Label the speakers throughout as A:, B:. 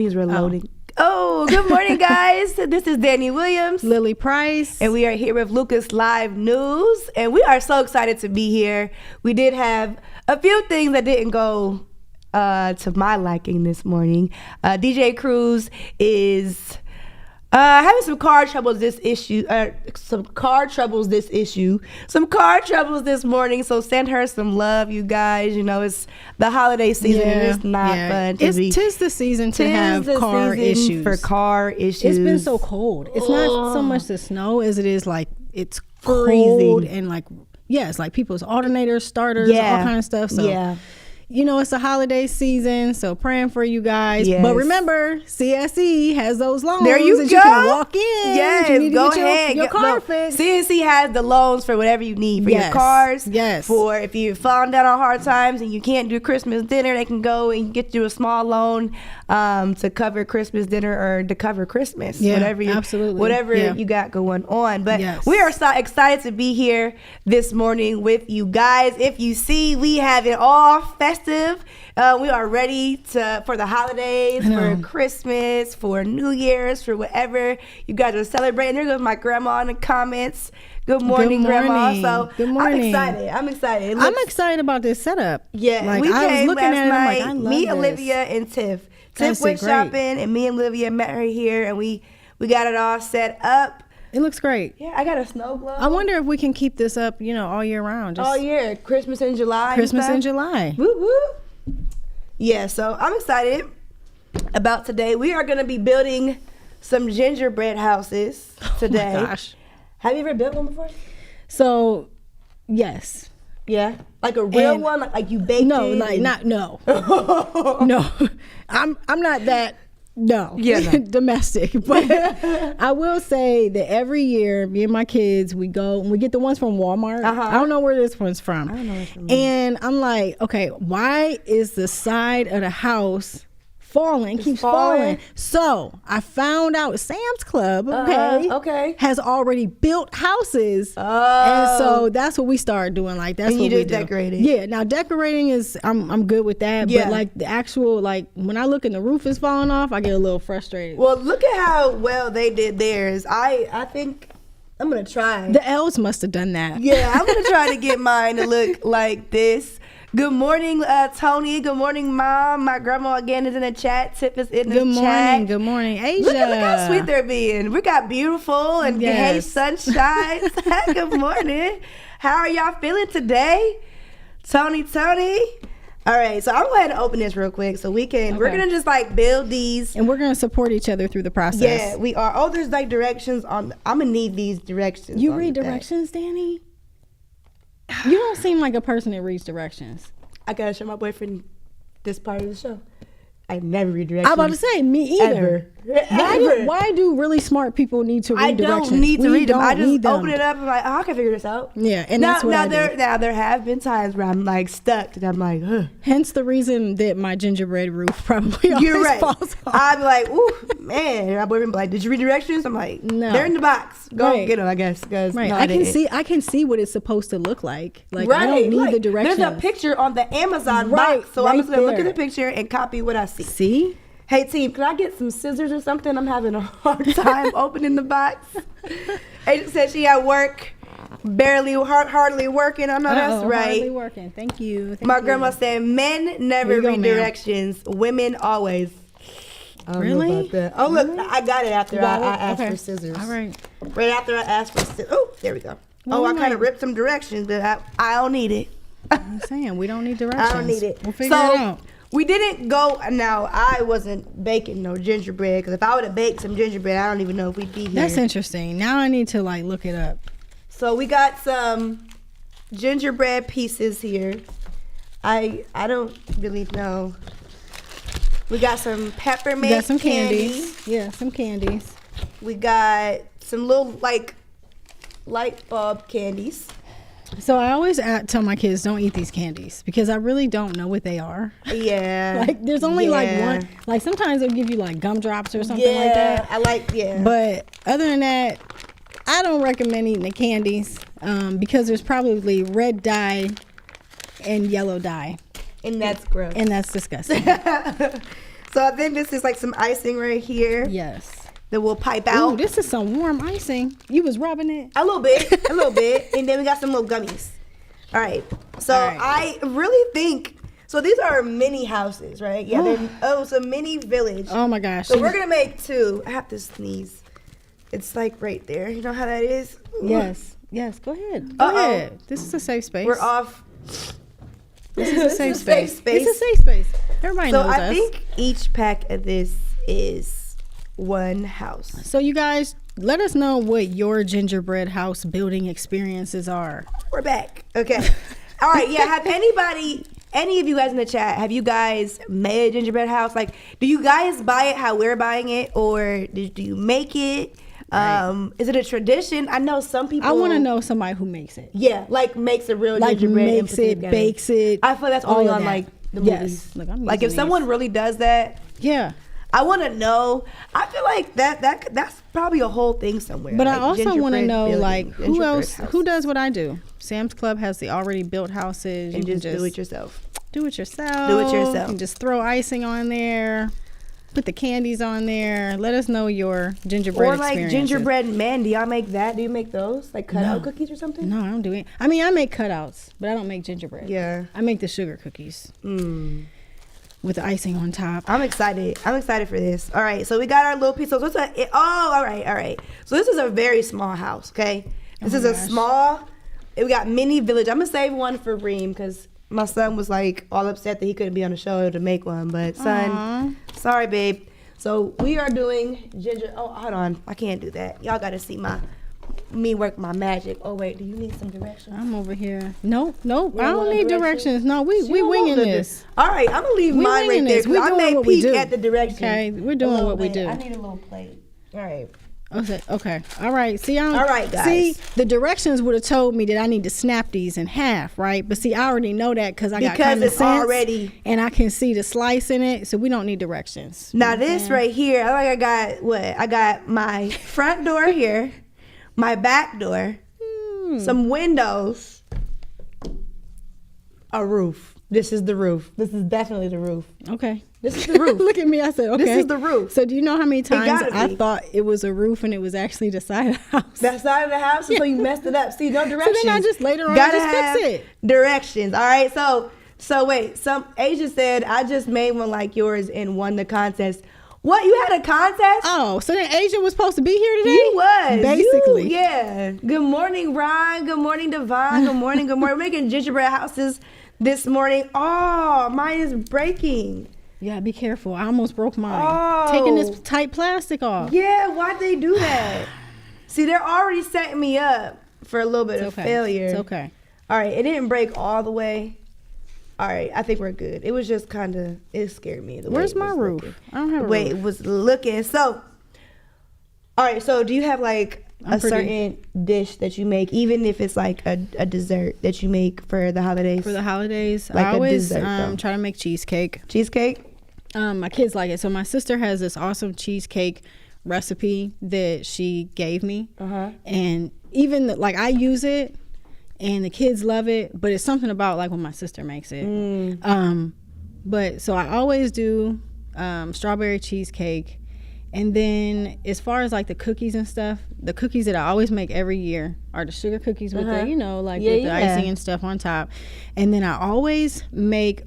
A: These were loading. Oh, good morning, guys. This is Danny Williams.
B: Lily Price.
A: And we are here with Lucas Live News. And we are so excited to be here. We did have a few things that didn't go to my liking this morning. DJ Cruz is having some car troubles this morning. So send her some love, you guys. You know, it's the holiday season. And it's not fun.
B: Tis the season to have car issues.
A: For car issues.
B: It's been so cold. It's not so much the snow as it is like it's
A: freezing.
B: Cold and like, it's like people's alternators, starters, all kind of stuff. So you know, it's a holiday season, so praying for you guys.
A: Yes.
B: But remember, CSE has those loans.
A: There you go.
B: You can walk in.
A: Yes,
B: you need to
A: go
B: get
A: ahead.
B: Your car fixed.
A: CNC has the loans for whatever you need for your cars.
B: Yes.
A: For if you're falling down on hard times and you can't do Christmas dinner, they can go and get you a small loan to cover Christmas dinner or to cover Christmas.
B: Yeah,
A: whatever you got going on. But we are so excited to be here this morning with you guys. If you see, we have it all festive. We are ready for the holidays, for Christmas, for New Year's, for whatever you guys are celebrating. There goes my grandma in the comments. Good morning, Grandma. So
B: good morning.
A: I'm excited.
B: I'm excited about this setup.
A: Yeah,
B: like,
A: we
B: I
A: came
B: was looking
A: last
B: at it,
A: night.
B: I'm like,
A: me,
B: I love
A: Olivia, and Tiff. Tiff went shopping, and me and Olivia met her here, and we got it all set up.
B: It looks great.
A: Yeah, I got a snow globe.
B: I wonder if we can keep this up, all year round.
A: All year. Christmas in July.
B: Christmas in July.
A: Woo woo. Yeah, so I'm excited about today. We are going to be building some gingerbread houses today.
B: Oh my gosh.
A: Have you ever built one before?
B: So, yes.
A: Yeah? Like a real one? Like you baked it?
B: No. No. I'm not that. No, domestic. But I will say that every year, me and my kids, we go and we get the ones from Walmart. I don't know where this one's from.
A: I don't know where it's from.
B: And I'm like, okay, why is the side of the house falling? Keeps falling. So I found out Sam's Club, has already built houses. And so that's what we started doing. Like that's what we do.
A: Decorating.
B: Yeah. Now decorating is I'm good with that.
A: Yeah.
B: But like the actual when I look and the roof is falling off, I get a little frustrated.
A: Well, look at how well they did theirs. I think I'm gonna try.
B: The elves must have done that.
A: Yeah, I'm gonna try to get mine to look like this. Good morning, Tony. Good morning, Mom. My grandma again is in the chat. Tip is in the chat.
B: Good morning, Asia.
A: Look how sweet they're being. We got beautiful and hey, sunshine. Good morning. How are y'all feeling today? Tony. All right, so I'm going to go ahead and open this real quick so we can, we're going to just build these.
B: And we're going to support each other through the process.
A: Yeah, we are. Oh, there's directions on, I'm going to need these directions.
B: You read directions, Danny? You don't seem like a person that reads directions.
A: I gotta show my boyfriend this part of the show. I never read directions.
B: I'm about to say, me either. Why do really smart people need to read directions?
A: I don't need to read them. I just open it up and I'm like, I can figure this out.
B: Yeah, and that's what I do.
A: Now there have been times where I'm stuck and I'm like, ugh.
B: Hence the reason that my gingerbread roof probably always falls off.
A: I'm like, ooh, man. My boyfriend be like, did you read directions? I'm like, no. They're in the box. Go get them, I guess.
B: Right. No, I can see what it's supposed to look like. I don't need the directions.
A: There's a picture on the Amazon box, so I'm just gonna look at the picture and copy what I see.
B: See?
A: Hey team, can I get some scissors or something? I'm having a hard time opening the box. Agent said she at work, hardly working. I know that's right.
B: Hardly working. Thank you.
A: My grandma said men never read directions, women always.
B: Really?
A: Oh look, I got it after I asked for scissors.
B: All right.
A: Right after I asked for scissors. Oh, there we go. I kind of ripped some directions, but I don't need it.
B: I'm saying we don't need directions.
A: I don't need it.
B: We'll figure it out.
A: We didn't go. Now I wasn't baking no gingerbread because if I would have baked some gingerbread, I don't even know if we'd be here.
B: That's interesting. Now I need to look it up.
A: So we got some gingerbread pieces here. I don't really know. We got some peppermint.
B: We got some
A: candies.
B: Yeah, some candies.
A: We got some little light bulb candies.
B: So I always tell my kids don't eat these candies because I really don't know what they are.
A: Yeah.
B: There's only one. Sometimes they'll give you gumdrops or something like that. But other than that, I don't recommend eating the candies because there's probably red dye and yellow dye.
A: And that's gross.
B: And that's disgusting.
A: So I think this is like some icing right here.
B: Yes.
A: That will pipe out.
B: Ooh, this is some warm icing. You was rubbing it?
A: A little bit. And then we got some little gummies. All right. So I really think, so these are mini houses, right? Yeah. It's a mini village.
B: Oh my gosh.
A: So we're going to make 2. I have to sneeze. It's like right there. You know how that is?
B: Yes. Yes. Go ahead. Go ahead. This is a safe space.
A: We're off.
B: This is a safe space.
A: It's
B: a safe space. Everybody knows us.
A: So I think each pack of this is 1 house.
B: So you guys, let us know what your gingerbread house building experiences are.
A: We're back. Okay. All right. Yeah. Have any of you guys in the chat, have you guys made a gingerbread house? Like, do you guys buy it how we're buying it, or do you make it? Right. Is it a tradition? I know some people.
B: I want to know somebody who makes it.
A: Yeah, like makes a real gingerbread.
B: Makes it, bakes it.
A: I feel that's only on like the movies. Like if someone really does that.
B: Yeah.
A: I want to know. I feel like that's probably a whole thing somewhere.
B: But
A: like
B: I also want to know, like, who else,
A: houses.
B: who does what I do? Sam's Club has the already built houses.
A: And you just do it yourself.
B: Do it yourself.
A: Do it yourself.
B: And just throw icing on there. Put the candies on there. Let us know your gingerbread experiences. Or like
A: gingerbread men. Do y'all make that? Do you make those? Like cutout cookies or something?
B: No, I don't do it. I mean, I make cutouts, but I don't make gingerbread.
A: Yeah.
B: I make the sugar cookies. With the icing on top.
A: I'm excited. I'm excited for this. All right, so we got our little piece. So all right. So this is a very small house, okay? This is a small, we got mini village. I'm gonna save one for Reem because my son was like all upset that he couldn't be on the show to make one. But son, sorry, babe. So we are doing hold on. I can't do that. Y'all gotta see me work my magic. Oh wait, do you need some directions?
B: I'm over here. Nope. I don't need directions. No, we winging this.
A: All right, I'm gonna leave mine right there because I may peek at the directions.
B: Okay, we're doing what we do.
A: I need a little plate. All right.
B: Okay. All right. See,
A: all right, guys.
B: See, the directions would have told me that I need to snap these in half, right? But see, I already know that because I got common sense already, and I can see the slice in it, so we don't need directions.
A: Now this right here, I got my front door here. My back door, some windows, a roof. This is the roof. This is definitely the roof.
B: Okay.
A: This is the roof.
B: Look at me. I said, okay.
A: This is the roof.
B: So do you know how many times I thought it was a roof and it was actually the side of the house?
A: The side of the house? Yeah. So you messed it up. See, no directions.
B: So then I just later on fix it.
A: Directions. All right. So wait. Asia said, I just made one like yours and won the contest. What? You had a contest?
B: Oh, so then Asia was supposed to be here today?
A: You was.
B: Basically.
A: Yeah. Good morning, Ron. Good morning, Devon. Good morning. We're making gingerbread houses this morning. Oh, mine is breaking.
B: Yeah, be careful. I almost broke mine. Taking this tight plastic off.
A: Yeah, why'd they do that? See, they're already setting me up for a little bit of failure.
B: It's okay.
A: All right, it didn't break all the way. All right, I think we're good. It was just it scared me.
B: Where's my roof? I don't have a roof.
A: The way it was looking. So, all right, so do you have like certain dish that you make, even if it's like a dessert that you make for the holidays?
B: For the holidays,
A: like
B: I always try to make cheesecake.
A: Cheesecake?
B: My kids like it. So my sister has this awesome cheesecake recipe that she gave me. And even like I use it. And the kids love it, but it's something about like when my sister makes it. But so I always do strawberry cheesecake. And then as far as like the cookies and stuff, the cookies that I always make every year are the sugar cookies with the, with the icing and stuff on top. And then I always make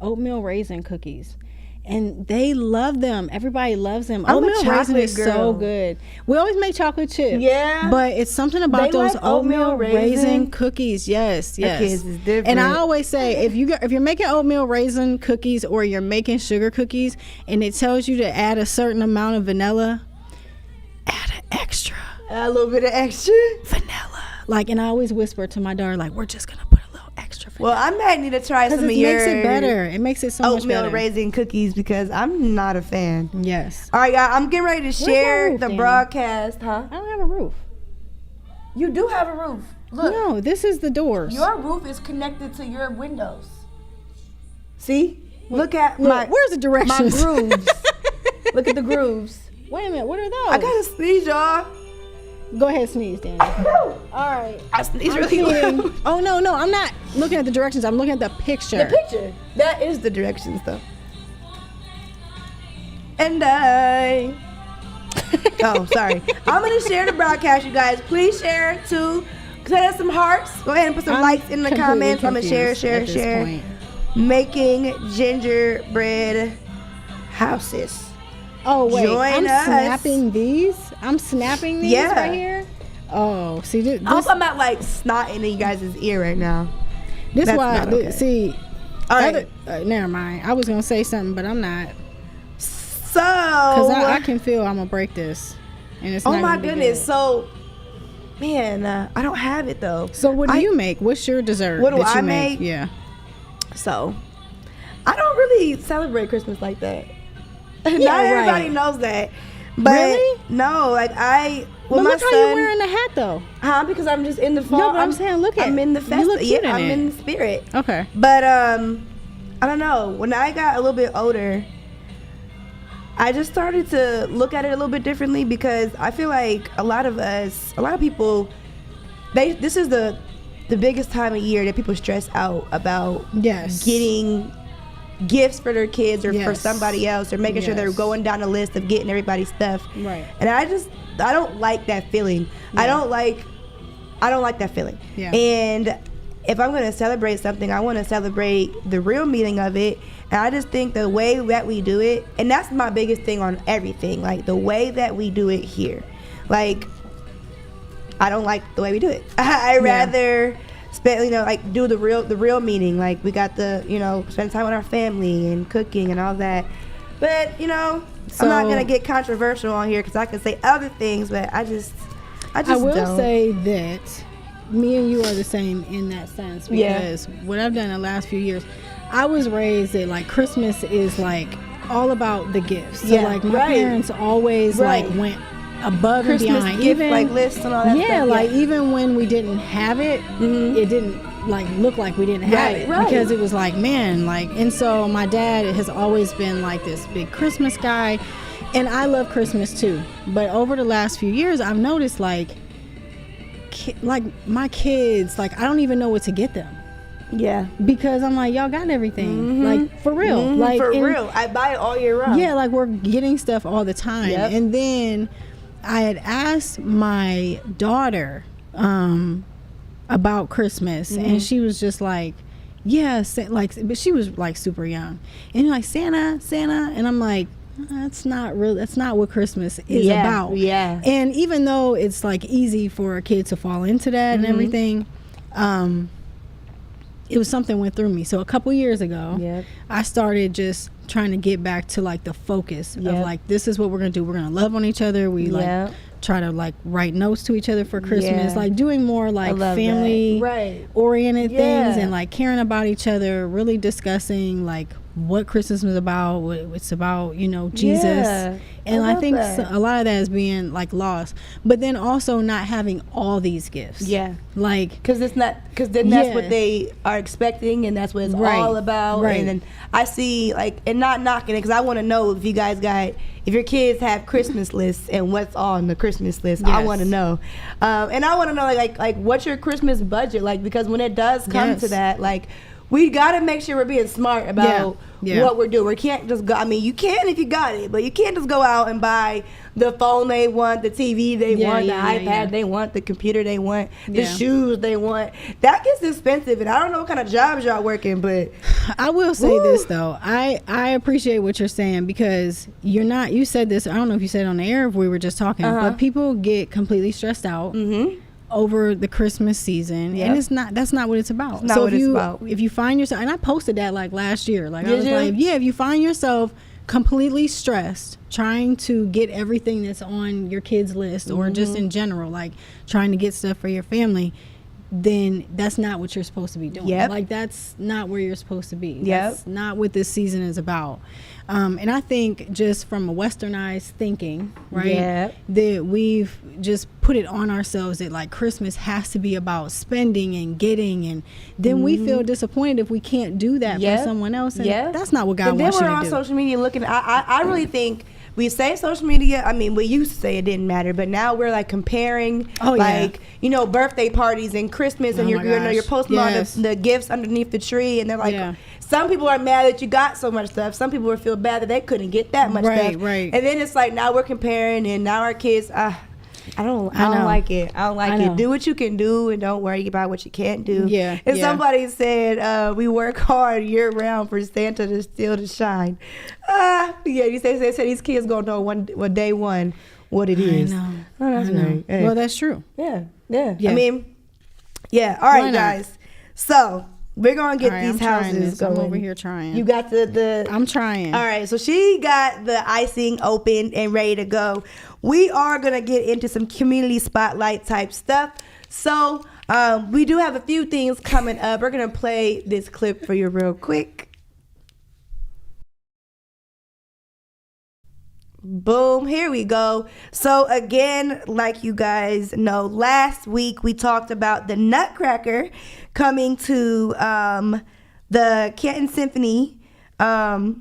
B: oatmeal raisin cookies. And they love them. Everybody loves them. Oatmeal raisin is so good. We always make chocolate chip.
A: Yeah.
B: But it's something about those oatmeal raisin cookies. Yes.
A: Is different.
B: And I always say, if you're making oatmeal raisin cookies or you're making sugar cookies and it tells you to add a certain amount of vanilla, add an extra.
A: A little bit of extra?
B: Vanilla. Like, and I always whisper to my daughter, like, we're just going to put a little extra vanilla.
A: Well, I might need to try some of your...
B: It makes it better. It makes it so much better.
A: Oatmeal raisin cookies because I'm not a fan.
B: Yes.
A: All right, y'all. I'm getting ready to share the broadcast. Huh?
B: I don't have a roof.
A: You do have a roof. Look.
B: No, this is the doors.
A: Your roof is connected to your windows. See? Look, where's
B: the directions?
A: My grooves. Look at the grooves.
B: Wait a minute. What are those?
A: I got to sneeze, y'all.
B: Go ahead, sneeze, Danny. All right.
A: I sneeze really loud.
B: Oh, no. I'm not looking at the directions. I'm looking at the picture.
A: The picture. That is the directions, though. and I. Oh, sorry. I'm going to share the broadcast, you guys. Please share too. Send us some hearts. Go ahead and put some likes in the comments. I'm going to share. Making gingerbread houses.
B: Oh, wait.
A: Join us.
B: Snapping these? I'm snapping these right here? Oh, see, this.
A: I hope I'm not like snotting in you guys' ear right now.
B: This is why,
A: okay.
B: See.
A: All right.
B: Never mind. I was going to say something, but I'm not.
A: So.
B: Because I can feel I'm going to break this. And it's
A: oh my goodness. So, man, I don't have it though.
B: So what do you make? What's your dessert?
A: What do I make?
B: Yeah.
A: So, I don't really celebrate Christmas like that. Not everybody knows that. But
B: really?
A: No, like
B: Well, look how you're wearing the hat though.
A: Because I'm just in the fall.
B: No, but I'm saying, I'm
A: in the festival.
B: Yeah,
A: I'm in the spirit.
B: Okay.
A: But I don't know. When I got a little bit older, I just started to look at it a little bit differently because I feel like a lot of people, this is the biggest time of year that people stress out about getting gifts for their kids or for somebody else or making sure they're going down a list of getting everybody's stuff.
B: Right.
A: And I don't like that feeling. Yeah. I don't like that feeling.
B: Yeah.
A: And if I'm going to celebrate something, I want to celebrate the real meaning of it. And I just think the way that we do it, and that's my biggest thing on everything, like the way that we do it here. Like, I don't like the way we do it. I rather spend, like do the real meaning. Like we got spend time with our family and cooking and all that. But I'm not gonna get controversial on here because I can say other things, but I will
B: say that me and you are the same in that sense because what I've done the last few years, I was raised that like Christmas is like all about the gifts. So like my parents always like went above
A: Christmas
B: and beyond,
A: gift, like lists and all that stuff.
B: Like even when we didn't have it, it didn't like look like we didn't have it because it was like, man, like, and so my dad has always been like this big Christmas guy, and I love Christmas too. But over the last few years, I've noticed like my kids, like I don't even know what to get them. Yeah, because I'm like, y'all got everything, like for real, like
A: for real. I buy it all year round.
B: Yeah, like we're getting stuff all the time, and then I had asked my daughter about Christmas, and she was just like, yeah, but she was like super young, and like Santa, and I'm like, that's not what Christmas is about. Yeah. And even though it's like easy for a kid to fall into that and everything, it was something went through me. So a couple years ago, I started just trying to get back to like the focus of like, this is what we're gonna do. We're gonna love on each other. We like try to like write notes to each other for Christmas, like doing more like family oriented things and like caring about each other, really discussing like what Christmas is about, what it's about, Jesus. And I think a lot of that is being like lost, but then also not having all these gifts. Like,
A: because that's what they are expecting, and that's what it's all about. And then I see like, and not knocking it, because I want to know if you guys if your kids have Christmas lists and what's on the Christmas list. I want to know, and I want to know like what's your Christmas budget like, because when it does come to that, like, we got to make sure we're being smart about what we're doing. We can't just go, I mean, you can if you got it, but you can't just go out and buy the phone they want, the TV they want, the iPad they want, the computer they want, the shoes they want. That gets expensive, and I don't know what kind of jobs y'all working, but
B: I will say this though. I appreciate what you're saying, because you said this, I don't know if you said it on the air if we were just talking, but people get completely stressed out. Over the Christmas season, and that's not what it's about. If you find yourself, and I posted that like last year, like I was like, if you find yourself completely stressed trying to get everything that's on your kids list, or just in general, like trying to get stuff for your family, then that's not what you're supposed to be doing. Like that's not where you're supposed to be. That's not what this season is about. And I think just from a westernized thinking, right, that we've just put it on ourselves that like Christmas has to be about spending and getting, and then we feel disappointed if we can't do that for someone else, and that's not what God wants you to do.
A: Then we're on social media looking, I really think we say social media, I mean, we used to say it didn't matter, but now we're like comparing, birthday parties and Christmas, and you're posting all the gifts underneath the tree, and they're like, some people are mad that you got so much stuff. Some people will feel bad that they couldn't get that much stuff. Right. And then it's like now we're comparing, and now our kids. I don't like it. I don't like it. Do what you can do, and don't worry about what you can't do. Yeah. And somebody said we work hard year round for Santa to steal to shine. You say these kids gonna know day one what it is.
B: I know. Right. Hey. Well, that's true.
A: Yeah. I mean, yeah. All right, guys. So we're gonna get these houses going.
B: I'm over here trying.
A: You got the.
B: I'm trying.
A: All right. So she got the icing open and ready to go. We are gonna get into some community spotlight type stuff. So we do have a few things coming up. We're gonna play this clip for you real quick. Boom, here we go. So again, like you guys know, last week we talked about the Nutcracker coming to the Canton Symphony. The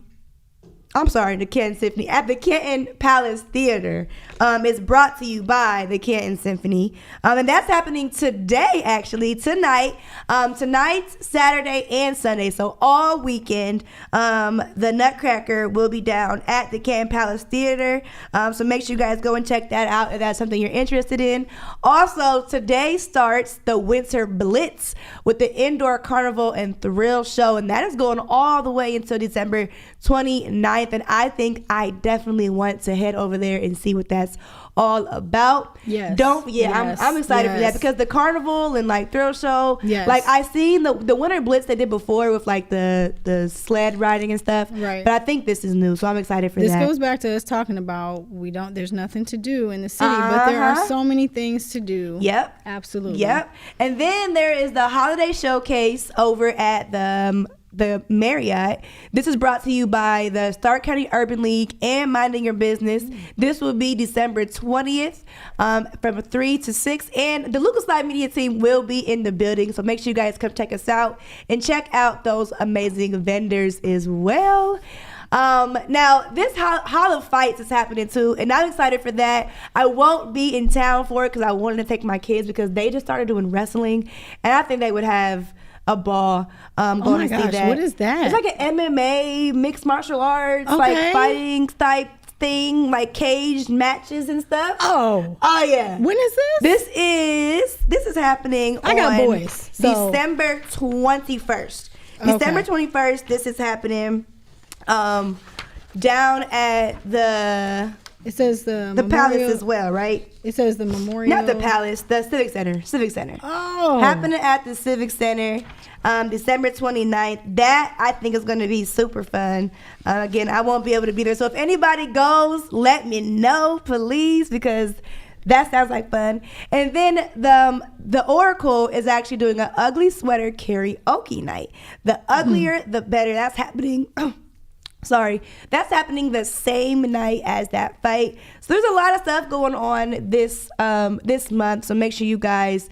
A: Canton Symphony at the Canton Palace Theater. It's brought to you by the Canton Symphony. And that's happening today, actually, tonight, Saturday, and Sunday. So all weekend, the Nutcracker will be down at the Canton Palace Theater. So make sure you guys go and check that out if that's something you're interested in. Also, today starts the Winter Blitz with the Indoor Carnival and Thrill Show. And that is going all the way until December 29th. And I think I definitely want to head over there and see what that's all about.
B: Yes.
A: I'm excited for that because the carnival and like thrill show. Yes. Like I seen the Winter Blitz they did before with like the sled riding and stuff. Right. But I think this is new, so I'm excited for that.
B: This goes back to us talking about there's nothing to do in the city, but there are so many things to do.
A: Yep.
B: Absolutely.
A: Yep. And then there is the holiday showcase over at the Marriott. This is brought to you by the Stark County Urban League and Minding Your Business. This will be December 20th from 3 to 6. And the Lucas Live Media team will be in the building. So make sure you guys come check us out and check out those amazing vendors as well. Now, this Hall of Fights is happening too, and I'm excited for that. I won't be in town for it because I wanted to take my kids because they just started doing wrestling, and I think they would have a ball going to see that.
B: What is that?
A: It's like an MMA, mixed martial arts, like fighting type thing, like caged matches and stuff.
B: Oh yeah. When is this?
A: This is happening
B: I got boys.
A: So. December 21st. December 21st, this is happening down at the...
B: It says the
A: Palace as well, right?
B: It says the Memorial.
A: Not the Palace, the Civic Center.
B: Oh.
A: Happening at the Civic Center, December 29th. That, I think, is going to be super fun. Again, I won't be able to be there. So if anybody goes, let me know, please, because that sounds like fun. And then the Oracle is actually doing an ugly sweater karaoke night. The uglier, the better. That's happening... that's happening the same night as that fight. So there's a lot of stuff going on this month. So make sure you guys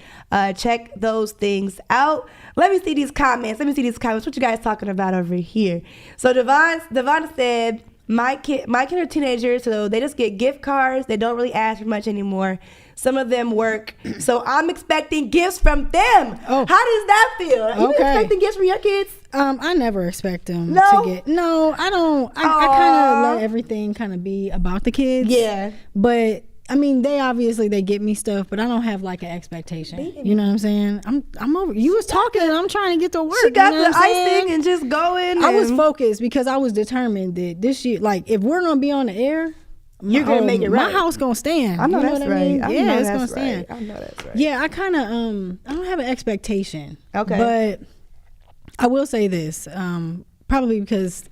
A: check those things out. Let me see these comments. What you guys talking about over here? So Devon said, my kid are teenagers, so they just get gift cards. They don't really ask for much anymore. Some of them work, so I'm expecting gifts from them. Oh. How does that feel? Are you expecting gifts from your kids?
B: I never expect them to get. No, I don't. I kind of let everything kind of be about the kids.
A: Yeah.
B: But I mean, they get me stuff, but I don't have like an expectation. You know what I'm saying? I'm over. You was talking, and I'm trying to get to work.
A: She got the icing and just going.
B: I was focused because I was determined that this year, like, if we're gonna be on the air,
A: you're gonna make it right.
B: My house gonna stand.
A: I know that's right.
B: Yeah, it's gonna stand.
A: I know that's right.
B: Yeah, I kind of I don't have an expectation.
A: Okay.
B: But I will say this, probably because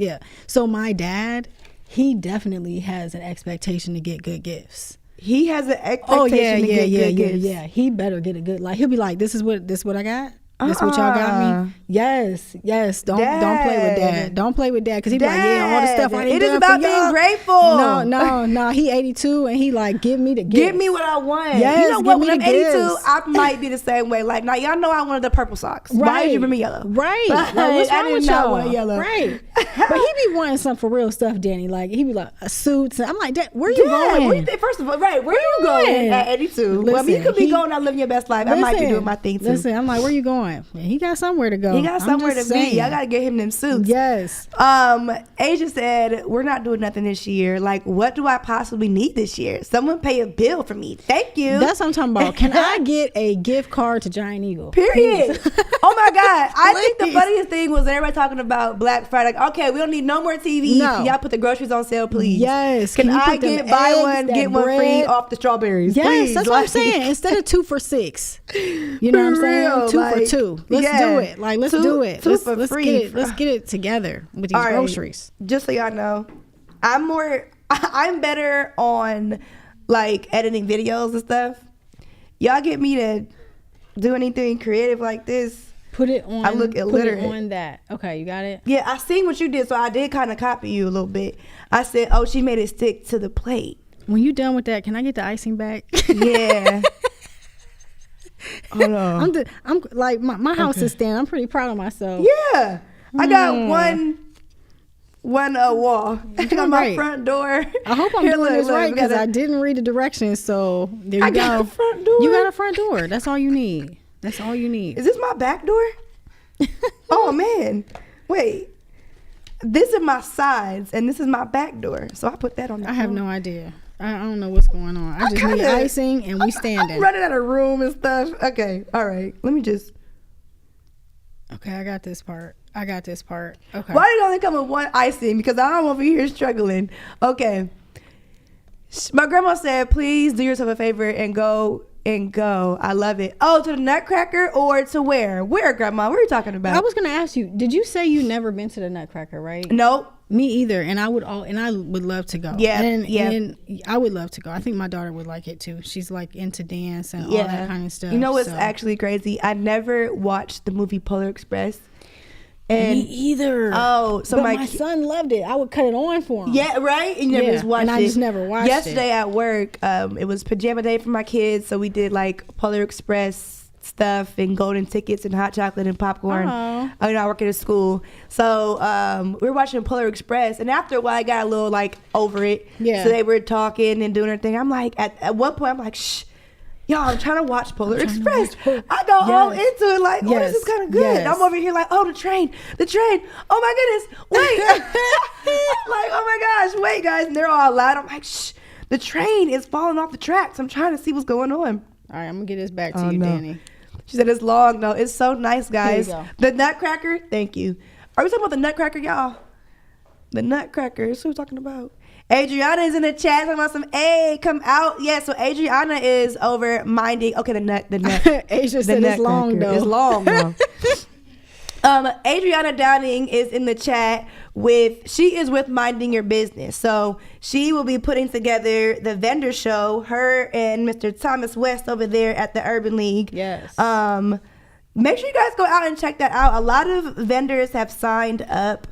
B: so my dad, he definitely has an expectation to get good gifts.
A: He has an expectation to get good gifts.
B: Yeah. He better get a good, like, he'll be like, this is what I got. This what y'all got me? Yes. Don't play with dad. Don't play with dad, because he be like, all the stuff I didn't do.
A: It is about being grateful.
B: No. He 82 and he like, give me the gift.
A: Give me what I want.
B: Yes,
A: you know what? When I'm 82, I might be the same way. Like, now y'all know I wanted the purple socks.
B: Right.
A: Why did you bring me yellow?
B: Right. Like, what's wrong with y'all?
A: Want yellow.
B: Right. But he be wanting some for real stuff, Danny. Like, he be like suits. And I'm like, Dad, where you going?
A: First of all, right, where you going at 82? Listen, well, I mean, you could be going out living your best life. I might be doing my thing too.
B: Listen, I'm like, where you going? going. He got somewhere to go.
A: He got somewhere to be. I got to get him them suits.
B: Yes.
A: Asia said, we're not doing nothing this year. Like, what do I possibly need this year? Someone pay a bill for me. Thank you.
B: That's what I'm talking about. Can I get a gift card to Giant Eagle?
A: Period. Oh my God. I think the funniest thing was everybody talking about Black Friday. Like, okay, we don't need no more TVs.
B: No.
A: Can y'all put the groceries on sale, please?
B: Yes.
A: Can I get buy one, get one free off the strawberries?
B: Yes,
A: please?
B: that's what I'm saying. Instead of 2 for $6. You know what I'm saying? 2 for $2. Let's do it. Like, let's do it.
A: Let's free.
B: Let's get it together with these groceries.
A: Just so y'all know, I'm better on like editing videos and stuff. Y'all get me to do anything creative like this.
B: Put it on.
A: I look illiterate.
B: Put it on that. Okay, you got it?
A: Yeah, I seen what you did, so I did kind of copy you a little bit. I said, oh, she made it stick to the plate.
B: When you done with that, can I get the icing back?
A: Yeah. Hold on.
B: I'm like, my house is standing. I'm pretty proud of myself.
A: Yeah. I got one wall. On my front door.
B: I hope I'm doing this right because I didn't read the directions. So there you go.
A: I got a front door.
B: You got a front door. That's all you need. That's all you need.
A: Is this my back door? Oh man. Wait. This is my sides and this is my back door. So I put that on the
B: I have no idea. I don't know what's going on. I just need icing and we standing.
A: I'm running out of room and stuff. Okay. All right. Let me just.
B: Okay, I got this part. Okay.
A: Why did it only come with one icing? Because I'm over here struggling. Okay. My grandma said, please do yourself a favor and go. I love it. Oh, to the Nutcracker or to where? Where, Grandma? What are you talking about?
B: I was going to ask you, did you say you never been to the Nutcracker, right?
A: Nope.
B: Me either. And I would love to go.
A: Yeah.
B: And I would love to go. I think my daughter would like it too. She's like into dance and all that kind of stuff.
A: You know what's actually crazy? I never watched the movie Polar Express. And
B: me either.
A: Oh, so
B: but my son loved it. I would cut it on for him.
A: Yeah, right. And you never just watched it.
B: And I just never watched it.
A: Yesterday at work, it was pajama day for my kids, so we did like Polar Express stuff and golden tickets and hot chocolate and popcorn. I work at a school, so we were watching Polar Express, and after a while, I got a little like over it. Yeah. So they were talking and doing their thing. I'm like, at one point, I'm like, shh. Y'all, I'm trying to watch Polar Express. I go all into it like, oh, this is kind of good. Yes. I'm over here like, oh, the train. Oh my goodness, wait. Like, oh my gosh, wait, guys. And they're all loud. I'm like, shh, the train is falling off the tracks. I'm trying to see what's going on.
B: All right, I'm going to get this back to you, Danny.
A: She said it's long, though. It's so nice, guys. The Nutcracker, thank you. Are we talking about the Nutcracker, y'all? The Nutcracker, that's what we're talking about. Adriana is in the chat talking about some, hey, come out. Yeah, so Adriana is over minding. Okay, the nut.
B: Asia said it's long, though.
A: It's long, though. Adriana Downing is in the chat she is with Minding Your Business. So she will be putting together the vendor show, her and Mr. Thomas West over there at the Urban League.
B: Yes.
A: Make sure you guys go out and check that out. A lot of vendors have signed up.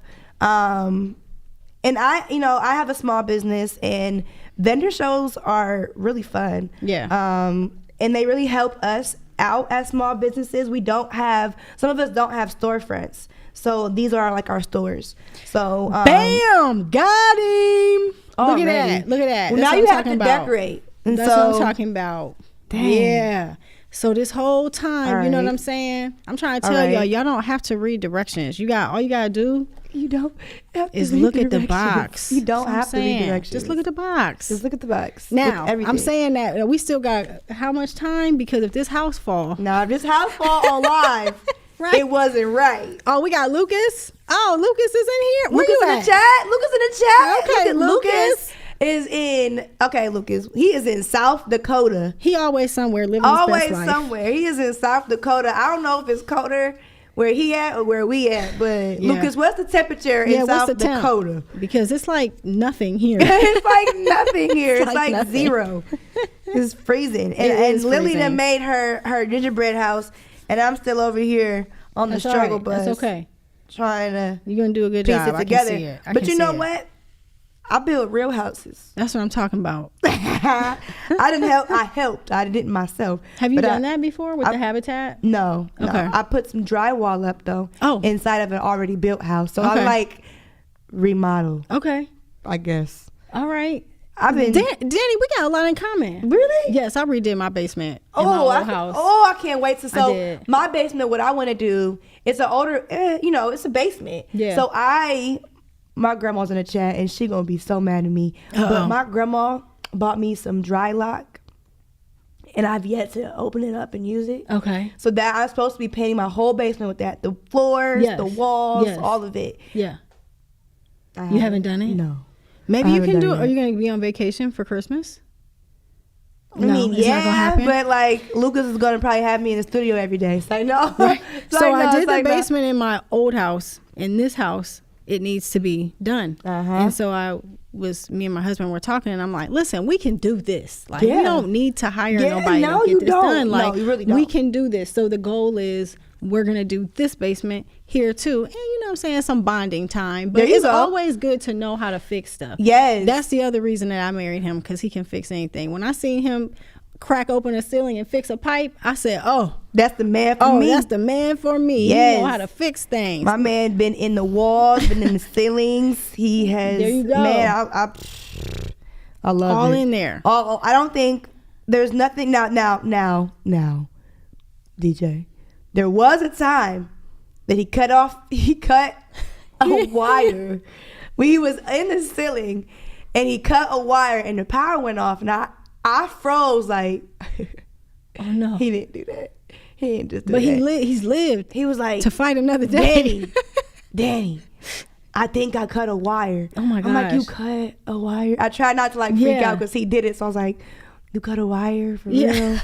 A: And I have a small business, and vendor shows are really fun.
B: Yeah.
A: And they really help us out as small businesses. Some of us don't have storefronts. So these are like our stores. So
B: bam, got him. Look at that.
A: Well, now you have to decorate.
B: And that's what I'm talking about. Dang. Yeah. So this whole time, you know what I'm saying? I'm trying to tell y'all don't have to read directions. All you gotta do.
A: You don't have to
B: is look at the box.
A: You don't have to read directions.
B: Just look at the box. Now, I'm saying that we still got how much time? Because if this house fall.
A: Now, if this house fall on live, right? It wasn't right.
B: Oh, we got Lucas. Oh, Lucas is in here.
A: Lucas in the chat. Lucas in the chat. Okay, Lucas is in. Okay, Lucas. He is in South Dakota.
B: He always somewhere living his best life.
A: Always somewhere. He is in South Dakota. I don't know if it's colder where he at or where we at, but Lucas, what's the temperature in South Dakota?
B: Because it's like nothing here.
A: It's like nothing here. It's like zero. It's freezing. And Lily done made her gingerbread house, and I'm still over here on the struggle bus.
B: That's okay.
A: Trying to
B: you're gonna do a good job.
A: Piece it together.
B: I can see it.
A: But you know what? I built real houses.
B: That's what I'm talking about.
A: I helped. I didn't myself.
B: Have you done that before with the Habitat?
A: No. Okay. I put some drywall up though. Inside of an already built house. So I like remodel.
B: Okay.
A: I guess.
B: All right. Danny, we got a lot in common.
A: Really?
B: Yes, I redid my basement in my old house.
A: Oh, I can't wait to. So my basement, what I want to do, it's an older, it's a basement.
B: Yeah.
A: So my grandma's in the chat and she gonna be so mad at me. But my grandma bought me some dry lock, and I've yet to open it up and use it.
B: Okay.
A: So that I'm supposed to be painting my whole basement with that, the floors, the walls, all of it.
B: Yeah. You haven't done it?
A: No.
B: Maybe you can do it. Are you going to be on vacation for Christmas?
A: I mean, yeah, but like Lucas is going to probably have me in the studio every day. So no.
B: Right. So I did the basement in my old house. In this house, it needs to be done. And so me and my husband were talking, and I'm like, listen, we can do this. Like, we don't need to hire nobody to get this done. Like,
A: you really don't.
B: We can do this. So the goal is we're going to do this basement here too. And you know what I'm saying? Some bonding time. But it's always good to know how to fix stuff.
A: Yes.
B: That's the other reason that I married him, because he can fix anything. When I seen him crack open a ceiling and fix a pipe, I said,
A: that's the man for me.
B: That's the man for me.
A: Yes.
B: He know how to fix things.
A: My man been in the walls, been in the ceilings. He has.
B: There you go.
A: Man, I love
B: all
A: it.
B: in there.
A: I don't think there's nothing now, DJ. There was a time that he cut a wire. We was in the ceiling and he cut a wire and the power went off, and I froze like,
B: oh no.
A: He didn't do that. He didn't just do
B: that.
A: But
B: he's lived.
A: He was like,
B: to fight another day.
A: Danny, I think I cut a wire.
B: Oh my gosh.
A: I'm like, you cut a wire? I tried not to like freak out because he did it. So I was like, you cut a wire for real?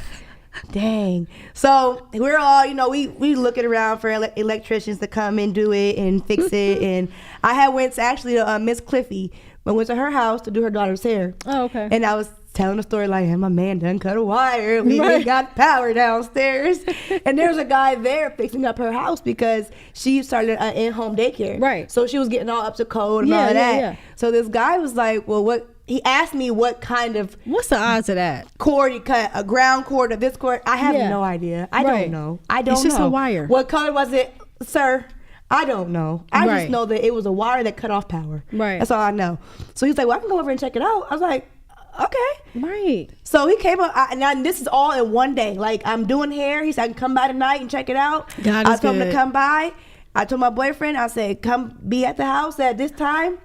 A: Dang. So we're all, we looking around for electricians to come and do it and fix it. And I had went to actually to Miss Cliffy. I went to her house to do her daughter's hair.
B: Oh, okay.
A: And I was telling the story like, my man done cut a wire. We got power downstairs. And there's a guy there fixing up her house because she started in-home daycare.
B: Right.
A: So she was getting all up to code and all of that. Yeah. So this guy was like, well, he asked me what's
B: the odds of that
A: cord he cut, a ground cord or this cord. I have no idea. I don't know.
B: It's just a wire.
A: What color was it, sir? I don't know. I just know that it was a wire that cut off power.
B: Right.
A: That's all I know. So he's like, well, I can go over and check it out. I was like, okay.
B: Right.
A: So he came up, and this is all in one day. Like, I'm doing hair. He said I can come by tonight and check it out. I told him to come by. I told my boyfriend, I said, come be at the house at this time.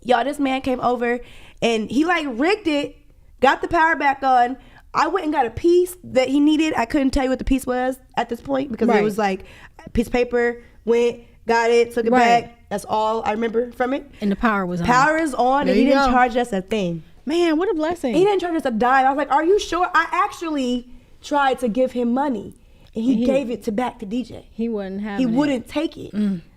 A: Y'all, this man came over and he like rigged it, got the power back on. I went and got a piece that he needed. I couldn't tell you what the piece was at this point because it was like a piece of paper, went, got it, took it back. That's all I remember from it.
B: And the power was on.
A: Power is on, and he didn't charge us a thing.
B: Man, what a blessing.
A: He didn't charge us a dime. I was like, are you sure? I actually tried to give him money, and he gave it back to DJ.
B: He wouldn't have it.
A: He wouldn't take it.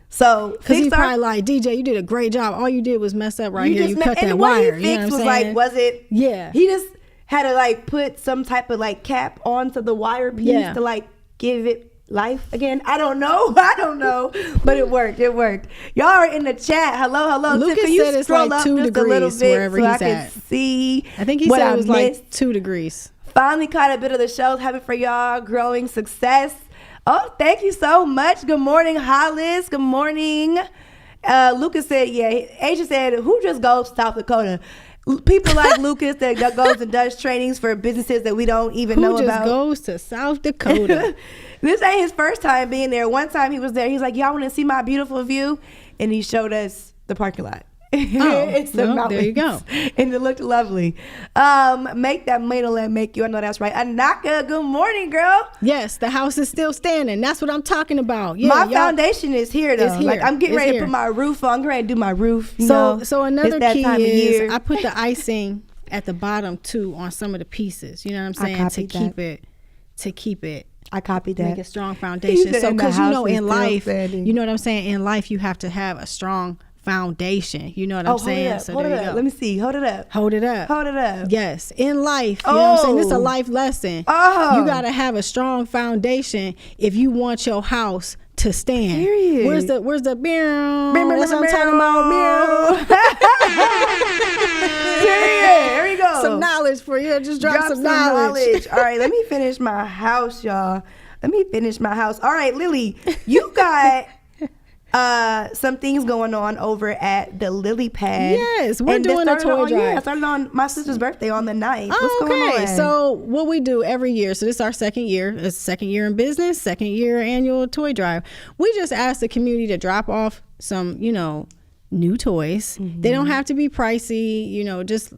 A: So,
B: because he's probably like, DJ, you did a great job. All you did was mess up here. You cut that wire.
A: And what he fixed was like, was it?
B: Yeah.
A: He just had to like put some type of like cap onto the wire piece to like give it life again. I don't know, but it worked. Y'all are in the chat. Hello.
B: Lucas said it's like 2 degrees wherever he's at.
A: I can see.
B: I think he said it was like 2 degrees.
A: Finally caught a bit of the show. Happy for y'all. Growing success. Oh, thank you so much. Good morning, Hollis. Good morning. Lucas said, Asia said, who just goes to South Dakota? People like Lucas that goes and does trainings for businesses that we don't even know about.
B: Who just goes to South Dakota?
A: This ain't his first time being there. One time he was there. He's like, y'all want to see my beautiful view? And he showed us the parking lot. It's the mountains.
B: There you go.
A: And it looked lovely. Make that money make you. I know that's right. Anaka, good morning, girl.
B: Yes, the house is still standing. That's what I'm talking about. Yeah,
A: my foundation is here though.
B: Here.
A: Like I'm getting ready to put my roof on. I'm ready to do my roof.
B: So another key is I put the icing at the bottom too on some of the pieces. You know what I'm saying? To keep it.
A: I copied that.
B: Make a strong foundation. So because in life, you know what I'm saying? In life you have to have a strong foundation. You know what I'm saying?
A: So hold it up. Let me see. Hold it up.
B: Yes. In life, you know what I'm saying? This is a life lesson. You got to have a strong foundation if you want your house to stand.
A: Period.
B: Where's the that's what I'm talking about.
A: Period. Here we go.
B: Some knowledge for you. Just drop some knowledge.
A: All right, let me finish my house, y'all. All right, Lily, you got some things going on over at the Lily Pad.
B: Yes, we're doing a toy drive.
A: Yeah, started on my sister's birthday on the 9th. What's going on?
B: So what we do every year, so this is our second year. It's second year in business, second year annual toy drive. We just ask the community to drop off some, new toys. They don't have to be pricey, just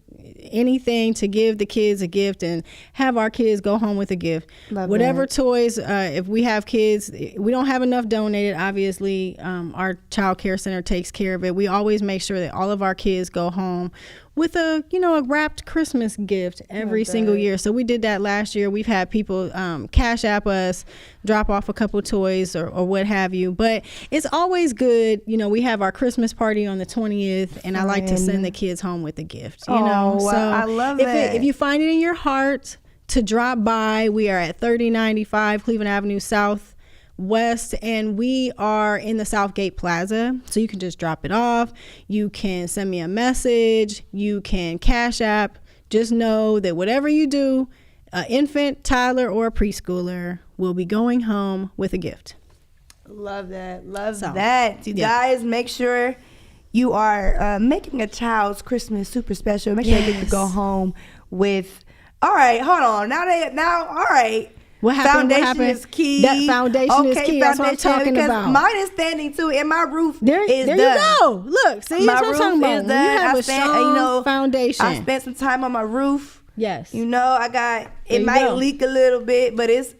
B: anything to give the kids a gift and have our kids go home with a gift. Whatever toys, if we have kids, we don't have enough donated, obviously. Our child care center takes care of it. We always make sure that all of our kids go home with a wrapped Christmas gift every single year. So we did that last year. We've had people cash app us, drop off a couple toys or what have you. But it's always good. We have our Christmas party on the 20th, and I like to send the kids home with a gift. So
A: I love it.
B: If you find it in your heart to drop by, we are at 3095 Cleveland Avenue Southwest, and we are in the Southgate Plaza, so you can just drop it off. You can send me a message, you can cash app. Just know that whatever you do, an infant, toddler, or a preschooler will be going home with a gift.
A: Love that. You guys, make sure you are making a child's Christmas super special. Make sure they get to go home with, all right, hold on, all right.
B: What happened?
A: Foundation is key.
B: That foundation is key. That's what I'm talking about.
A: Mine is standing too, and my roof is done.
B: There you go. Look, see,
A: my
B: that's what I'm talking about.
A: Is done.
B: You have a strong foundation.
A: I spent some time on my roof.
B: Yes.
A: I got it. Might leak a little bit, but it's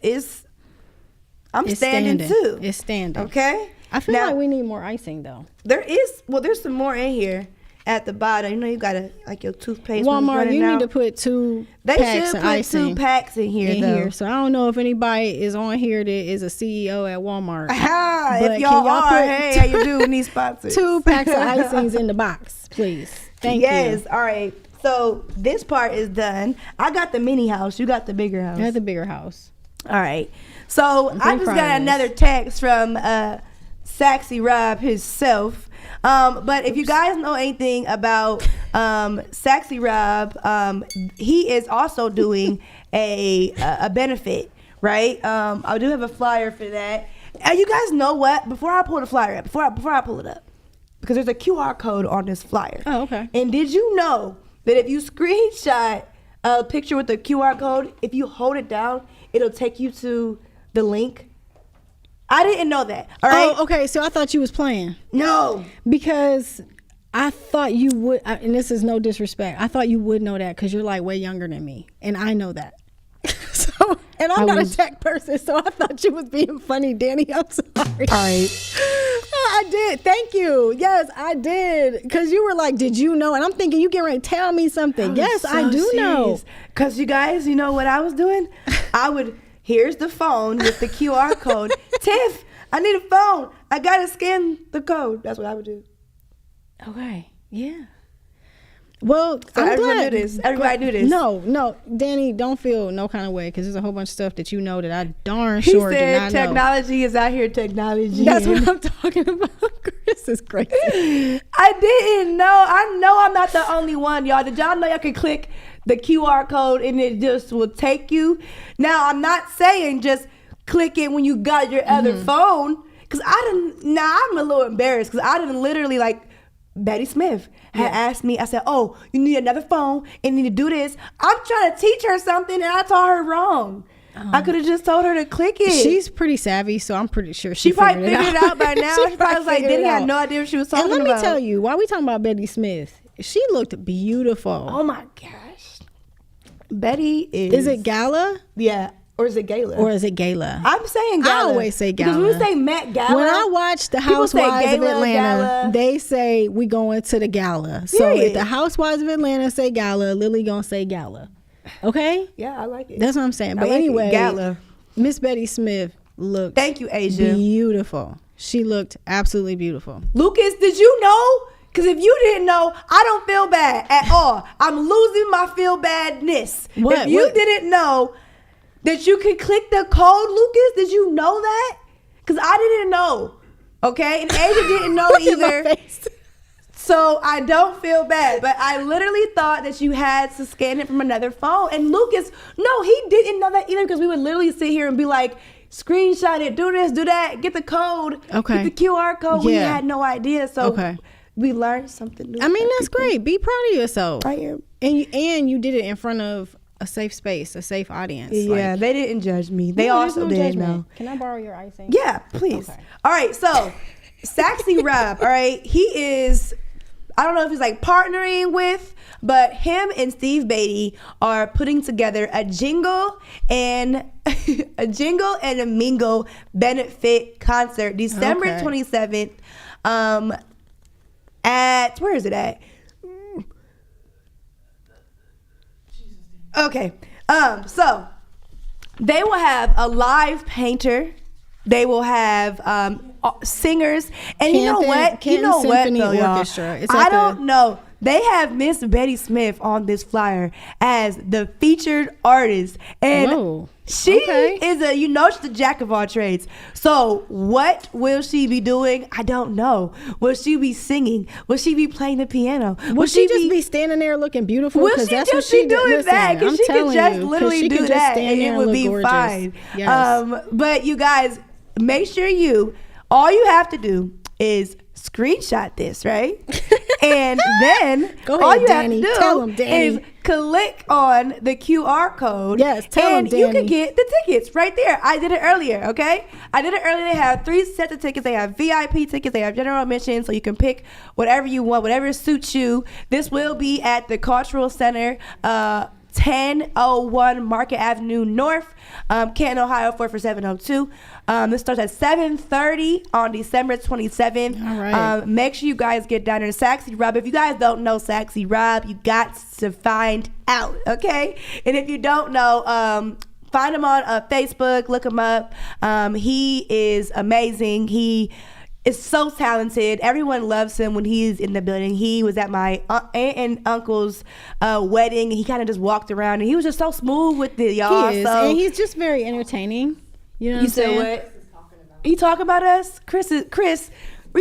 A: standing too.
B: It's standing.
A: Okay.
B: I feel like we need more icing though.
A: There's some more in here. At the bottom, you gotta your toothpaste.
B: Walmart, you need to put 2 packs of icing.
A: 2 packs in here.
B: So I don't know if anybody is on here that is a CEO at Walmart.
A: If y'all are, hey, how you do? We need sponsors.
B: 2 packs of icings in the box, please. Thank you.
A: Yes. All right. So this part is done. I got the mini house. You got the bigger house.
B: I got the bigger house.
A: All right. So I just got another text from Saxy Rob himself. But if you guys know anything about Saxy Rob, he is also doing a benefit, right? I do have a flyer for that. And you guys know what? Before I pull the flyer up, before I pull it up, because there's a QR code on this flyer.
B: Oh, okay.
A: And did you know that if you screenshot a picture with the QR code, if you hold it down, it'll take you to the link? I didn't know that. All right.
B: Oh, okay. So I thought you was playing.
A: No.
B: Because I thought you would, and this is no disrespect, I thought you would know that because you're like way younger than me. And I know that. And I'm not a tech person, so I thought you was being funny, Danny. I'm sorry.
A: All right.
B: I did. Thank you. Yes, I did. Because you were like, did you know? And I'm thinking, you getting ready to tell me something. Yes, so I do know.
A: Because you guys, you know what I was doing? Here's the phone with the QR code. Tiff, I need a phone. I got to scan the code. That's what I would do.
B: Okay. Yeah. Well,
A: so everybody do this. Everybody do this.
B: No, Danny, don't feel no kind of way because there's a whole bunch of stuff that that I darn sure did not know.
A: He said technology is out here technology.
B: That's what I'm talking about. This is crazy.
A: I didn't know. I know I'm not the only one, y'all. Did y'all know y'all can click the QR code and it just will take you? Now, I'm not saying just click it when you got your other phone because I'm a little embarrassed because I didn't literally Betty Smith had asked me, I said, oh, you need another phone and you need to do this. I'm trying to teach her something and I told her wrong. I could have just told her to click it.
B: She's pretty savy, so I'm pretty sure
A: she probably figured it out by now. She probably was like, Diddy had no idea what she was talking about.
B: And let me tell you, while we talking about Betty Smith, she looked beautiful.
A: Oh my gosh. Betty is...
B: Is it Gala?
A: Yeah. Or is it Gala?
B: I'm
A: saying Gala.
B: I always say Gala.
A: Because when we say Met Gala.
B: When I watch the Housewives of Atlanta, they say we going to the Gala. So if the Housewives of Atlanta say Gala, Lily gonna say Gala. Okay?
A: Yeah, I like it.
B: That's what I'm saying. But anyway,
A: Gala.
B: Miss Betty Smith looked
A: Thank you, Asia.
B: Beautiful. She looked absolutely beautiful.
A: Lucas, did you know? Because if you didn't know, I don't feel bad at all. I'm losing my feel badness. If you didn't know that you could click the code, Lucas, did you know that? Because I didn't know. Okay? And Asia didn't know either. So I don't feel bad. But I literally thought that you had to scan it from another phone. And Lucas, no, he didn't know that either because we would literally sit here and be like, screenshot it, do this, do that, get the code, get the QR code. We had no idea. So we learned something new.
B: I mean, that's great. Be proud of yourself.
A: I am.
B: And you did it in front of a safe space, a safe audience.
A: Yeah, like, they didn't judge me. They also did know.
B: Can I borrow your icing?
A: Yeah, please. Okay. All right, so Saxy Rob, all right, he is, I don't know if he's like partnering with, but him and Steve Beatty are putting together a jingle and a mingle benefit concert December 27th at, where is it at? Okay. So they will have a live painter. They will have singers, and you know what? Though, y'all? I don't know. They have Miss Betty Smith on this flyer as the featured artist, and she is she's a jack of all trades. So what will she be doing? I don't know. Will she be singing? Will she be playing the piano?
B: Will she just be standing there looking beautiful?
A: Will she just be doing that? Because she could just literally do that, and it would be fine. Yes. But you guys, make sure all you have to do is screenshot this, right? And then all you have to do is click on the QR code.
B: Yes, tell them, Danny.
A: You can get the tickets right there. I did it earlier, okay? They have 3 sets of tickets. They have VIP tickets. They have general admission, so you can pick whatever you want, whatever suits you. This will be at the Cultural Center, 1001 Market Avenue North, Canton, Ohio, 44702. This starts at 7:30 on December 27th.
B: All right.
A: Make sure you guys get down there. Saxy Rob. If you guys don't know Saxy Rob, you got to find out, okay? And if you don't know, find him on Facebook. Look him up. He is amazing. He is so talented. Everyone loves him when he's in the building. He was at my aunt and uncle's wedding. He kind of just walked around, and he was just so smooth with it, y'all.
B: He is, and he's just very entertaining. You know what I'm saying? What?
A: He talking about us? Chris, were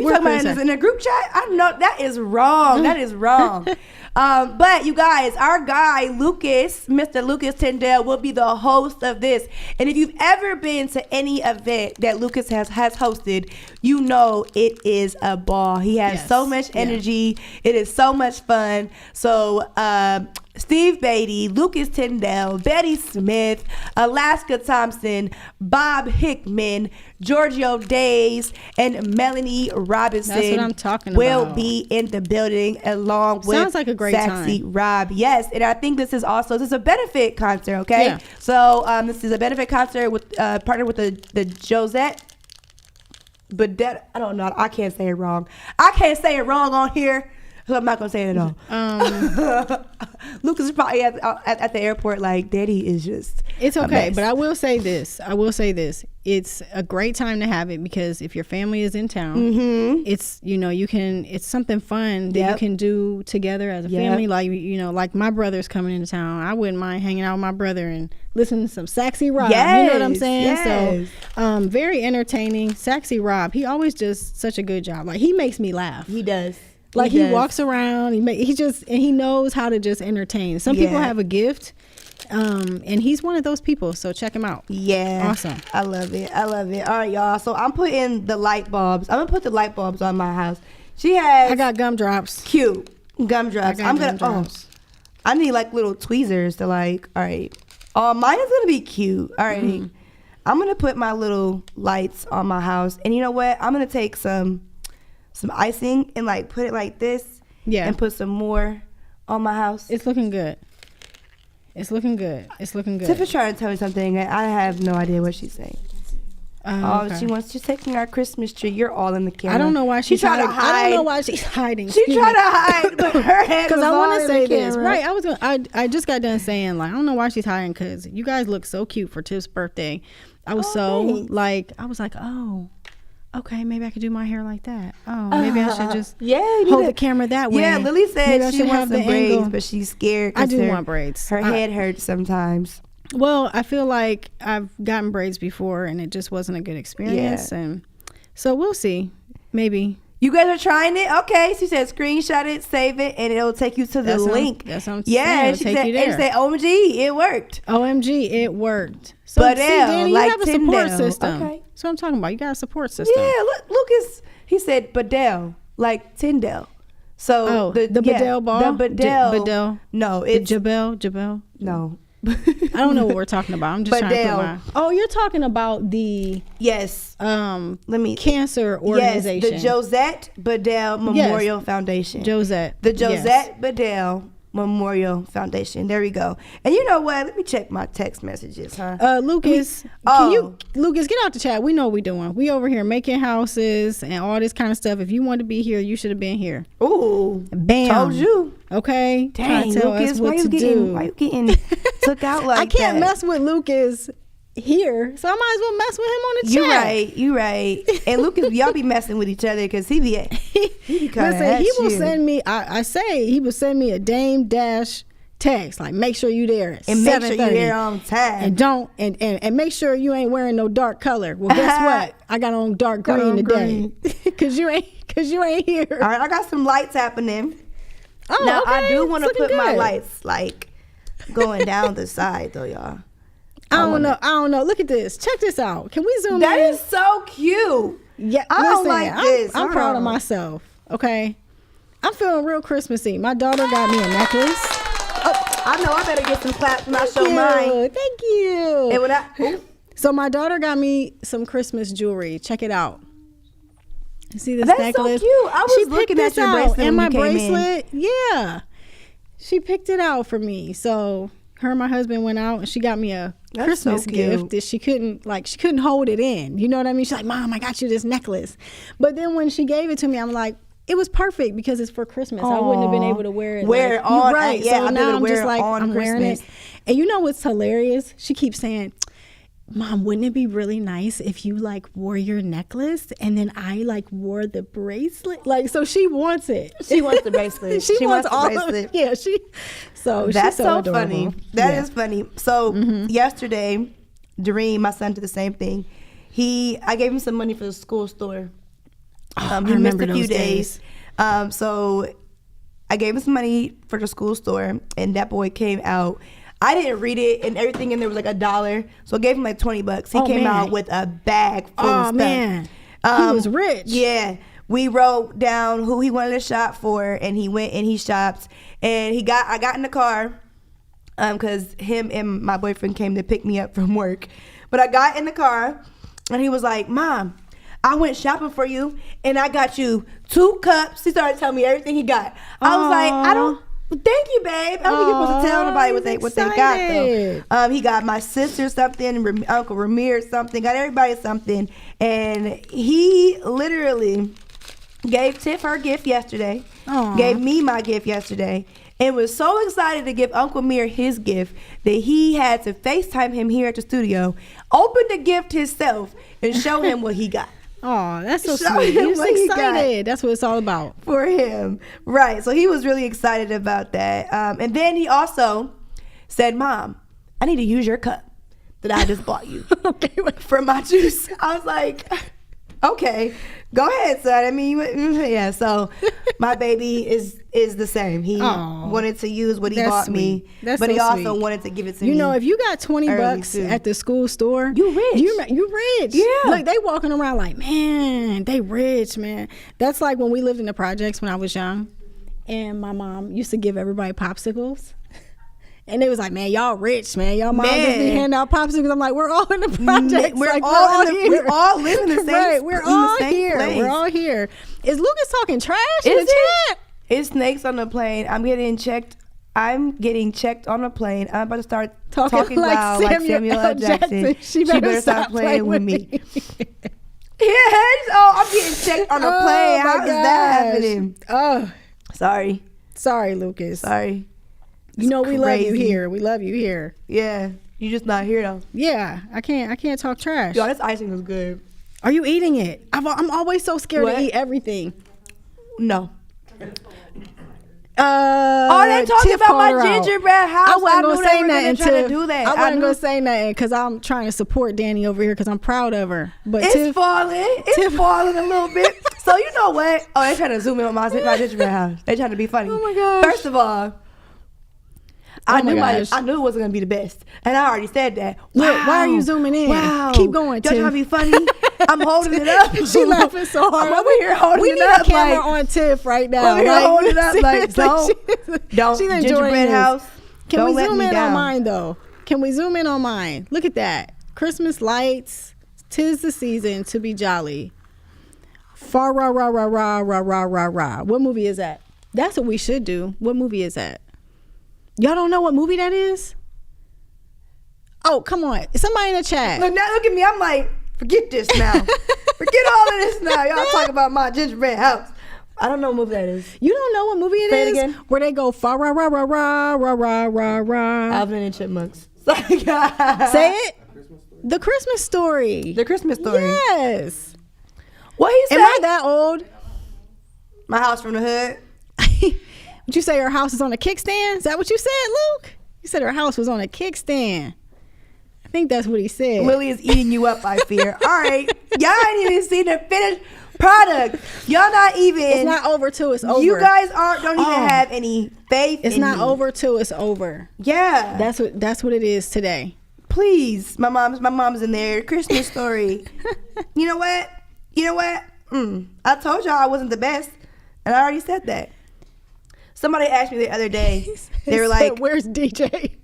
A: you talking about in a group chat? I don't know. That is wrong. That is wrong. But you guys, our guy Lucas, Mr. Lucas Tyndale, will be the host of this. And if you've ever been to any event that Lucas has hosted, you know it is a ball. He has so much energy. It is so much fun. So Steve Beatty, Lucas Tyndale, Betty Smith, Alaska Thompson, Bob Hickman, Giorgio Days, and Melanie Robinson.
B: That's what I'm talking
A: will
B: about.
A: Be in the building along with
B: Sounds like a great
A: Saxy
B: time.
A: Rob. Yes, and I think this is a benefit concert, okay? Yeah. So this is a benefit concert with partnered with the Josette. But that, I don't know. I can't say it wrong. I can't say it wrong on here. So I'm not gonna say it at all. Lucas is probably at the airport like, Daddy is just.
B: It's okay, but I will say this. It's a great time to have it because if your family is in town, it's it's something fun that you can do together as a family. Like like my brother's coming into town. I wouldn't mind hanging out with my brother and listening to some Saxy Rob.
A: Yes,
B: you know what I'm saying?
A: Yes.
B: So very entertaining. Saxy Rob, he always does such a good job. Like he makes me laugh.
A: He does.
B: Like he walks around, he knows how to just entertain. Some people have a gift, and he's one of those people. So check him out.
A: Yeah,
B: awesome.
A: I love it. All right, y'all. So I'm putting the light bulbs. I'm gonna put the light bulbs on my house. I got
B: gumdrops.
A: Cute gumdrops. I need like little tweezers to like. All right. Mine is gonna be cute. All right. Mm-hmm. I'm gonna put my little lights on my house, and you know what? I'm gonna take some icing and like put it like this and put some more on my house.
B: It's looking good.
A: Tiffany's trying to tell me something and I have no idea what she's saying. Okay. She's taking our Christmas tree. You're all in the camera.
B: I don't know why she's trying to hide. I don't know why she's hiding.
A: She's trying to hide, but her head was all in the camera. Because I want to say this.
B: Right, I just got done saying, like, I don't know why she's hiding because you guys look so cute for Tiff's birthday. I was okay, maybe I could do my hair like that. Oh, maybe I should just hold the camera that way.
A: Yeah, Lily said she wants some braids, but she's scared.
B: I do want braids.
A: Her head hurts sometimes.
B: Well, I feel like I've gotten braids before, and it just wasn't a good experience. Yeah. And so we'll see. Maybe
A: You guys are trying it? Okay. She said screenshot it, save it, and it'll take you to the link.
B: That's what I'm
A: saying.
B: She said,
A: OMG, it worked.
B: OMG, it worked. So,
A: but
B: Danny,
A: like
B: you have a support
A: Tyndale.
B: system.
A: Okay.
B: That's what I'm talking about. You got a support system.
A: Yeah, Lucas, he said Bedell, like Tyndale. So the
B: Bedell ball?
A: The Bedell.
B: Bedell.
A: No, it's
B: Jabel.
A: No.
B: I don't know what we're talking about. I'm just trying to put my... Oh, you're talking about the...
A: Yes.
B: Cancer organization.
A: Yes, the Josette Bedell Memorial Foundation.
B: Josette.
A: The Josette Bedell Memorial Foundation. There we go. And you know what? Let me check my text messages, huh?
B: Lucas, Lucas, get out the chat. We know what we're doing. We over here making houses and all this kind of stuff. If you want to be here, you should have been here.
A: Ooh.
B: Bam.
A: Told you.
B: Okay.
A: Dang, Lucas, why you getting took out like that?
B: I can't mess with Lucas here, so I might as well mess with him on the chat.
A: You right. And Lucas, y'all be messing with each other because he be
B: listen, he will send me, he will send me a Dame Dash text, like make sure you there at
A: and make sure you there on time.
B: And make sure you ain't wearing no dark color. Well, guess what? I got on dark green today. Cause you ain't here.
A: All right, I got some lights happening.
B: Oh,
A: now
B: okay.
A: I do want to put my
B: good.
A: lights like going down the side though, y'all.
B: I don't know. Look at this. Check this out. Can we zoom in?
A: That is so cute.
B: Yeah,
A: I don't like this.
B: I'm proud of myself. Okay, I'm feeling real Christmassy. My daughter got me a necklace.
A: Oh, I know. I better get some claps when I show mine.
B: Thank you.
A: And when
B: so my daughter got me some Christmas jewelry. Check it out. You see this
A: necklace?
B: That's
A: so cute. I was looking at your bracelet
B: and my
A: bracelet.
B: Yeah, she picked it out for me. So her and my husband went out and she got me a Christmas gift that she couldn't hold it in. You know what I mean? She's like, Mom, I got you this necklace. But then when she gave it to me, I'm like, it was perfect because it's for Christmas.
A: Aww.
B: I wouldn't have been able to wear it.
A: Wear it on.
B: Right.
A: Yeah,
B: so now I'm just like,
A: I'm
B: wearing it. And you know what's hilarious? She keeps saying, Mom, wouldn't it be really nice if you like wore your necklace and then I like wore the bracelet? Like, so she wants it.
A: She wants the bracelet.
B: she wants all of it. Yeah,
A: that's so
B: adorable.
A: funny. That is funny. So yesterday, Doreen, my son, did the same thing. I gave him some money for the school store. He missed a few days. So I gave him some money for the school store, and that boy came out. I didn't read it, and everything in there was like $1. So I gave him like $20. He came out with a bag full of stuff.
B: Man. He was rich.
A: Yeah. We wrote down who he wanted to shop for, and he went and he shopped. And I got in the car, because him and my boyfriend came to pick me up from work. But I got in the car, and he was like, Mom, I went shopping for you, and I got you 2 cups. He started telling me everything he got. I was like, thank you, babe. I don't think you're supposed to tell nobody what they got, though. He got my sister something, Uncle Ramir something, got everybody something. And he literally gave Tiff her gift yesterday, gave me my gift yesterday, and was so excited to give Uncle Mir his gift that he had to FaceTime him here at the studio, open the gift himself, and show him what he got.
B: Oh, that's so sweet. He was excited. That's what it's all about.
A: For him. Right. So he was really excited about that. And then he also said, Mom, I need to use your cup that I just bought you for my juice. I was like, okay, go ahead, son. I mean, yeah. So my baby is the same. He wanted to use what he bought me, but he also wanted to give it to me.
B: You know, if you got $20 at the school store,
A: you rich.
B: You rich.
A: Yeah.
B: Like, they walking around like, man, they rich, man. That's like when we lived in the projects when I was young, and my mom used to give everybody popsicles. And they was like, man, y'all rich, man. Y'all mom just be handing out popsicles. I'm like, we're all in the project.
A: We're all living the same.
B: Right, we're all here.
A: Place.
B: We're all here. Is Lucas talking trash in the chat?
A: It's snakes on the plane. I'm getting checked on the plane. I'm about to start talking
B: like
A: loud like Samuel L. Jackson. She better stop playing with me. I'm getting checked on the plane. How is that happening?
B: Oh,
A: sorry,
B: Lucas.
A: Sorry.
B: You know we love you here. We love you here.
A: Yeah, you just not here though.
B: Yeah, I can't talk trash.
A: Yo, this icing is good.
B: Are you eating it? I'm always so scared to eat everything.
A: No. They talking about my gingerbread house.
B: I wasn't gonna say nothing
A: trying to do that.
B: I wasn't gonna say nothing because I'm trying to support Danny over here because I'm proud of her. But
A: it's falling a little bit. So you know what? Oh, they trying to zoom in on my gingerbread house. They trying to be funny.
B: Oh my gosh.
A: First of all, I knew it wasn't gonna be the best, and I already said that.
B: Look, why are you zooming in?
A: Wow,
B: keep going.
A: Y'all trying to be funny? I'm holding it up.
B: She laughing so hard.
A: I'm over here holding it up.
B: We need a camera on Tiff right now.
A: I'm here holding it up like don't
B: She's
A: gingerbread house.
B: Can we zoom in on mine though? Can we zoom in on mine? Look at that. Christmas lights. 'Tis the season to be jolly. Far ra ra ra ra ra ra ra ra. What movie is that? That's what we should do. What movie is that? Y'all don't know what movie that is? Oh, come on. Somebody in the chat.
A: Look at me. I'm like, forget this now. Forget all of this now. Y'all talk about my gingerbread house. I don't know what movie that is.
B: You don't know what movie it
A: Say
B: is?
A: It again.
B: Where they go fa ra ra ra ra ra ra ra ra.
A: Alvin and Chipmunks.
B: Say it. The Christmas Story.
A: The Christmas Story.
B: Yes.
A: What he said?
B: Am I that old?
A: My house from the hood.
B: Would you say her house is on a kickstand? Is that what you said, Luke? You said her house was on a kickstand. I think that's what he said.
A: Lily is eating you up, I fear. All right. Y'all ain't even seen the finished product. Y'all not even.
B: It's not over till it's over.
A: You guys don't even have any faith
B: It's
A: in
B: not
A: me.
B: over till it's over.
A: Yeah.
B: That's what it is today.
A: Please. My mom's in there. Christmas Story. You know what? I told y'all I wasn't the best. And I already said that. Somebody asked me the other day. They were like,
B: "Where's DJ?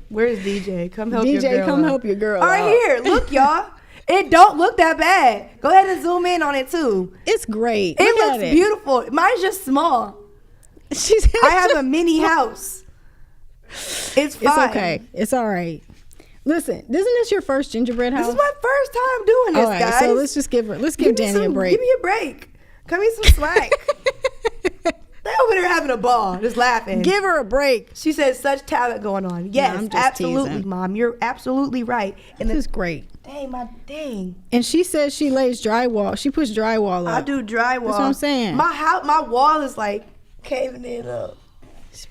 A: Where's DJ? Come help
B: DJ,
A: your girl.
B: come
A: out.
B: help your girl.
A: All right,
B: out.
A: here. Look, y'all. It don't look that bad. Go ahead and zoom in on it too.
B: It's great.
A: It
B: Look
A: looks
B: at
A: beautiful. Mine's just small. I have a mini house. It's fine.
B: It's okay. It's all right. Listen, isn't this your first gingerbread house?
A: This is my first time doing this,
B: all right,
A: guys.
B: so let's give Danny a break.
A: Give me a break. Cut me some slack. They over there having a ball, just laughing.
B: Give her a break.
A: She says such talent going on. Yes,
B: I'm just
A: absolutely,
B: teasing.
A: Mom. You're absolutely right. And
B: This is great.
A: Dang.
B: And she says she lays drywall. She puts drywall up.
A: I do drywall.
B: That's what I'm saying.
A: My wall is like caving it up.
B: She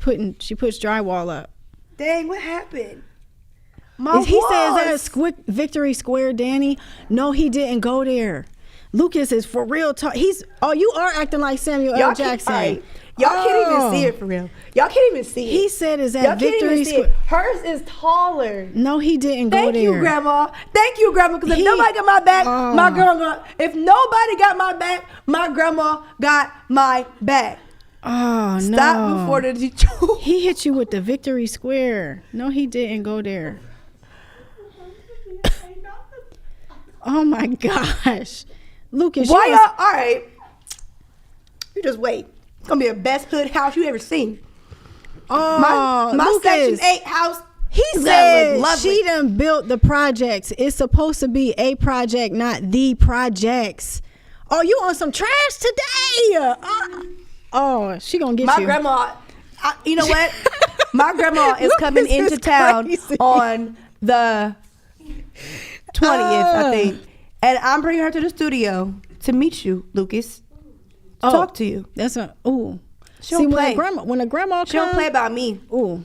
B: puts drywall up.
A: Dang, what happened?
B: He says that Victory Square, Danny. No, he didn't go there. Lucas is for real talk. You are acting like Samuel L. Jackson.
A: Y'all can't even see it for real. Y'all can't even see it.
B: He said is that Victory Square.
A: Hers is taller.
B: No, he didn't go there.
A: Thank you, Grandma. Thank you, Grandma. Because if nobody got my back, my grandma. If nobody got my back, my grandma got my back.
B: Oh, no.
A: Stop before the
B: He hit you with the Victory Square. No, he didn't go there. Oh my gosh. Lucas,
A: why y'all? All right. You just wait. It's going to be the best hood house you ever seen.
B: Oh,
A: my
B: Lucas,
A: Section 8 house.
B: He said she done built the projects. It's supposed to be a project, not the projects. Oh, you on some trash today? She gonna get you.
A: My grandma, you know what? My grandma is coming into town
B: crazy.
A: on the 20th, I think. And I'm bringing her to the studio to meet you, Lucas. Talk to you.
B: That's ooh.
A: She don't play.
B: When a grandma comes,
A: she don't play about me.
B: Ooh.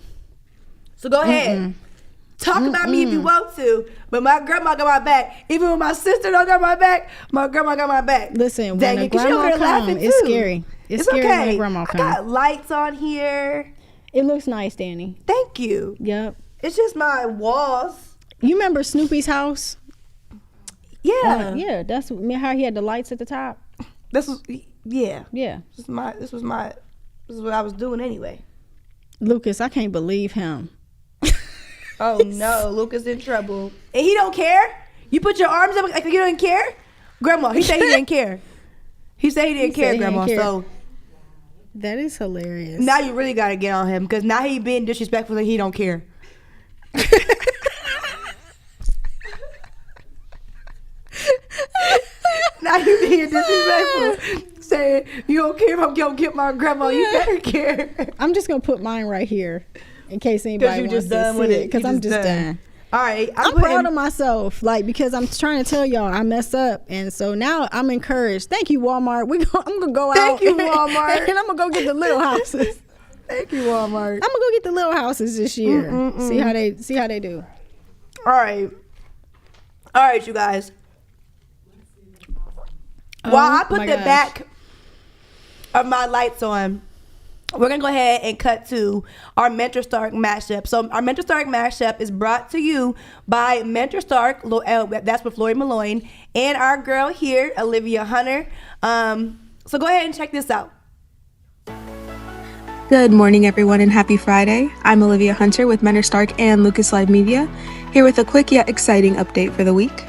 A: So go ahead. Talk about me if you want to. But my grandma got my back. Even when my sister don't got my back, my grandma got my back.
B: Listen,
A: dang
B: when
A: it,
B: a grandma comes, it's scary. It's scary
A: okay.
B: when a grandma comes.
A: I got lights on here.
B: It looks nice, Danny.
A: Thank you.
B: Yep.
A: It's just my walls.
B: You remember Snoopy's house?
A: Yeah.
B: Yeah, that's how he had the lights at the top.
A: This was yeah.
B: This
A: is what I was doing anyway.
B: Lucas, I can't believe him.
A: Oh no, Lucas in trouble. And he don't care? You put your arms up like you don't care? Grandma, he said he didn't care. He said he didn't care, Grandma. So
B: that is hilarious.
A: Now you really gotta get on him because now he being disrespectful and he don't care. Now you being disrespectful, saying you don't care if I'm gonna get my grandma. You better care.
B: I'm just gonna put mine right here in case anybody wants to see it. Because I'm just done.
A: All right,
B: I'm proud of myself, because I'm trying to tell y'all I messed up, and so now I'm encouraged. Thank you, Walmart. I'm gonna go out.
A: Thank you, Walmart,
B: and I'm gonna go get the little houses.
A: Thank you, Walmart.
B: I'm gonna go get the little houses this year. See how they do.
A: All right, you guys. While I put the back of my lights on, we're going to go ahead and cut to our Mentor Stark mashup. So our Mentor Stark mashup is brought to you by Mentor Stark, that's with Lori Malloy, and our girl here, Olivia Hunter. So go ahead and check this out.
C: Good morning, everyone, and happy Friday. I'm Olivia Hunter with Mentor Stark and Lucas Live Media, here with a quick yet exciting update for the week.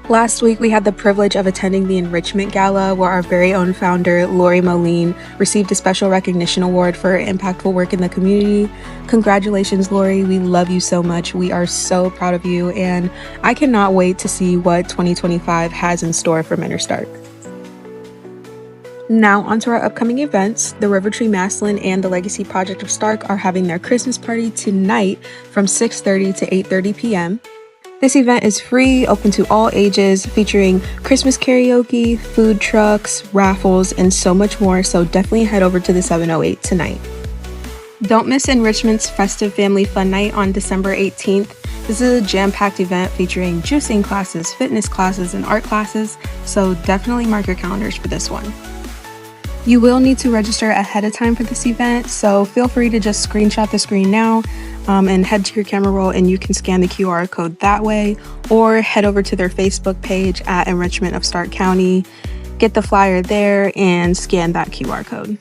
C: Last week, we had the privilege of attending the Enrichment Gala, where our very own founder, Lori Moline, received a special recognition award for her impactful work in the community. Congratulations, Lori. We love you so much. We are so proud of you, and I cannot wait to see what 2025 has in store for Mentor Stark. Now, onto our upcoming events. The River Tree Maslin and the Legacy Project of Stark are having their Christmas party tonight from 6:30 to 8:30 p.m. This event is free, open to all ages, featuring Christmas karaoke, food trucks, raffles, and so much more, so definitely head over to the 708 tonight. Don't miss Enrichment's Festive Family Fun Night on December 18th. This is a jam-packed event featuring juicing classes, fitness classes, and art classes, so definitely mark your calendars for this one. You will need to register ahead of time for this event, so feel free to just screenshot the screen now and head to your camera roll, and you can scan the QR code that way, or head over to their Facebook page at Enrichment of Stark County, get the flyer there, and scan that QR code.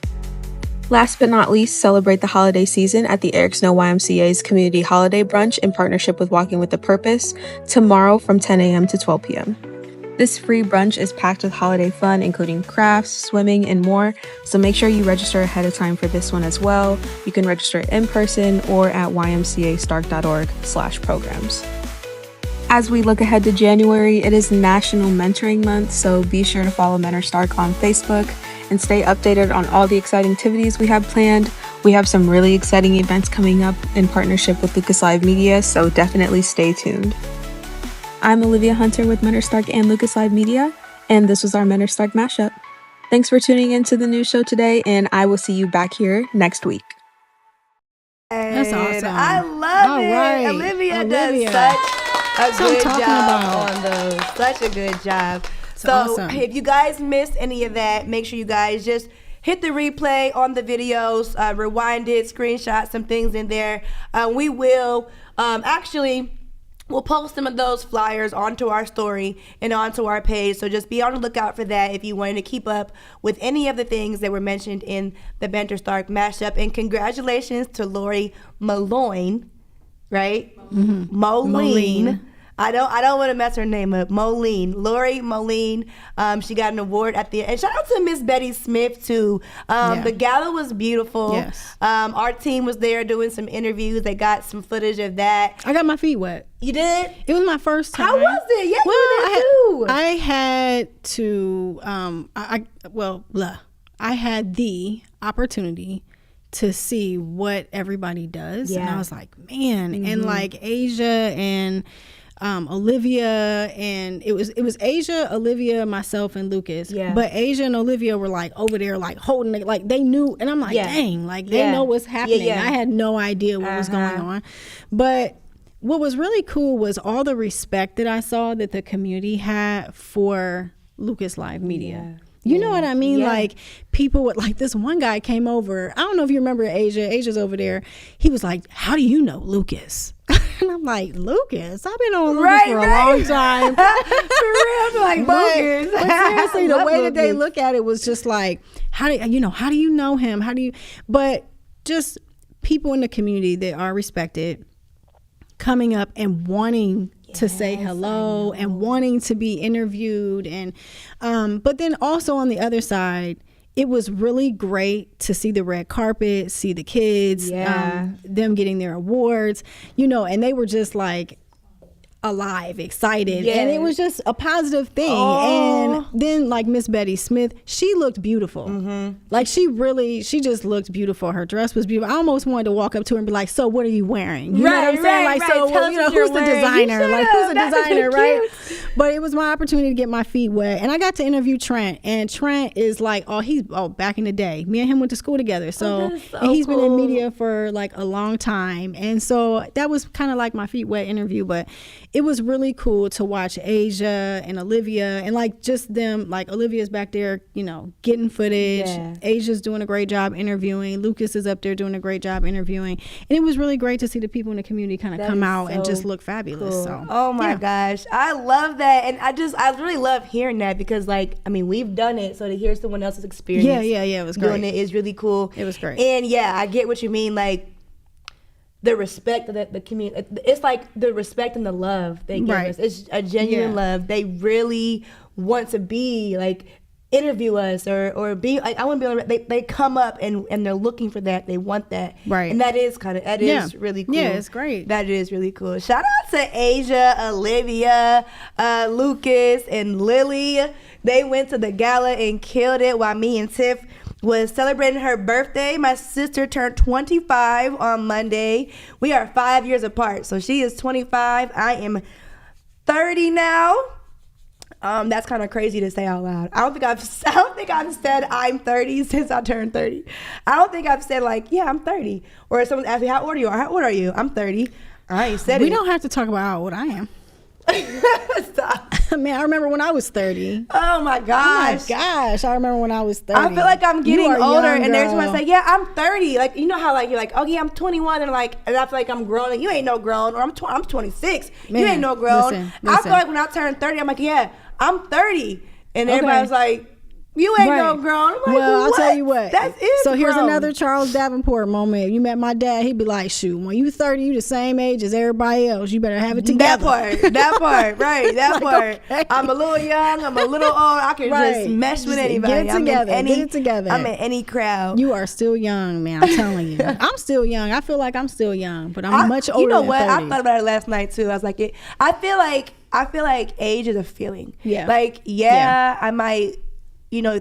C: Last but not least, celebrate the holiday season at the Eric Snow YMCA's Community Holiday Brunch in partnership with Walking with a Purpose tomorrow from 10 a.m. to 12 p.m. This free brunch is packed with holiday fun, including crafts, swimming, and more, so make sure you register ahead of time for this one as well. You can register in person or at ymcastark.org/programs. As we look ahead to January, it is National Mentoring Month, so be sure to follow Mentor Stark on Facebook and stay updated on all the exciting activities we have planned. We have some really exciting events coming up in partnership with Lucas Live Media, so definitely stay tuned. I'm Olivia Hunter with Mentor Stark and Lucas Live Media, and this was our Mentor Stark mashup. Thanks for tuning in to the news show today, and I will see you back here next week.
B: That's awesome.
A: I love it. Right. Olivia does such a good job on those. Such a good job. So awesome. If you guys missed any of that, make sure you guys just hit the replay on the videos, rewind it, screenshot some things in there. We will we'll post some of those flyers onto our story and onto our page. So just be on the lookout for that if you wanted to keep up with any of the things that were mentioned in the Mentor Stark mashup. And congratulations to Lori Malloy, right? Mm-hmm. Moline. I don't want to mess her name up. Lori Moline. She got an award at the end. And shout out to Miss Betty Smith too. The gala was beautiful. Yes. Our team was there doing some interviews. They got some footage of that.
B: I got my feet wet.
A: You did?
B: It was my first time.
A: How was it? Yeah, you did too.
B: I had to. I had the opportunity to see what everybody does, and I was like, man, and like Asia and Olivia, and it was Asia, Olivia, myself, and Lucas. Yeah. But Asia and Olivia were like over there, like holding it, like they knew, and I'm like, dang, like they know what's happening. Yeah. I had no idea what was going on, but what was really cool was all the respect that I saw that the community had for Lucas Live Media. Yeah. You know what I mean? Yeah. Like people would, like this one guy came over. I don't know if you remember Asia's over there. He was like, how do you know Lucas? And I'm like, Lucas? I've been on Lucas for a long time.
A: For real, I'm like, Lucas.
B: But seriously, the way that they look at it was just like, how do you know him? But just people in the community that are respected coming up and wanting to say hello and wanting to be interviewed, and but then also on the other side, it was really great to see the red carpet, see the kids, them getting their awards, and they were just like alive, excited, and it was just a positive thing. And then like Miss Betty Smith, she looked beautiful. Like she just looked beautiful. Her dress was beautiful. I almost wanted to walk up to her and be like, so what are you wearing? You know what I'm saying? Like, so who's the designer? Like, who's the designer, right? But it was my opportunity to get my feet wet, and I got to interview Trent. And Trent is like, back in the day, me and him went to school together. So, and he's been in media for like a long time, and so that was kind of like my feet wet interview. But it was really cool to watch Asia and Olivia, and like just them. Like Olivia's back there, getting footage. Yeah. Asia's doing a great job interviewing. Lucas is up there doing a great job interviewing, and it was really great to see the people in the community kind of come out and just look fabulous. Cool. So,
A: oh my gosh, I love that, and I really love hearing that because, we've done it, so to hear someone else's experience,
B: it was great.
A: Doing it is really cool.
B: It was great,
A: and I get what you mean, like the respect that the community. It's like the respect and the love they give us. It's a genuine love. They really want to be like. Interview us or be like I want to be on. They come up and they're looking for that. They want that,
B: right?
A: And that is is really cool.
B: Yeah, it's great.
A: That is really cool. Shout out to Asia, Olivia, Lucas, and Lily. They went to the gala and killed it. While me and Tiff was celebrating her birthday. My sister turned 25 on Monday. We are 5 years apart, so she is 25. I am 30 now. That's kind of crazy to say out loud. I don't think I've said I'm 30 since I turned 30. I don't think I've said I'm 30. Or if someone asks me how old are you? How old are you? I'm 30. I ain't said it.
B: We don't have to talk about how old I am.
A: Stop.
B: Man, I remember when I was 30.
A: Oh my gosh.
B: I remember when I was 30.
A: I feel like I'm getting older, and there's someone say, "Yeah, I'm 30." Like, you know how you're like, "Oh yeah, I'm 21," and I feel like I'm grown. And you ain't no grown. Or I'm 26. Man, you ain't no grown. Listen. I feel like when I turn 30, I'm like, "Yeah, I'm 30," and everybody's like, "You ain't no grown." I'm like,
B: well, I'll tell you what.
A: That is
B: so here's
A: grown.
B: Another Charles Davenport moment. If you met my dad, he'd be like, "Shoot, when you 30, you the same age as everybody else. You better have it together."
A: That part, right? That part. Okay. I'm a little young. I'm a little old. I can just mesh with anybody.
B: Get it together.
A: I'm in any crowd.
B: You are still young, man. I'm telling you. I'm still young. I feel like I'm still young, but I'm much older.
A: You know what?
B: 30.
A: I thought about it last night too. I was like, I feel like age is a feeling.
B: Yeah.
A: I might,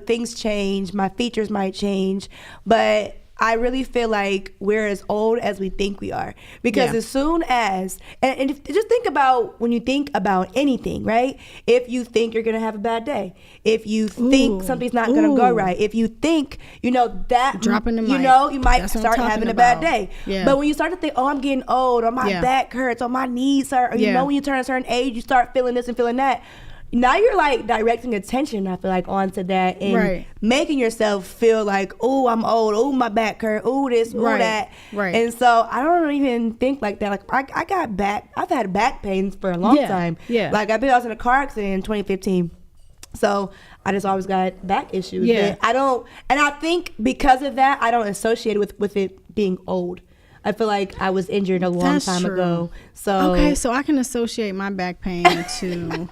A: things change. My features might change, but I really feel like we're as old as we think we are. Because as soon as, and just think about when you think about anything, right? If you think you're going to have a bad day, if you think something's not going to go right, if you think, that,
B: dropping the mic,
A: you might start having a bad day.
B: Yeah.
A: But when you start to think, oh, I'm getting old, or my back hurts, or my knees hurt, or when you turn a certain age, you start feeling this and feeling that. Now you're directing attention, I feel like, onto that and making yourself feel like, oh, I'm old, oh, my back hurt, oh, this, oh, that.
B: Right.
A: And so I don't even think like that. Like I've had back pains for a long time.
B: Yeah.
A: Like I was in a car accident in 2015. So I just always got back issues.
B: Yeah.
A: And I think because of that, I don't associate it with it being old. I feel like I was injured a long time ago. So
B: okay, so I can associate my back pain to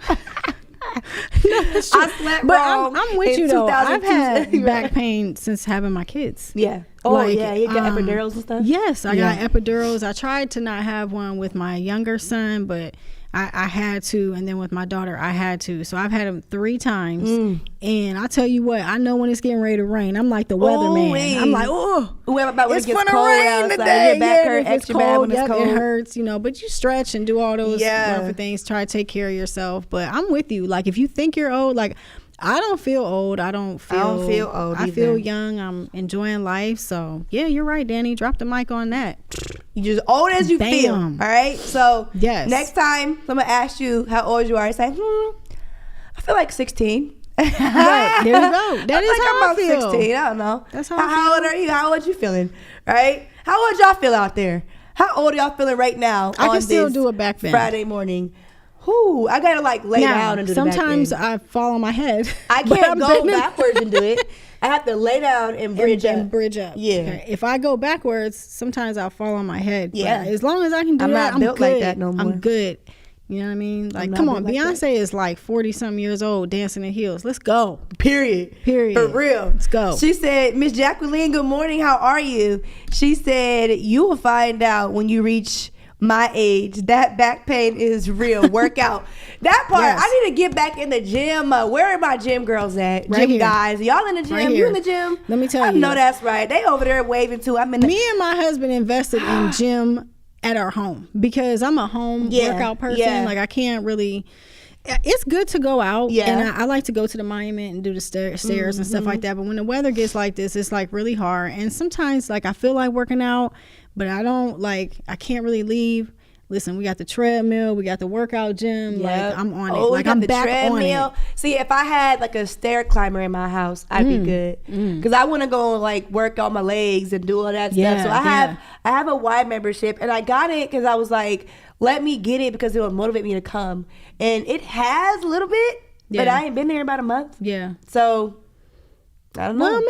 A: I slept wrong.
B: I'm with you though. I've had back pain since having my kids.
A: Yeah. Oh yeah, you got epidurals and stuff?
B: Yes, I got epidurals. I tried to not have one with my younger son, but I had to, and then with my daughter, I had to. So I've had them 3 times, and I tell you what, I know when it's getting ready to rain. I'm like the weatherman. I'm like,
A: it's gonna rain today. Your back hurt extra bad when it's cold.
B: It hurts, But you stretch and do all those wonderful things. Try to take care of yourself. But I'm with you. Like if you think you're old, like I don't feel old. I don't feel
A: old.
B: I feel young. I'm enjoying life. So yeah, you're right, Danny. Drop the mic on that.
A: You're just old as you feel. All right. So next time I'm gonna ask you how old you are, say, I feel like 16.
B: Right, there you go. That is how I feel.
A: 16. I don't know.
B: That's how.
A: How old are you? How old you feeling? Right? How old y'all feel out there? How old are y'all feeling right now?
B: I can still do a back bend.
A: Friday morning. I gotta lay down and do the back bend.
B: Sometimes I fall on my head.
A: I can't go backwards and do it. I have to lay down and bridge up. Yeah.
B: Okay. If I go backwards, sometimes I'll fall on my head.
A: Yeah.
B: But as long as I can do that, I'm
A: built
B: good.
A: like that no more.
B: I'm good. You know what I mean? Like, come on, Beyonce is like 40-something years old dancing in heels. Let's go.
A: Period.
B: For
A: real.
B: Let's go.
A: She said, Miss Jacqueline, good morning. How are you? She said, you will find out when you reach my age. That back pain is real. Workout. That part, I need to get back in the gym. Where are my gym girls at?
B: Right
A: gym
B: here.
A: guys. Y'all in the gym? You in the gym?
B: Let me tell you.
A: I know that's right. They over there waving too.
B: Me and my husband invested in gym at our home because I'm a home workout person. Like I can't really, it's good to go out. Yeah. And I like to go to the monument and do the stairs and stuff like that. But when the weather gets like this, it's like really hard. And sometimes like I feel like working out, but I can't really leave. Listen, we got the treadmill, we got the workout gym. Yep. Like I'm on it. Like I'm back treadmill.
A: On it. See, if I had like a stair climber in my house, I'd be good. Because I want to go like work on my legs and do all that stuff. So I have a Y membership, and I got it because I was like, let me get it because it will motivate me to come. And it has a little bit, but I ain't been there about a month. Yeah. So I don't know.
B: Well,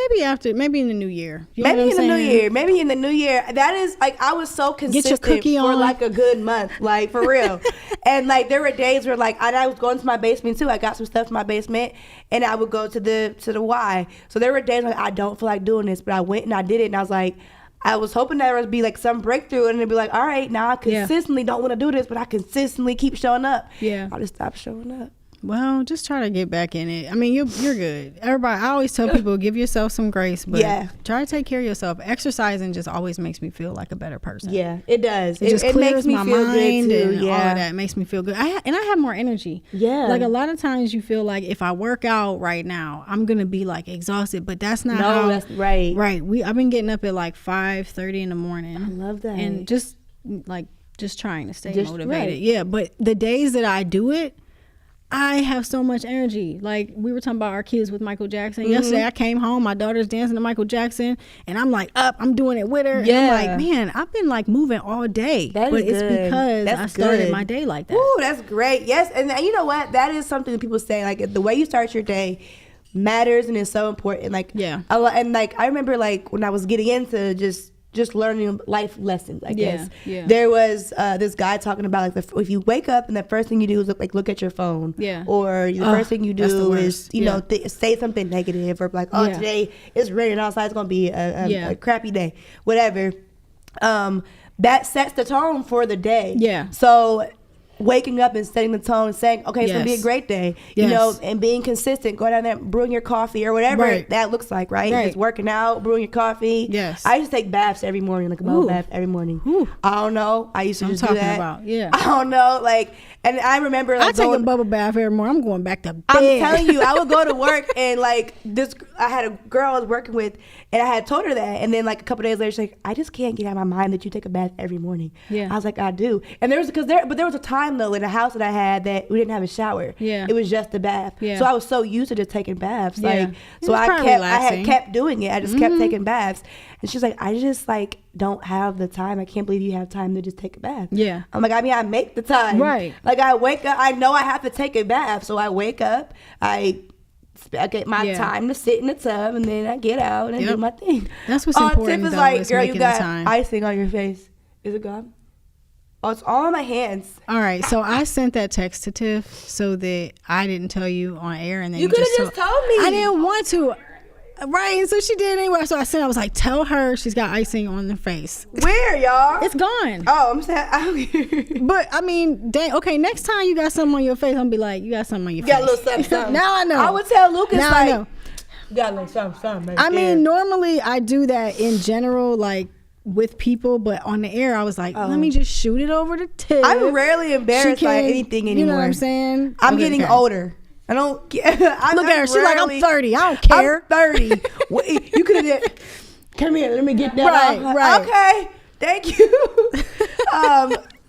B: maybe in the new year.
A: Maybe in the new year. That is like, I was so consistent for like a good month, like for real. And like there were days where like I was going to my basement too. I got some stuff in my basement, and I would go to the Y. So there were days like I don't feel like doing this, but I went and I did it, and I was like, I was hoping there would be like some breakthrough, and it'd be like, all right, now I consistently don't want to do this, but I consistently keep showing up. Yeah, I'll just stop showing up.
B: Well, just try to get back in it. I mean, you're good. Everybody, I always tell people, give yourself some grace, but try to take care of yourself. Exercising just always makes me feel like a better person.
A: Yeah, it does.
B: It just clears my mind and all of that. It makes me feel good. I have more energy. Yeah. Like a lot of times you feel like if I work out right now, I'm going to be like exhausted, but that's not how. No, that's right. Right. I've been getting up at like 5:30 in the morning.
A: I love that.
B: And just trying to stay motivated. Right. Yeah, but the days that I do it, I have so much energy. Like we were talking about our kids with Michael Jackson. Yesterday I came home, my daughter's dancing to Michael Jackson, and I'm like I'm doing it with her. Yeah. And I'm like, man, I've been like moving all day. But it's because I started my day like that.
A: Ooh, that's great. Yes, and you know what? That is something that people say, like the way you start your day matters and is so important. Like and like I remember like when I was getting into just learning life lessons, I guess. Yeah. There was this guy talking about like if you wake up and the first thing you do is look at your phone. Yeah. Or the first thing you do is say something negative, or like today it's raining outside, it's gonna be a crappy day, whatever. That sets the tone for the day. Yeah. So waking up and setting the tone and saying, okay, it's gonna be a great day, you know, and being consistent, go down there, brewing your coffee or whatever that looks like, right? Just working out, brewing your coffee. Yes. I used to take baths every morning, like a bubble bath every morning. I don't know. I used to just do that. I don't know, like, and I remember like
B: I take a bubble bath every morning. I'm going back to bed.
A: I'm telling you, I would go to work and like I had a girl I was working with, and I had told her that, and then like a couple days later she's like, I just can't get out of my mind that you take a bath every morning. Yeah. I was like, I do. And there was a time though in the house that I had that we didn't have a shower. Yeah. It was just a bath. Yeah. So I was so used to just taking baths. Like so I had kept doing it. I just kept taking baths. And she's like, I just like don't have the time. I can't believe you have time to just take a bath. Yeah. I'm like, I mean, I make the time. Right. Like I wake up, I know I have to take a bath. So I wake up, I get my time to sit in the tub, and then I get out and do my thing.
B: That's what's important. Tiff is like, girl, you got
A: icing on your face. Is it gone? Oh, it's all in my hands.
B: All right, so I sent that text to Tiff so that I didn't tell you on air, and then
A: you could have just told me.
B: I didn't want to. Right, so she did anyway. So I was like, tell her she's got icing on the face.
A: Where, y'all?
B: It's gone.
A: Oh, I'm sad.
B: But I mean, dang. Okay, next time you got something on your face, I'm gonna be like, you got something on your
A: face.
B: Got
A: a little something.
B: Now I know.
A: I would tell Lucas
B: now
A: like,
B: I know.
A: You got a little something.
B: I mean, normally I do that in general, like with people, but on the air, I was like, let me just shoot it over to Tiff.
A: I'm rarely embarrassed by anything anymore.
B: You know what I'm saying?
A: I'm getting older. I don't care.
B: Look at her. She's like, I'm 30. I don't care.
A: I'm 30. You could have did. Come here. Let me get that off. Right. Okay. Thank you.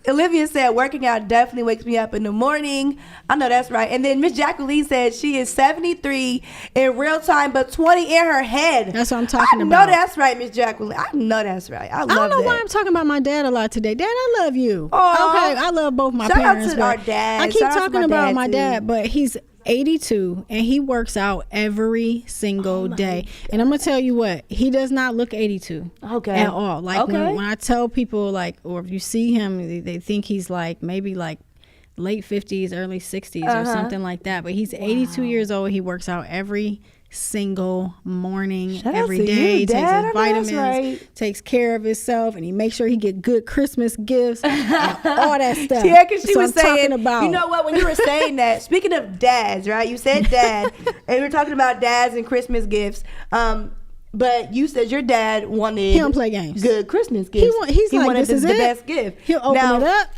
A: Olivia said, working out definitely wakes me up in the morning. I know that's right. And then Miss Jacqueline said she is 73 in real time, but 20 in her head.
B: That's what I'm talking about.
A: I know that's right, Miss Jacqueline. I know that's right. I don't know
B: why I'm talking about my dad a lot today. Dad, I love you. Aww. Okay, I love both my parents.
A: Shout out to our dad.
B: I keep talking about my dad, but he's 82 and he works out every single day. And I'm gonna tell you what, he does not look 82 at all. Like when I tell people, like, or if you see him, they think he's like maybe like late 50s, early 60s or something like that. But he's 82 years old. He works out every single morning, every day. Takes his vitamins, takes care of himself, and he makes sure he get good Christmas gifts and all that stuff.
A: Yeah, because she was saying, you know what, when you were saying that, speaking of dads, right? You said dad, and we were talking about dads and Christmas gifts. But you said your dad wanted
B: he don't play games.
A: Good Christmas gifts.
B: He
A: wanted
B: the
A: best gift.
B: He'll open it up.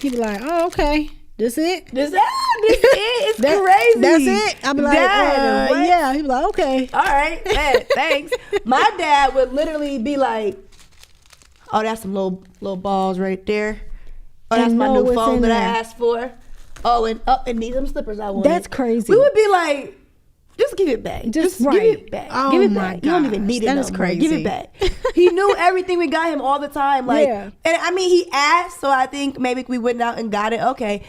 B: He'll be like, oh, okay. This it?
A: This it? It's crazy.
B: That's it? I'll be like, yeah. He'd be like, okay.
A: All right, man, thanks. My dad would literally be like, oh, that's some little balls right there. Oh, that's my new phone that I asked for. Oh, and these some slippers I want.
B: That's crazy.
A: We would be like, just give it back. Just give it back.
B: Oh,
A: give it back. You don't even need it. That is crazy. Give it back. He knew everything. We got him all the time. Like, and I mean, he asked, so I think maybe we went out and got it. Okay.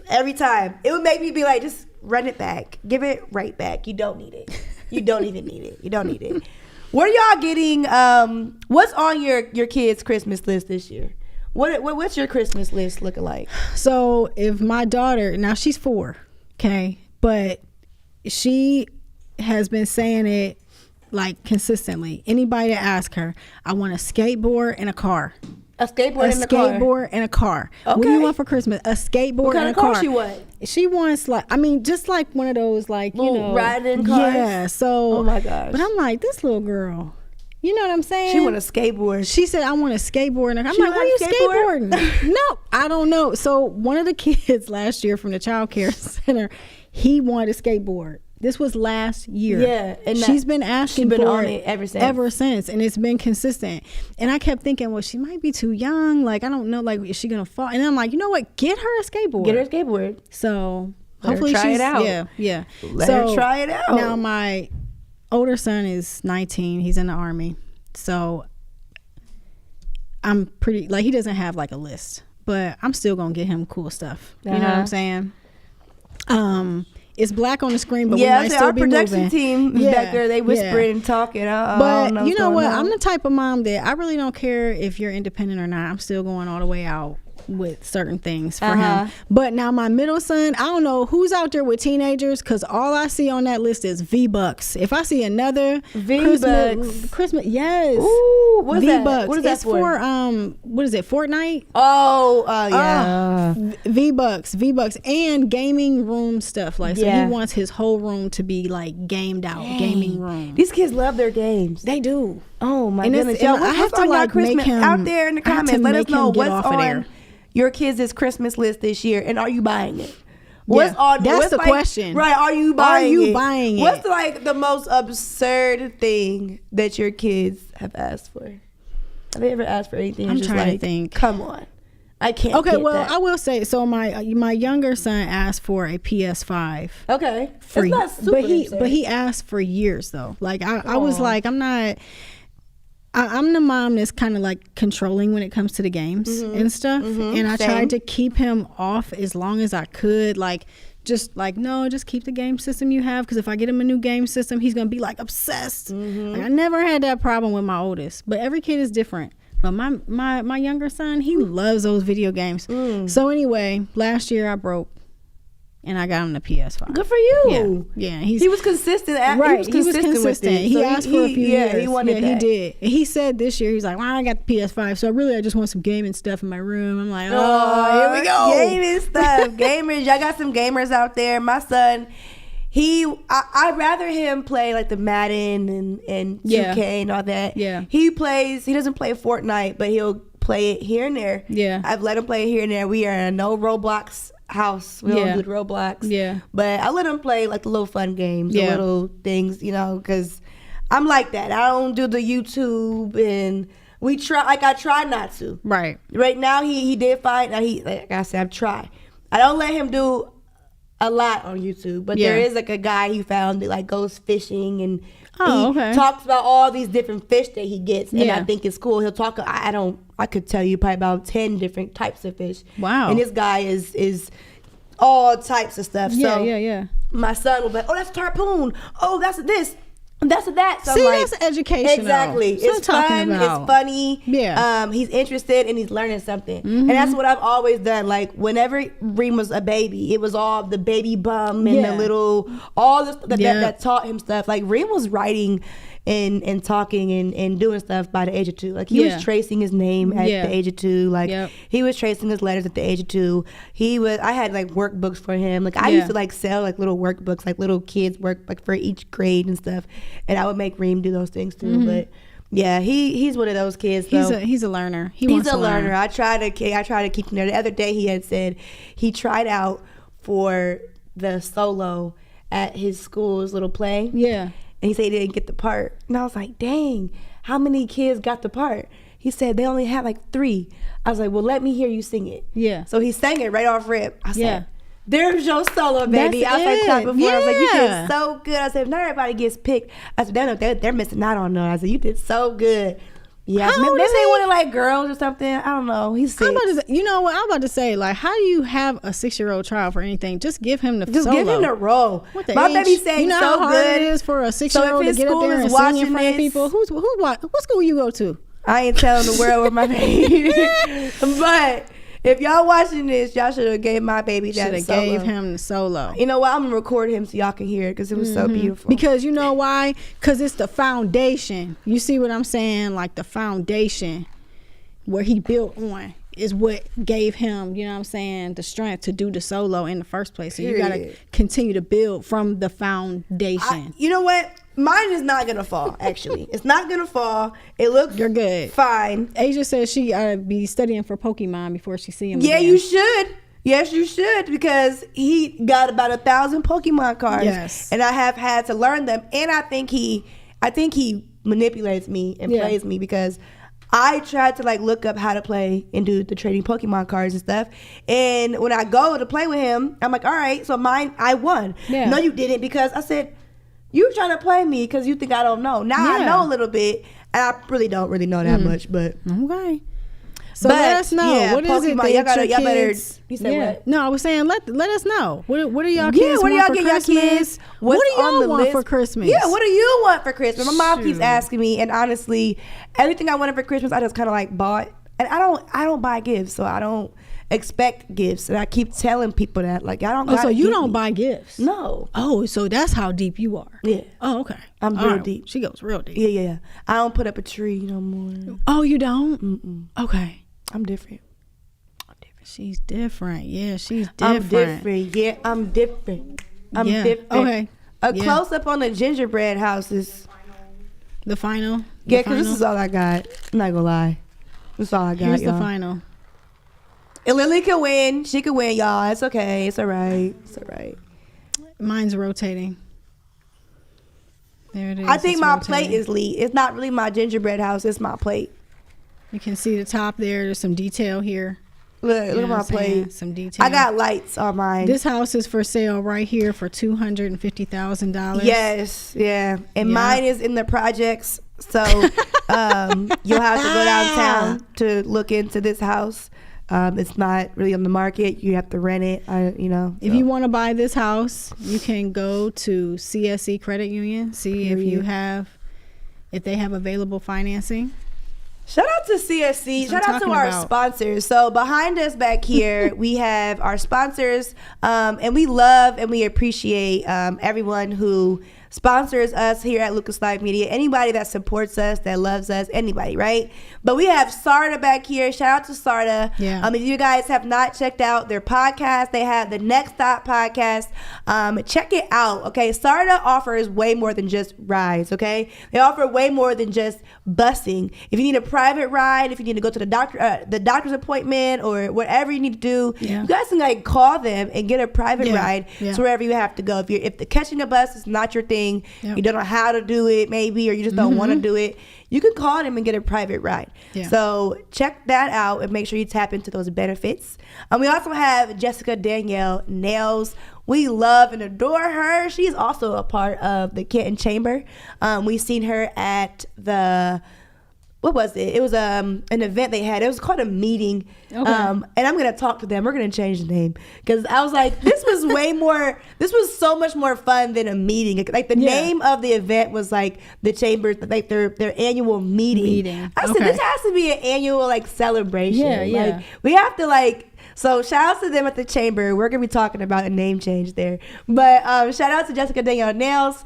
A: Every time. It would make me be like, just run it back. Give it right back. You don't need it. You don't even need it. You don't need it. What are y'all getting? What's on your kids' Christmas list this year? What's your Christmas list looking like?
B: So if my daughter, now she's 4, okay, but she has been saying it like consistently. Anybody that asks her, I want a skateboard and a car.
A: A skateboard
B: and a car. Okay. What do you want for Christmas? A skateboard and a car.
A: What kind of car she want?
B: She wants just like one of those
A: little riding cars.
B: Yeah. So.
A: Oh my gosh.
B: But I'm like, this little girl. You know what I'm saying?
A: She want a skateboard.
B: She said, I want a skateboard. And I'm like, what are you skateboarding? No, I don't know. So one of the kids last year from the child care center, he wanted a skateboard. This was last year.
A: Yeah. And
B: she's been asking for it
A: ever since.
B: And it's been consistent. And I kept thinking, well, she might be too young. Like, I don't know. Like, is she going to fall? And I'm like, you know what? Get her a skateboard. So hopefully
A: try it out.
B: Yeah.
A: Let her try it out.
B: Now my older son is 19. He's in the Army. So I'm pretty, like, he doesn't have like a list, but I'm still going to get him cool stuff. You know what I'm saying? It's black on the screen, but we might still be moving.
A: Our production team is back there. They whispering and talking.
B: But you know what? I'm the type of mom that I really don't care if you're independent or not. I'm still going all the way out with certain things for him. But now my middle son, I don't know who's out there with teenagers, because all I see on that list is V-Bucks. If I see another Christmas, yes.
A: Ooh, what's
B: V-Bucks.
A: What is that
B: it's for what is it, Fortnite?
A: Yeah.
B: V-Bucks and gaming room stuff. Like, so he wants his whole room to be like gamed out. Gaming room.
A: These kids love their games.
B: They do.
A: Oh my goodness. Yo,
B: I have to like make him
A: out there in the comments. Let us know what's on your kids' Christmas list this year, and are you buying it? What's
B: the question,
A: right? Are you buying it?
B: it?
A: What's like the most absurd thing that your kids have asked for? Have they ever asked for anything?
B: I'm trying to think.
A: Come on, I can't.
B: Okay, well,
A: that.
B: I will say. So my younger son asked for a PS5.
A: Okay,
B: free,
A: it's not super absurd.
B: but he asked for years though. Like I was like, I'm not. I'm the mom that's kind of like controlling when it comes to the games and stuff. And I tried to keep him off as long as I could. Like, just keep the game system you have. Because if I get him a new game system, he's going to be like obsessed. Like, I never had that problem with my oldest. But every kid is different. But my younger son, he loves those video games. So anyway, last year I broke. And I got him the PS5.
A: Good for you.
B: Yeah.
A: He was consistent.
B: Right. He was consistent.
A: With it.
B: He asked for a few years.
A: He wanted that.
B: He did. And he said this year, he's like, well, I got the PS5. So I just want some gaming stuff in my room. I'm like, oh, here we go.
A: Gaming stuff. Gamers. Y'all got some gamers out there. My son, I'd rather him play like the Madden and 2K and all that.
B: Yeah.
A: He doesn't play Fortnite, but he'll play it here and there.
B: Yeah.
A: I've let him play it here and there. We are in a no Roblox house. We don't do the Roblox.
B: Yeah.
A: But I let him play like the little fun games, the little things, because I'm like that. I don't do the YouTube, and I try not to.
B: Right.
A: Right now he did fine. Now like I said, I've tried. I don't let him do a lot on YouTube, but there is like a guy he found that like goes fishing and talks about all these different fish that he gets, and I think it's cool. He'll talk. I could tell you probably about 10 different types of fish.
B: Wow.
A: And this guy is all types of stuff.
B: Yeah.
A: My son will be like, oh, that's a harpoon. Oh, that's this. That's that. So
B: see, that's educational.
A: Exactly. It's fun. It's funny.
B: Yeah.
A: He's interested and he's learning something. And that's what I've always done. Like, whenever Reem was a baby, it was all the baby bum and the little, all this that taught him stuff. Like, Reem was writing and talking and doing stuff by the age of 2. Like, he was tracing his name at the age of 2. Like, he was tracing his letters at the age of 2. I had like workbooks for him. Like, I used to like sell like little workbooks, like little kids work like for each grade and stuff. And I would make Reem do those things too. But Yeah, he's one of those kids. Though.
B: He's a learner.
A: He's a learner. I try to keep him there. The other day he had said he tried out for the solo at his school's little play.
B: Yeah,
A: and he said he didn't get the part. And I was like, dang, how many kids got the part? He said they only had like 3. I was like, well, let me hear you sing it.
B: Yeah.
A: So he sang it right off rip. I said, there's your solo, baby. I was like, clapping for. I was like, you did so good. I said, if not everybody gets picked, I said, they're missing out on no. I said, you did so good. Yeah, maybe they wanted like girls or something. I don't know. He's 6.
B: You know what? I'm about to say, like, how do you have a 6-year-old child for anything? Just give him the
A: Just
B: solo.
A: give him the role.
B: What the
A: My
B: age?
A: baby saying
B: you know
A: so
B: how hard
A: good.
B: It is for a 6-year-old to get up there and sing in front of people. What school you go to?
A: I ain't telling the world where my baby. But if y'all watching this, y'all should have gave my baby that solo.
B: Should have gave him the solo.
A: You know what? I'm gonna record him so y'all can hear it because it was so beautiful.
B: Because you know why? Because it's the foundation. You see what I'm saying? Like the foundation where he built on is what gave him, you know what I'm saying, the strength to do the solo in the first place. So you gotta continue to build from the foundation.
A: You know what? Mine is not gonna fall. Actually, it's not gonna fall. It looks
B: You're good.
A: Fine.
B: Asia says she be studying for Pokemon before she see him.
A: Yeah,
B: again.
A: you should. Yes, you should, because he got about 1,000 Pokemon cards.
B: Yes.
A: And I have had to learn them. And I think he manipulates me and plays me, because I tried to like look up how to play and do the trading Pokemon cards and stuff. And when I go to play with him, I'm like, all right, so mine, I won.
B: Yeah.
A: No, you didn't, because I said, you trying to play me because you think I don't know. Now I know a little bit, and I really don't know that much, but
B: okay. So let us know. What is Pokemon, it that y'all better,
A: you said what?
B: No, I was saying let us know. What do y'all kids
A: what do
B: want
A: y'all
B: for
A: get
B: Christmas?
A: y'all kids?
B: What do y'all want
A: list?
B: for Christmas?
A: Yeah, what do you want for Christmas? My mom keeps asking me, and honestly, everything I wanted for Christmas, I just kind of like bought. And I don't buy gifts, so I don't expect gifts. And I keep telling people that, like, I don't.
B: Oh, so you don't buy gifts?
A: No.
B: Oh, so that's how deep you are.
A: Yeah.
B: Oh, okay.
A: I'm real deep.
B: She goes real deep.
A: Yeah. I don't put up a tree no more.
B: Oh, you don't?
A: Mm-mm.
B: Okay.
A: I'm different.
B: She's different. Yeah, she's different.
A: I'm different. Yeah, I'm different. I'm different.
B: Okay.
A: A close up on the gingerbread houses.
B: The final?
A: Yeah, because this is all I got. I'm not gonna lie. That's all I got.
B: Here's
A: y'all.
B: the final.
A: And Lily can win. She can win, y'all. It's okay. It's all right. It's all right.
B: Mine's rotating. There it is.
A: I think my plate is lead. It's not really my gingerbread house. It's my plate.
B: You can see the top there. There's some detail here.
A: Look at my plate.
B: Some detail.
A: I got lights on mine.
B: This house is for sale right here for $250,000.
A: Yes, yeah. And mine is in the projects. So you'll have to go downtown to look into this house. It's not really on the market. You have to rent it,
B: If you want to buy this house, you can go to CSE Credit Union, see if they have available financing.
A: Shout out to CSC. Shout out to our sponsors. So behind us back here, we have our sponsors, and we love and we appreciate everyone who sponsors us here at Lucas Live Media. Anybody that supports us, that loves us, anybody, right? But we have Sarda back here. Shout out to Sarda.
B: Yeah.
A: If you guys have not checked out their podcast, they have the Next Stop podcast. Check it out, okay? Sarda offers way more than just rides, okay? They offer way more than just busing. If you need a private ride, if you need to go to the doctor's appointment or whatever you need to do, you guys can like call them and get a private ride to wherever you have to go. If the catching a bus is not your thing, you don't know how to do it maybe, or you just don't want to do it, you can call them and get a private ride. So check that out and make sure you tap into those benefits. We also have Jessica Danielle Nails. We love and adore her. She's also a part of the Kenton Chamber. We've seen her at the, what was it? It was an event they had. It was called a meeting. Okay. And I'm going to talk to them. We're going to change the name. Because I was like, this was so much more fun than a meeting. Like the name of the event was like the chamber, like their annual meeting. I said, this has to be an annual like celebration. Like we have to like, so shout out to them at the chamber. We're going to be talking about a name change there. But shout out to Jessica Danielle Nails.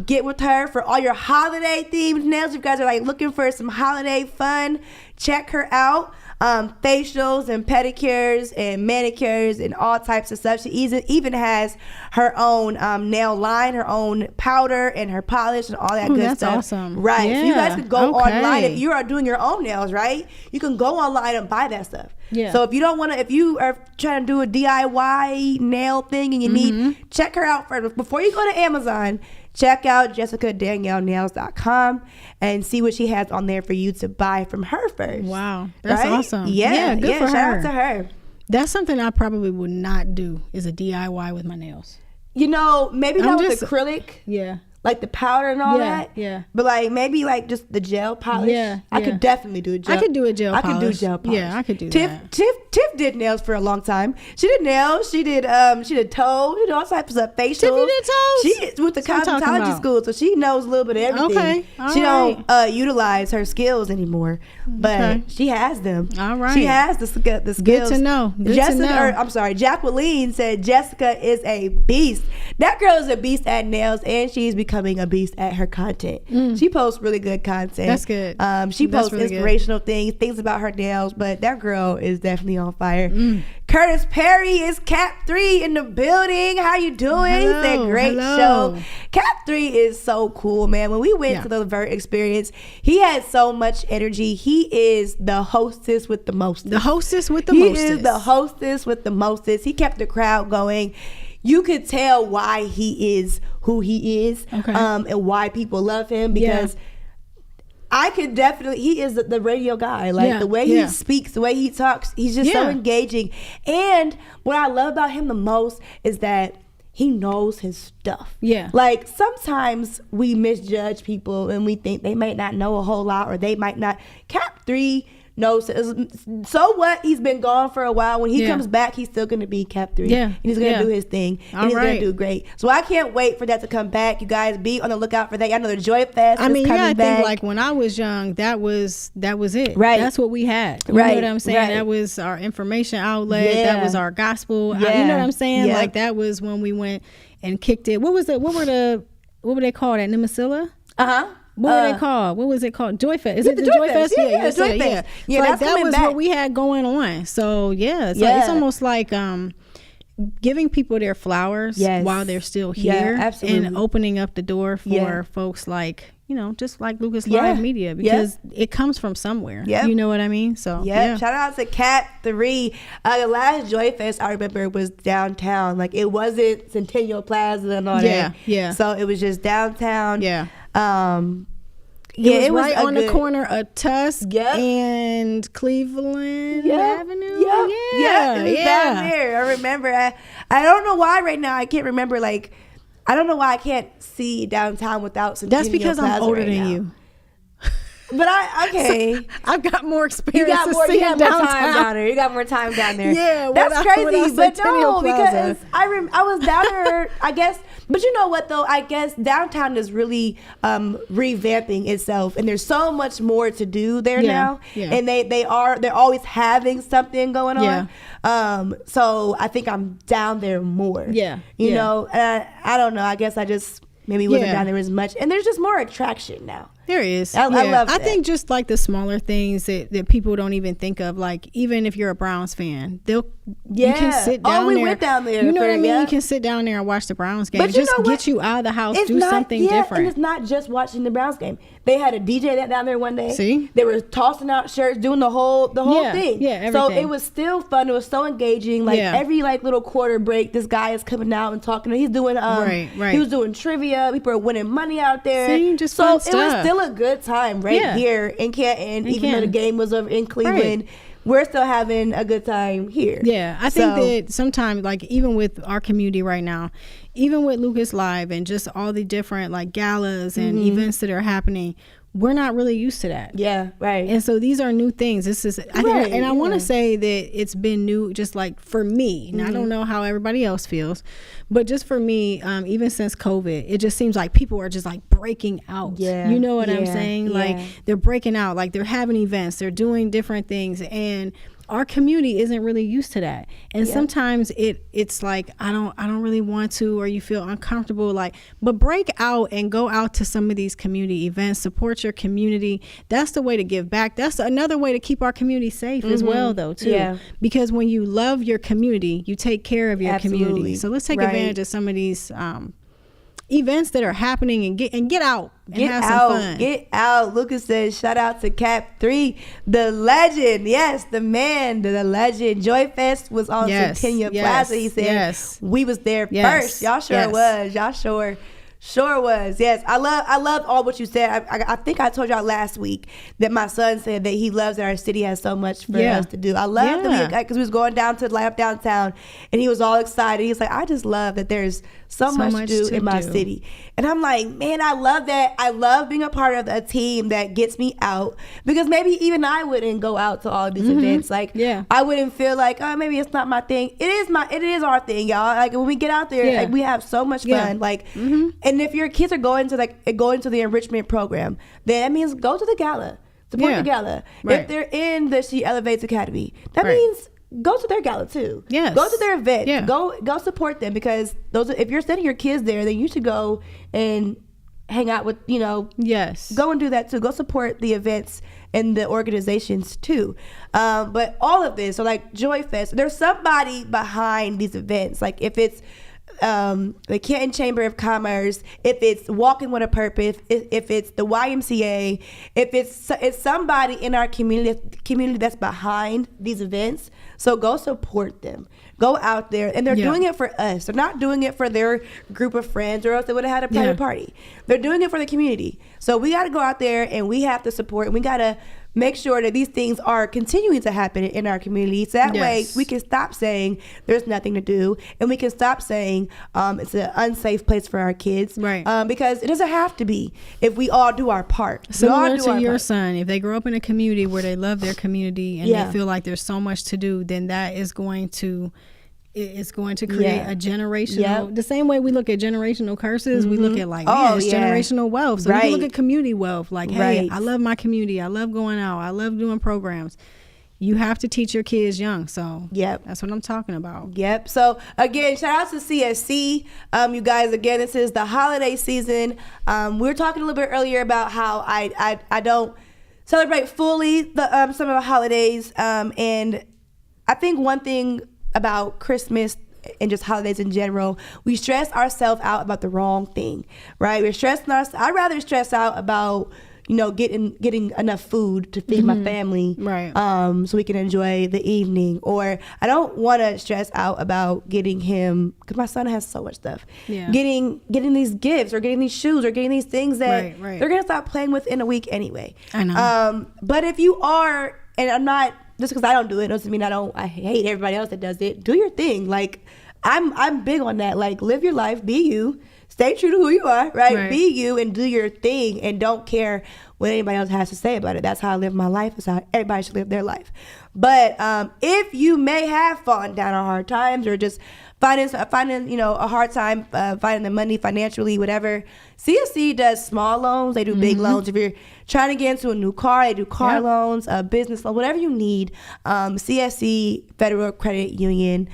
A: Get with her for all your holiday themed nails. If you guys are like looking for some holiday fun, check her out. facials and pedicures and manicures and all types of stuff. She even has her own nail line, her own powder and her polish and all that good
B: that's
A: stuff.
B: Awesome.
A: Right.
B: Yeah.
A: So you guys can go online if you are doing your own nails, right? You can go online and buy that stuff.
B: Yeah.
A: So if you don't want to, if you are trying to do a DIY nail thing and you need, check her out first. Before you go to Amazon, check out JessicaDanielleNails.com and see what she has on there for you to buy from her first.
B: Wow. That's awesome.
A: Yeah.
B: Good for her.
A: Shout out to her.
B: That's something I probably would not do, is a DIY with my nails.
A: You know, maybe not with acrylic.
B: Yeah.
A: Like the powder and all that.
B: Yeah.
A: But like maybe like just the gel polish.
B: Yeah.
A: I could definitely do a gel.
B: I could do a gel polish.
A: I could do gel polish.
B: Yeah, I could do
A: that. Tiff did nails for a long time. She did nails. She did toes. She did all types of facials.
B: Tiffy did toes?
A: She went to cosmetology school, so she knows a little bit of everything.
B: Okay. All
A: she
B: right.
A: don't utilize her skills anymore, but she has them.
B: All right.
A: She has the skills.
B: Good to know.
A: Jacqueline said Jessica is a beast. That girl is a beast at nails, and she's becoming a beast at her content. She posts really good content.
B: That's good.
A: She posts really inspirational things about her nails, but that girl is definitely on fire. Curtis Perry is Cap 3 in the building. How you doing? He said great show. Cap 3 is so cool, man. When we went to the Vert experience, he had so much energy. He is the hostess with the mostest.
B: He is
A: the hostess with the mostest. He kept the crowd going. You could tell why he is who he is, and why people love him, because I could definitely, he is the radio guy. Like the way he speaks, the way he talks, he's just so engaging. And what I love about him the most is that he knows his stuff. Yeah. Like sometimes we misjudge people and we think they might not know a whole lot, or they might not. Cap 3 knows. So what? He's been gone for a while. When he comes back, he's still going to be Cap 3. Yeah. And he's going to do his thing. And he's going to do great. So I can't wait for that to come back. You guys be on the lookout for that. I know the Joy Fest is coming back. I think
B: like when I was young, that was it.
A: Right.
B: That's what we had. You know what I'm saying? That was our information outlet. Yeah. That was our gospel. Yeah. You know what I'm saying? Yeah. Like that was when we went and kicked it. What were they called at Nemasilla? What were they called? What was it called? Joy Fest. Is it the Joy Fest?
A: Yeah, Joy Fest. Yeah,
B: like that was what we had going on. So it's almost like giving people their flowers while they're still here, and opening up the door for folks like, just like Lucas Live Media, because it comes from somewhere. You know what I mean? So
A: shout out to Cat 3. The last Joy Fest I remember was downtown. Like it wasn't Centennial Plaza and all that. Yeah. So it was just downtown. Yeah.
B: It was right on the corner of Tusk and Cleveland Avenue.
A: It was down there. I remember. I don't know why right now I can't remember. Like, I don't know why I can't see downtown without Centennial
B: That's because
A: Plaza
B: I'm older
A: than
B: you.
A: But I've
B: got more experience.
A: You got more time down there. You got more time down there.
B: Yeah,
A: that's crazy. But no, because I was down there. I guess. But you know what though? I guess downtown is really revamping itself, and there's so much more to do there now. Yeah. And they're always having something going on. Yeah. So I think I'm down there more. Yeah. You know, I don't know. I guess I just maybe wasn't down there as much, and there's just more attraction now.
B: There is.
A: I love that.
B: I think just like the smaller things that people don't even think of, like even if you're a Browns fan, you can sit down there.
A: Went down there.
B: You know what I mean? You can sit down there and watch the Browns game. But just get you out of the house, do something different.
A: And it's not just watching the Browns game. They had a DJ that down there one day.
B: See?
A: They were tossing out shirts, doing the whole thing.
B: Yeah, everything.
A: So it was still fun. It was so engaging. Like every little quarter break, this guy is coming out and talking. He's doing He was doing trivia. People are winning money out there.
B: See, just
A: so
B: fun
A: it was still a good time here in Canton. Even though the game was over in Cleveland. We're still having a good time here.
B: Yeah, I think that sometimes, like even with our community right now, even with Lucas Live and just all the different like galas and events that are happening, we're not really used to that.
A: Yeah, right.
B: And so these are new things. This is, I want to say that it's been new, just like for me. And I don't know how everybody else feels, but just for me, even since COVID, it just seems like people are just like breaking out. Yeah, you know what I'm saying? Yeah. Like they're breaking out, like they're having events, they're doing different things, and our community isn't really used to that. And sometimes it's like, I don't really want to, or you feel uncomfortable, like, but break out and go out to some of these community events, support your community. That's the way to give back. That's another way to keep our community safe as well, though, too. Yeah. Because when you love your community, you take care of your community. So let's take advantage of some of these events that are happening and get out and have some fun.
A: Get out. Lucas says, shout out to Cap 3, the legend. Yes, the man, the legend. Joy Fest was on Centennial Plaza. He said, we was there first. Y'all sure was. Y'all sure was. Yes, I love all what you said. I think I told y'all last week that my son said that he loves that our city has so much for us to do. I love that because we was going down to light up downtown, and he was all excited. He's like, I just love that there's so much to do in my city. And I'm like, man, I love that. I love being a part of a team that gets me out, because maybe even I wouldn't go out to all of these events. Like, I wouldn't feel like, oh, maybe it's not my thing. It is our thing, y'all. Like, when we get out there, like, we have so much fun. Like, and if your kids are going to the enrichment program, then that means go to the gala, support the gala. If they're in the She Elevates Academy, that means go to their gala too. Yes. Go to their event. Yeah. Go support them, because if you're sending your kids there, then you should go and hang out with, go and do that too. Go support the events and the organizations too. But all of this, so like Joy Fest, there's somebody behind these events. Like if it's the Canton Chamber of Commerce, if it's Walking with a Purpose, if it's the YMCA, if it's somebody in our community that's behind these events. So go support them. Go out there, and they're doing it for us. They're not doing it for their group of friends, or else they would have had a private party. They're doing it for the community. So we got to go out there, and we have to support, and we got to make sure that these things are continuing to happen in our community. So that way we can stop saying there's nothing to do, and we can stop saying it's an unsafe place for our kids. Right. Because it doesn't have to be if we all do our part.
B: Similar to your son, if they grow up in a community where they love their community and they feel like there's so much to do, then that is going to create a generational, the same way we look at generational curses, we look at like, it's generational wealth. So we can look at community wealth, like, hey, I love my community, I love going out, I love doing programs. You have to teach your kids young. So that's what I'm talking about.
A: So again, shout out to CSC. You guys, again, this is the holiday season. We were talking a little bit earlier about how I don't celebrate fully some of the holidays. And I think one thing about Christmas and just holidays in general, we stress ourselves out about the wrong thing, right? I'd rather stress out about, getting enough food to feed my family, right? So we can enjoy the evening. Or I don't want to stress out about getting him, because my son has so much stuff. Getting these gifts, or getting these shoes, or getting these things that they're gonna stop playing with in a week anyway. I know. But if you are, and I'm not, just because I don't do it doesn't mean I hate everybody else that does it. Do your thing. Like, I'm big on that. Like, live your life, be you, stay true to who you are, right? Be you and do your thing, and don't care what anybody else has to say about it. That's how I live my life. That's how everybody should live their life. But if you may have fallen down on hard times, or just finding a hard time finding the money financially, whatever, CSC does small loans. They do big loans. If you're trying to get into a new car, they do car loans, business loan, whatever you need. CSC, Federal Credit Union,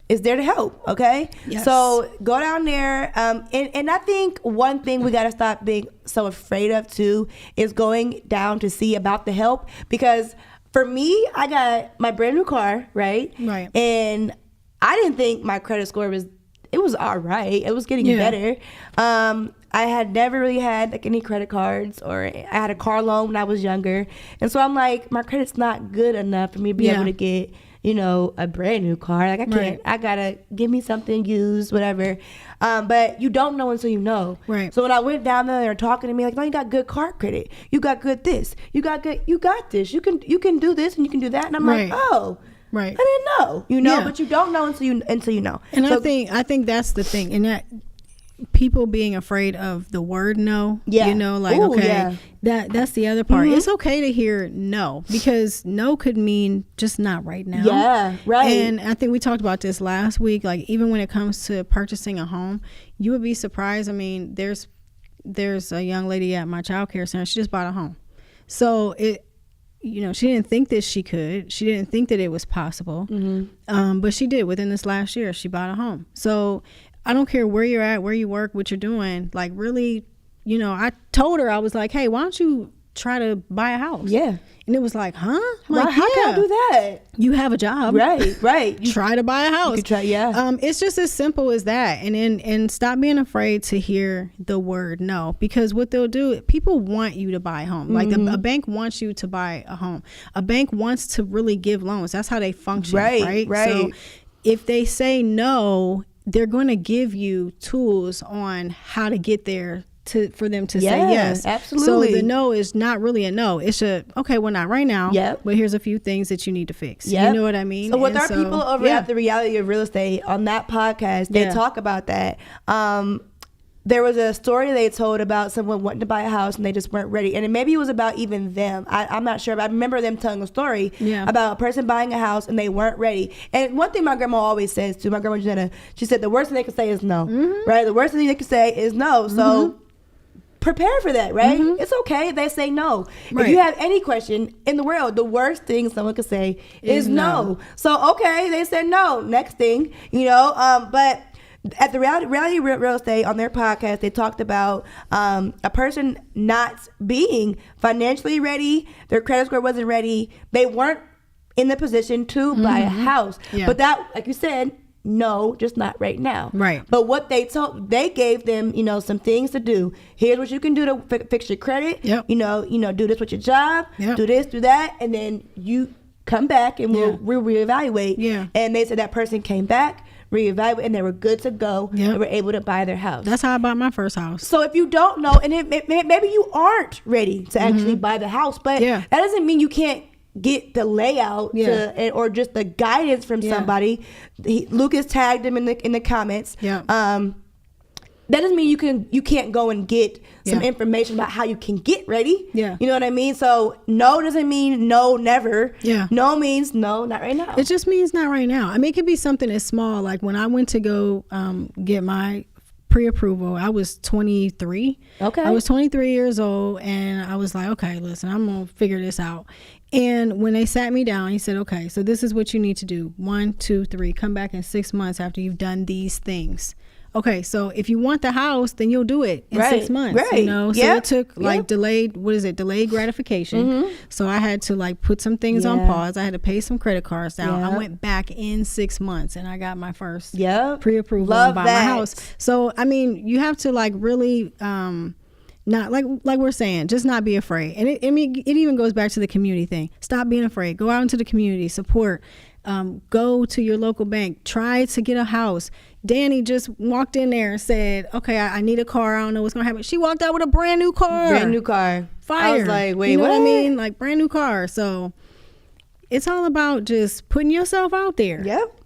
A: is there to help, okay? Yes. So go down there. And I think one thing we got to stop being so afraid of too is going down to see about the help. Because for me, I got my brand new car, right? Right. And I didn't think my credit score was all right. It was getting better. I had never really had like any credit cards, or I had a car loan when I was younger. And so I'm like, my credit's not good enough for me to be able to get, a brand new car. Like, I can't, I gotta give me something used, whatever. But you don't know until you know. Right. So when I went down there, they were talking to me like, no, you got good car credit. You got good this. You got this. You can do this and you can do that. And I'm like, oh. Right. I didn't know, but you don't know until you know.
B: And so, I think that's the thing, and that people being afraid of the word no. Yeah. That's the other part. It's okay to hear no, because no could mean just not right now. Yeah, right. And I think we talked about this last week. Like, even when it comes to purchasing a home, you would be surprised. I mean, there's a young lady at my child care center. She just bought a home. So you know, she didn't think that she could. She didn't think that it was possible. But she did. Within this last year, she bought a home. So I don't care where you're at, where you work, what you're doing. Like, really, you know, I told her, I was like, hey, why don't you try to buy a house?
A: Yeah.
B: And it was like, huh?
A: Like, how can I do that?
B: You have a job.
A: Right.
B: You try to buy a house.
A: You try,
B: it's just as simple as that. And stop being afraid to hear the word no, because what they'll do, people want you to buy a home. Like a bank wants you to buy a home. A bank wants to really give loans. That's how they function. Right. So if they say no, they're going to give you tools on how to get there for them to say yes.
A: Absolutely.
B: So the no is not really a no. It's okay, well, not right now.
A: Yep.
B: But here's a few things that you need to fix.
A: Yep.
B: You know what I mean?
A: So with our people over at The Reality of Real Estate on that podcast, they talk about that. There was a story they told about someone wanting to buy a house and they just weren't ready. And maybe it was about even them. I'm not sure, but I remember them telling a story about a person buying a house and they weren't ready. And one thing my grandma always says too, my grandma Jenna, she said the worst thing they can say is no. Right? The worst thing they can say is no. So prepare for that, right? It's okay if they say no. Right. If you have any question in the world, the worst thing someone could say is no. So, okay, they said no. Next thing, you know, but at the Reality Real Estate on their podcast, they talked about a person not being financially ready. Their credit score wasn't ready. They weren't in the position to buy a house. But that, like you said, no, just not right now.
B: Right.
A: But what they gave them, you know, some things to do. Here's what you can do to fix your credit.
B: Yep.
A: You know, do this with your job.
B: Yep.
A: Do this, do that, and then you come back and we'll reevaluate.
B: Yeah.
A: And they said that person came back, reevaluated, and they were good to go.
B: Yep.
A: They were able to buy their house.
B: That's how I bought my first house.
A: So if you don't know, and maybe you aren't ready to actually buy the house, but that doesn't mean you can't get the layout or just the guidance from somebody. Lucas tagged him in the comments. That doesn't mean you can't go and get some information about how you can get ready. You know what I mean? So no doesn't mean no, never. No means no, not right now.
B: It just means not right now. I mean, it could be something as small. Like when I went to go get my pre-approval, I was 23.
A: Okay.
B: I was 23 years old, and I was like, okay, listen, I'm gonna figure this out. And when they sat me down, he said, okay, so this is what you need to do. 1, 2, 3, come back in 6 months after you've done these things. Okay, so if you want the house, then you'll do it in 6 months. You know, so it took delayed gratification. So I had to like put some things on pause. I had to pay some credit cards down. I went back in 6 months and I got my first pre-approval and buy my house. So I mean, you have to like really not like we're saying, just not be afraid. And it even goes back to the community thing. Stop being afraid. Go out into the community, support. Go to your local bank. Try to get a house. Danny just walked in there and said, okay, I need a car. I don't know what's going to happen. She walked out with a brand new car. Fire.
A: I was like, wait,
B: you know
A: what?
B: I mean? Like brand new car. So it's all about just putting yourself out there.
A: Yep.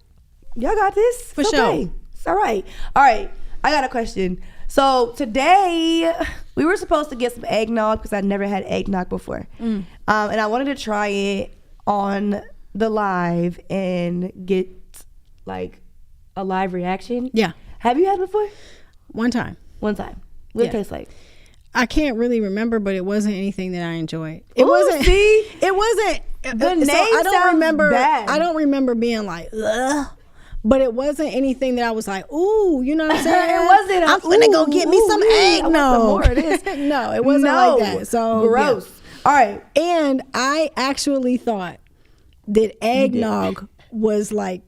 A: Y'all got this?
B: For sure.
A: It's all right. All right. I got a question. So today we were supposed to get some eggnog because I'd never had eggnog before. And I wanted to try it on the live and get like a live reaction.
B: Yeah.
A: Have you had it before?
B: One time.
A: What it tastes like?
B: I can't really remember, but it wasn't anything that I enjoyed.
A: It wasn't. See,
B: it wasn't.
A: The name I don't remember. Bad.
B: I don't remember being like, ugh. But it wasn't anything that I was like, ooh, you know what I'm saying?
A: It wasn't.
B: I'm finna go get me some eggnog.
A: More of this.
B: No, it wasn't like that. So
A: gross. All right.
B: And I actually thought that eggnog was like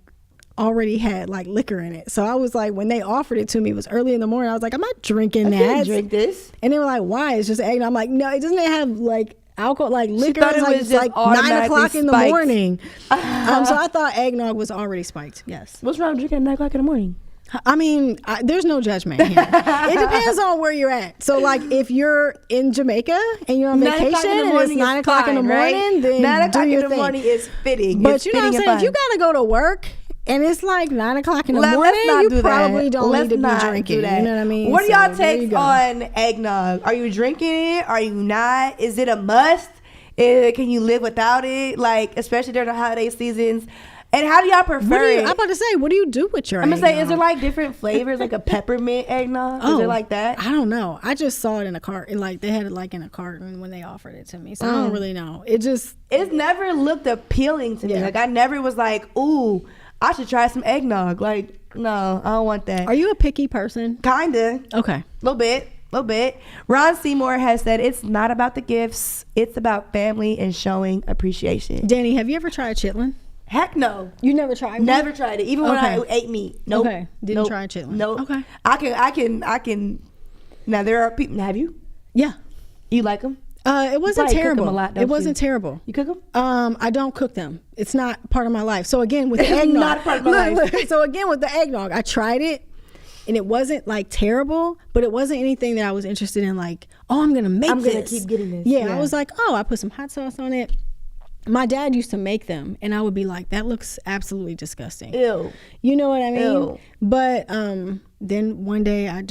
B: already had like liquor in it. So I was like, when they offered it to me, it was early in the morning. I was like, I'm not drinking that. I
A: can't drink this.
B: And they were like, why? It's just eggnog. I'm like, no, it doesn't have like alcohol, like liquor.
A: It's like 9
B: o'clock in the morning. So I thought eggnog was already spiked. Yes.
A: What's wrong with drinking at 9 o'clock in the morning?
B: I mean, there's no judgment here. It depends on where you're at. So, like, if you're in Jamaica and you're on vacation and it's 9 o'clock in the morning, then
A: 9 o'clock in the
B: thing.
A: morning is fitting.
B: But you know what I'm saying? If you got to go to work and it's like 9 o'clock in the morning, you probably don't need to be drinking. You know what I mean?
A: What are y'all takes on eggnog? Are you drinking it? Are you not? Is it a must? Can you live without it? Like, especially during the holiday seasons. And how do y'all prefer it?
B: I'm about to say, what do you do with your
A: eggnog? I'm going to say, is there like different flavors, like a peppermint eggnog? Is it like that?
B: I don't know. I just saw it in a carton. Like, they had it like in a carton when they offered it to me. So I don't really know. It's
A: never looked appealing to me. Like, I never was like, ooh, I should try some eggnog. Like, no, I don't want that.
B: Are you a picky person?
A: Kinda.
B: Okay.
A: Little bit. Ron Seymour has said it's not about the gifts. It's about family and showing appreciation.
B: Danny, have you ever tried chitlin?
A: Heck no.
B: You never tried one?
A: Never tried it. Even when I ate meat. Nope.
B: Okay. Didn't try chitlin.
A: Nope.
B: Okay.
A: I can. Now there are people. Have you?
B: Yeah.
A: You like them?
B: It wasn't terrible.
A: Cook them a lot,
B: it wasn't terrible.
A: You cook them?
B: I don't cook them. It's not part of my life. So again, with the eggnog.
A: Not part of my life.
B: So again, with the eggnog, I tried it. And it wasn't like terrible, but it wasn't anything that I was interested in. Like, oh, I'm gonna make this.
A: I'm gonna keep getting this.
B: Yeah, I was like, oh, I put some hot sauce on it. My dad used to make them, and I would be like, that looks absolutely disgusting.
A: Ew.
B: You know what I mean?
A: Ew.
B: But then one day I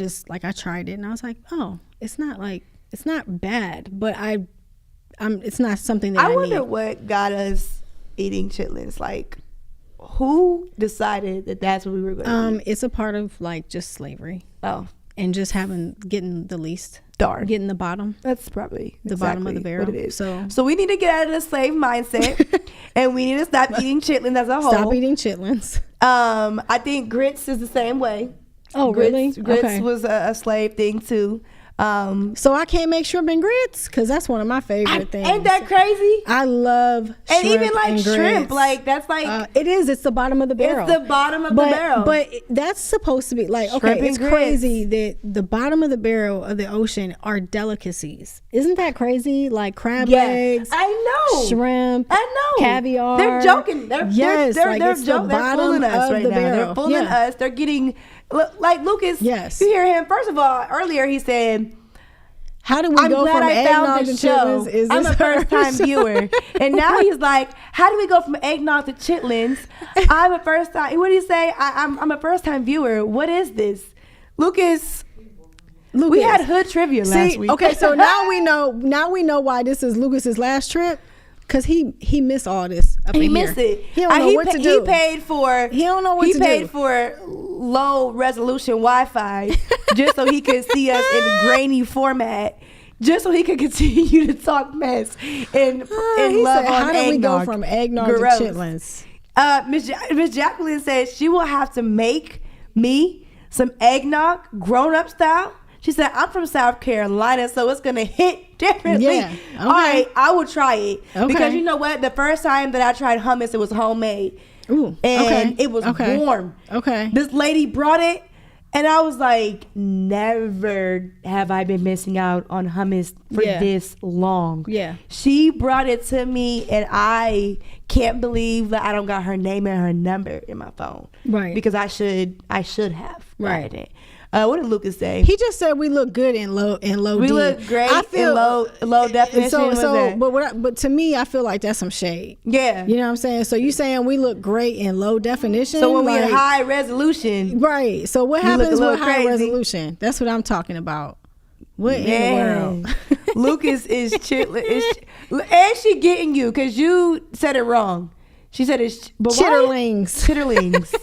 B: tried it, and I was like, oh, it's not bad, but it's not something that I
A: wonder
B: need.
A: what got us eating chitlins. Like, who decided that that's what we were going to eat?
B: It's a part of like just slavery.
A: Oh.
B: And just getting the least.
A: Darn.
B: Getting the bottom.
A: That's probably
B: the bottom of the barrel.
A: What it is.
B: So
A: we need to get out of the slave mindset and we need to stop eating chitlins as a whole.
B: Stop eating chitlins.
A: I think grits is the same way.
B: Oh, really?
A: Grits was a slave thing too.
B: So I can't make shrimp and grits because that's one of my favorite things.
A: Ain't that crazy?
B: I love shrimp
A: and even like
B: and
A: shrimp,
B: grits.
A: like that's like
B: it is. It's the bottom of the barrel.
A: It's the bottom of the barrel.
B: But that's supposed to be like
A: shrimp
B: it's crazy that the bottom of the barrel of the ocean are delicacies. Isn't that crazy? Like crab legs.
A: I know.
B: Shrimp.
A: I know.
B: Caviar.
A: They're joking. They're
B: fooling
A: us right now. They're fooling us. They're getting. Like Lucas,
B: yes.
A: You hear him. First of all, earlier he said,
B: "How do we go from eggnog to chitlins?"
A: I'm a first-time viewer, and now he's like, "How do we go from eggnog to chitlins?" I'm a first-time. What do you say? I'm a first-time viewer. What is this, Lucas? We had hood trivia last week.
B: Okay, so now we know. Now we know why this is Lucas's last trip. Cause he missed all this.
A: He missed it.
B: He don't know what to do.
A: He paid for.
B: He don't know what to do.
A: He paid for low resolution Wi-Fi just so he could see us in grainy format, just so he could continue to talk mess and love on
B: how do we go from eggnog to chitlins?
A: Miss Jacqueline said she will have to make me some eggnog, grown up style. She said, I'm from South Carolina, so it's going to hit differently.
B: Yeah. Okay.
A: All right, I will try it. Okay. Because you know what? The first time that I tried hummus, it was homemade.
B: Ooh,
A: and it was warm.
B: Okay.
A: This lady brought it, and I was like, never have I been missing out on hummus for this long.
B: Yeah.
A: She brought it to me, and I can't believe that I don't got her name and her number in my phone.
B: Right.
A: Because I should have.
B: Right.
A: It. What did Lucas say?
B: He just said we look good in low
A: We
B: D.
A: look great in low definition.
B: But to me, I feel like that's some shade.
A: Yeah,
B: you know what I'm saying. So you saying we look great in low definition?
A: So when we in high resolution,
B: right? So what happens with high resolution? That's what I'm talking about. What in the world?
A: Lucas is and she getting you because you said it wrong. She said it's
B: chitterlings.
A: Chitterlings.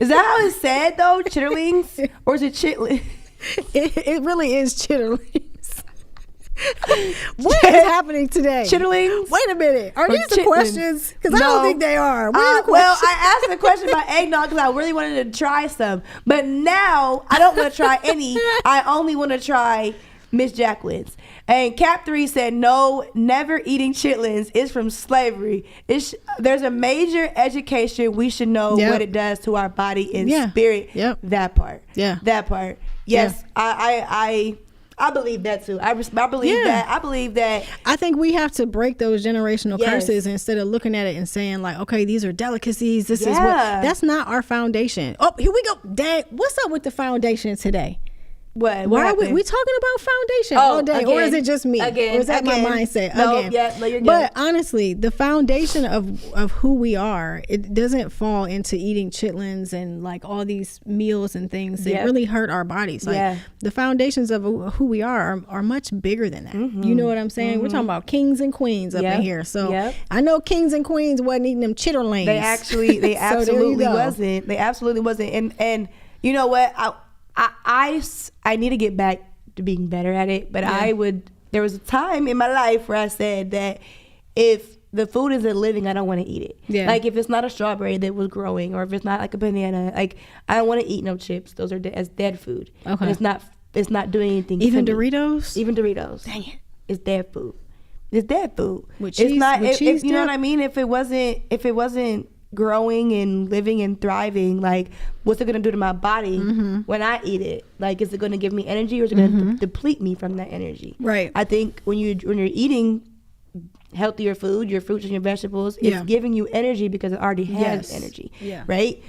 A: Is that how it's said though? Chitterlings? Or is it chitlins?
B: It really is chitterlings. What is happening today?
A: Chitterlings?
B: Wait a minute. Are these the questions? Because I don't think they are.
A: Well, I asked the question about eggnog because I really wanted to try some. But now I don't want to try any. I only want to try Miss Jacqueline's. And Cap 3 said, no, never eating chitlins is from slavery. There's a major education. We should know what it does to our body and spirit.
B: Yep.
A: That part.
B: Yeah.
A: That part. Yes. Yeah. I believe that too. I believe that. I believe that.
B: I think we have to break those generational curses instead of looking at it and saying like, okay, these are delicacies. This is what. That's not our foundation. Oh, here we go. Dang, what's up with the foundation today?
A: What
B: Why are we talking about foundation all day? Again, or is it just me? Again, or is that my mindset?
A: No, yeah, no, you're good.
B: But honestly, the foundation of who we are, it doesn't fall into eating chitlins and like all these meals and things that really hurt our bodies. Like the foundations of who we are much bigger than that. You know what I'm saying? We're talking about kings and queens up in here. So I know kings and queens wasn't eating them chitterlings.
A: They absolutely wasn't. They absolutely wasn't. And you know what? I need to get back to being better at it, but there was a time in my life where I said that if the food isn't living, I don't want to eat it. Yeah. Like if it's not a strawberry that was growing, or if it's not like a banana, like I don't want to eat no chips. Those are as dead food. Okay. And it's not doing anything.
B: Even Doritos?
A: Even Doritos.
B: Dang it.
A: It's dead food. It's dead food.
B: With cheese,
A: it's not if you know what I mean? If it wasn't growing and living and thriving, like what's it gonna do to my body when I eat it? Like, is it gonna give me energy, or is it gonna deplete me from that energy?
B: Right.
A: I think when you're eating healthier food, your fruits and your vegetables, it's giving you energy because it already has energy. Yeah. Right.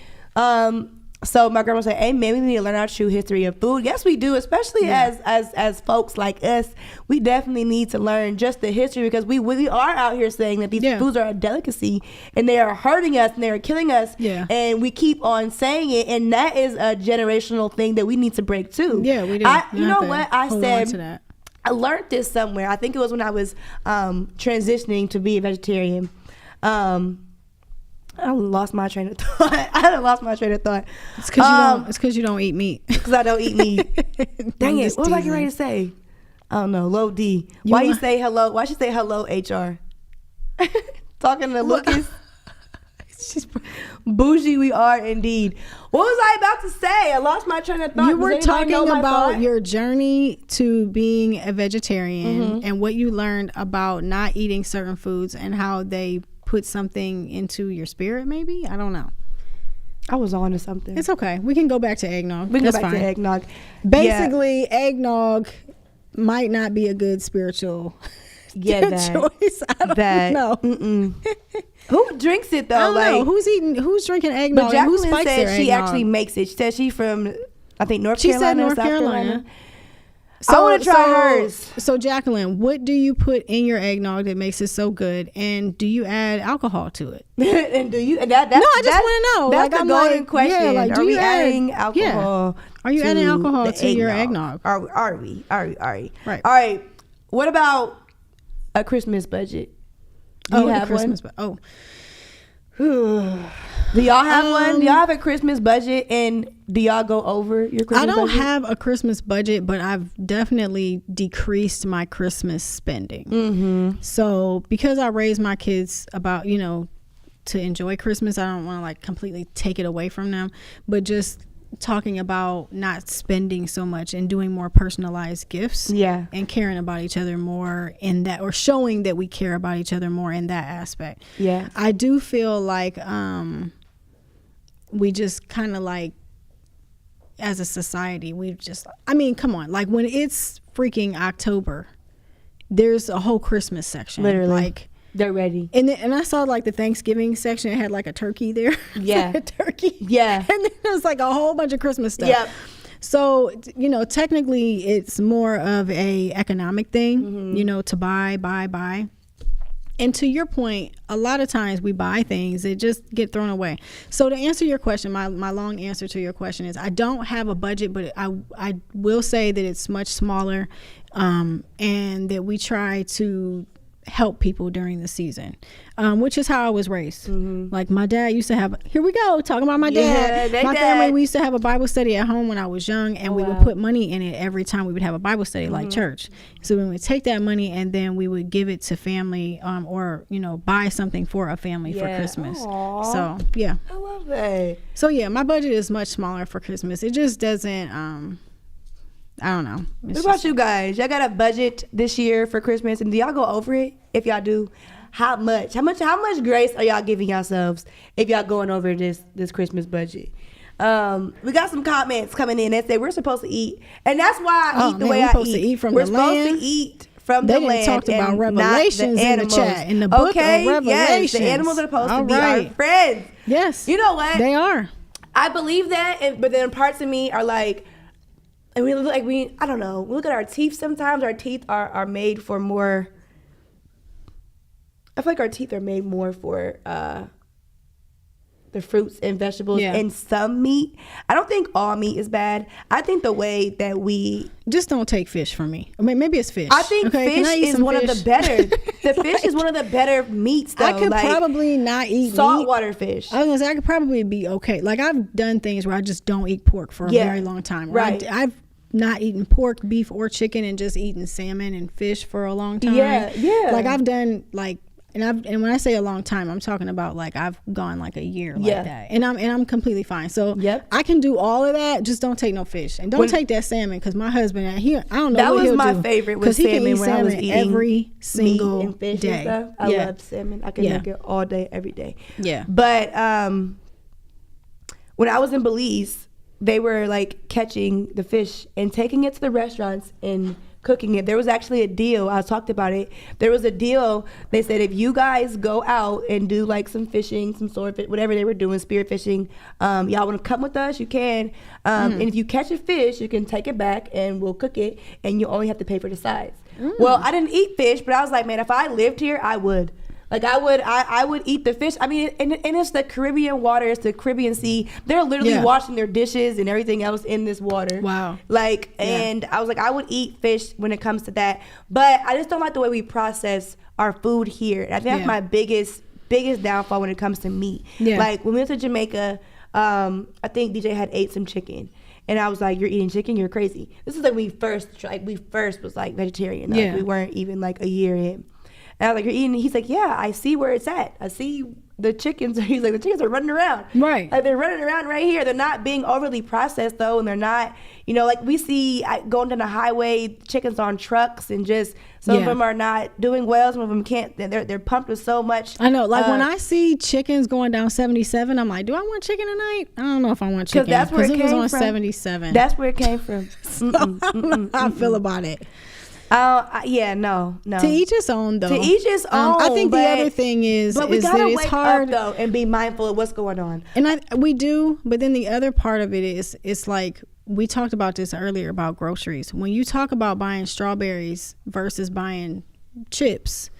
A: So my grandma said, "Hey, man, we need to learn our true history of food." Yes, we do, especially as folks like us. We definitely need to learn just the history, because we are out here saying that these foods are a delicacy and they are hurting us and they are killing us. Yeah. And we keep on saying it, and that is a generational thing that we need to break too.
B: Yeah, we do.
A: You know what I said? I learned this somewhere. I think it was when I was transitioning to be a vegetarian. I lost my train of thought. It's
B: because you don't eat meat.
A: Because I don't eat meat. Dang it! What was I getting ready to say? I don't know. Low D. Why you say hello? Why she say hello, HR? Talking to Lucas. Bougie we are indeed. What was I about to say? I lost my train of thought.
B: You were talking about your journey to being a vegetarian and what you learned about not eating certain foods and how they put something into your spirit, maybe? I don't know.
A: I was on to something.
B: It's okay. We can go back to eggnog.
A: We can go back to eggnog.
B: Basically, eggnog might not be a good spiritual choice. I don't know.
A: Who drinks it though?
B: I don't know. Who's drinking eggnog?
A: But Jacqueline said she actually makes it. She said she's from, I think, North Carolina.
B: North Carolina.
A: So I want to try hers.
B: So Jacqueline, what do you put in your eggnog that makes it so good? And do you add alcohol to it?
A: And do you? I
B: just want to know.
A: That's the golden question.
B: Yeah, like,
A: are we adding alcohol?
B: Are you adding alcohol to your eggnog?
A: Are we? Right. All
B: right.
A: What about a Christmas budget?
B: Do you have one?
A: Do y'all have one? Do y'all have a Christmas budget, and do y'all go over your Christmas budget?
B: I don't have a Christmas budget, but I've definitely decreased my Christmas spending. So because I raised my kids about, to enjoy Christmas, I don't want to like completely take it away from them, but just talking about not spending so much and doing more personalized gifts and caring about each other more in that, or showing that we care about each other more in that aspect. I do feel like we just kind of like, as a society, come on, like when it's freaking October, there's a whole Christmas section.
A: Literally.
B: Like,
A: they're ready.
B: And I saw like the Thanksgiving section. It had like a turkey there.
A: Yeah.
B: A turkey.
A: Yeah.
B: And then there's like a whole bunch of Christmas stuff. Yep. So, technically it's more of a economic thing, to buy. And to your point, a lot of times we buy things that just get thrown away. So to answer your question, my long answer to your question is I don't have a budget, but I will say that it's much smaller, and that we try to help people during the season, which is how I was raised. Like my dad used to have, here we go talking about my dad. My family, we used to have a Bible study at home when I was young, and we would put money in it every time we would have a Bible study, like church. So we would take that money and then we would give it to family, or buy something for a family for Christmas.
A: Aww.
B: So
A: I love that.
B: So my budget is much smaller for Christmas. It just doesn't I don't know.
A: What about you guys? Y'all got a budget this year for Christmas, and do y'all go over it? If y'all do, how much grace are y'all giving yourselves if y'all going over this Christmas budget? We got some comments coming in that say we're supposed to eat, and that's why I eat the way I eat.
B: We're supposed to eat from the land.
A: We're supposed to eat from the land.
B: They talked about Revelations in the chat, in the book of Revelations.
A: Yes, the animals are supposed to be our friends.
B: Yes,
A: you know what?
B: They are.
A: I believe that, but then parts of me are like, And we look like I don't know. We look at our teeth sometimes. Our teeth are made for more. I feel like our teeth are made more for the fruits and vegetables and some meat. I don't think all meat is bad. I think the way that we
B: just don't take fish from me. I mean, maybe it's fish.
A: I think fish is one of the better. The fish is one of the better meats. Though.
B: I could probably not eat
A: saltwater fish.
B: I was gonna say I could probably be okay. Like I've done things where I just don't eat pork for a very long time.
A: Right.
B: I've not eaten pork, beef, or chicken, and just eaten salmon and fish for a long time.
A: Yeah.
B: Like I've done like. And when I say a long time, I'm talking about like I've gone like a year like that, and I'm completely fine. So I can do all of that. Just don't take no fish, and don't take that salmon because my husband, I don't know
A: that
B: what
A: was
B: he'll
A: my
B: do,
A: favorite with salmon when I was eating
B: every single
A: meat and fish
B: day.
A: And stuff. I love salmon. I can make it all day, every day.
B: Yeah.
A: But when I was in Belize, they were like catching the fish and taking it to the restaurants and cooking it. There was actually a deal. I talked about it. There was a deal. They said if you guys go out and do like some fishing, some swordfish, whatever they were doing, spear fishing, y'all want to come with us, you can. And if you catch a fish, you can take it back and we'll cook it, and you only have to pay for the sides. Well, I didn't eat fish, but I was like, man, if I lived here, I would. Like I would eat the fish. I mean, and it's the Caribbean water. It's the Caribbean Sea. They're literally washing their dishes and everything else in this water.
B: Wow.
A: Like, and I was like, I would eat fish when it comes to that. But I just don't like the way we process our food here. And I think that's my biggest downfall when it comes to meat. Yeah. Like when we went to Jamaica, I think DJ had ate some chicken. And I was like, you're eating chicken? You're crazy. This is like we first was like vegetarian. Like, we weren't even like a year in. And I was like, you're eating? He's like, yeah, I see where it's at. I see the chickens. He's like, the chickens are running around.
B: Right.
A: Like, they're running around right here. They're not being overly processed, though, and they're not, like we see going down the highway, chickens on trucks, and just some of them are not doing well. Some of them can't. They're pumped with so much.
B: I know. Like, when I see chickens going down 77, I'm like, do I want chicken tonight? I don't know if I want chicken.
A: Because that's where it came
B: was
A: from.
B: on 77.
A: That's where it came from.
B: So I don't know how I feel about it.
A: No.
B: To each his own, though.
A: To each his own.
B: I think the other thing is,
A: but we
B: gotta
A: wake
B: hard,
A: up though and be mindful of what's going on.
B: And we do, but then the other part of it is, it's like we talked about this earlier about groceries. When you talk about buying strawberries versus buying chips,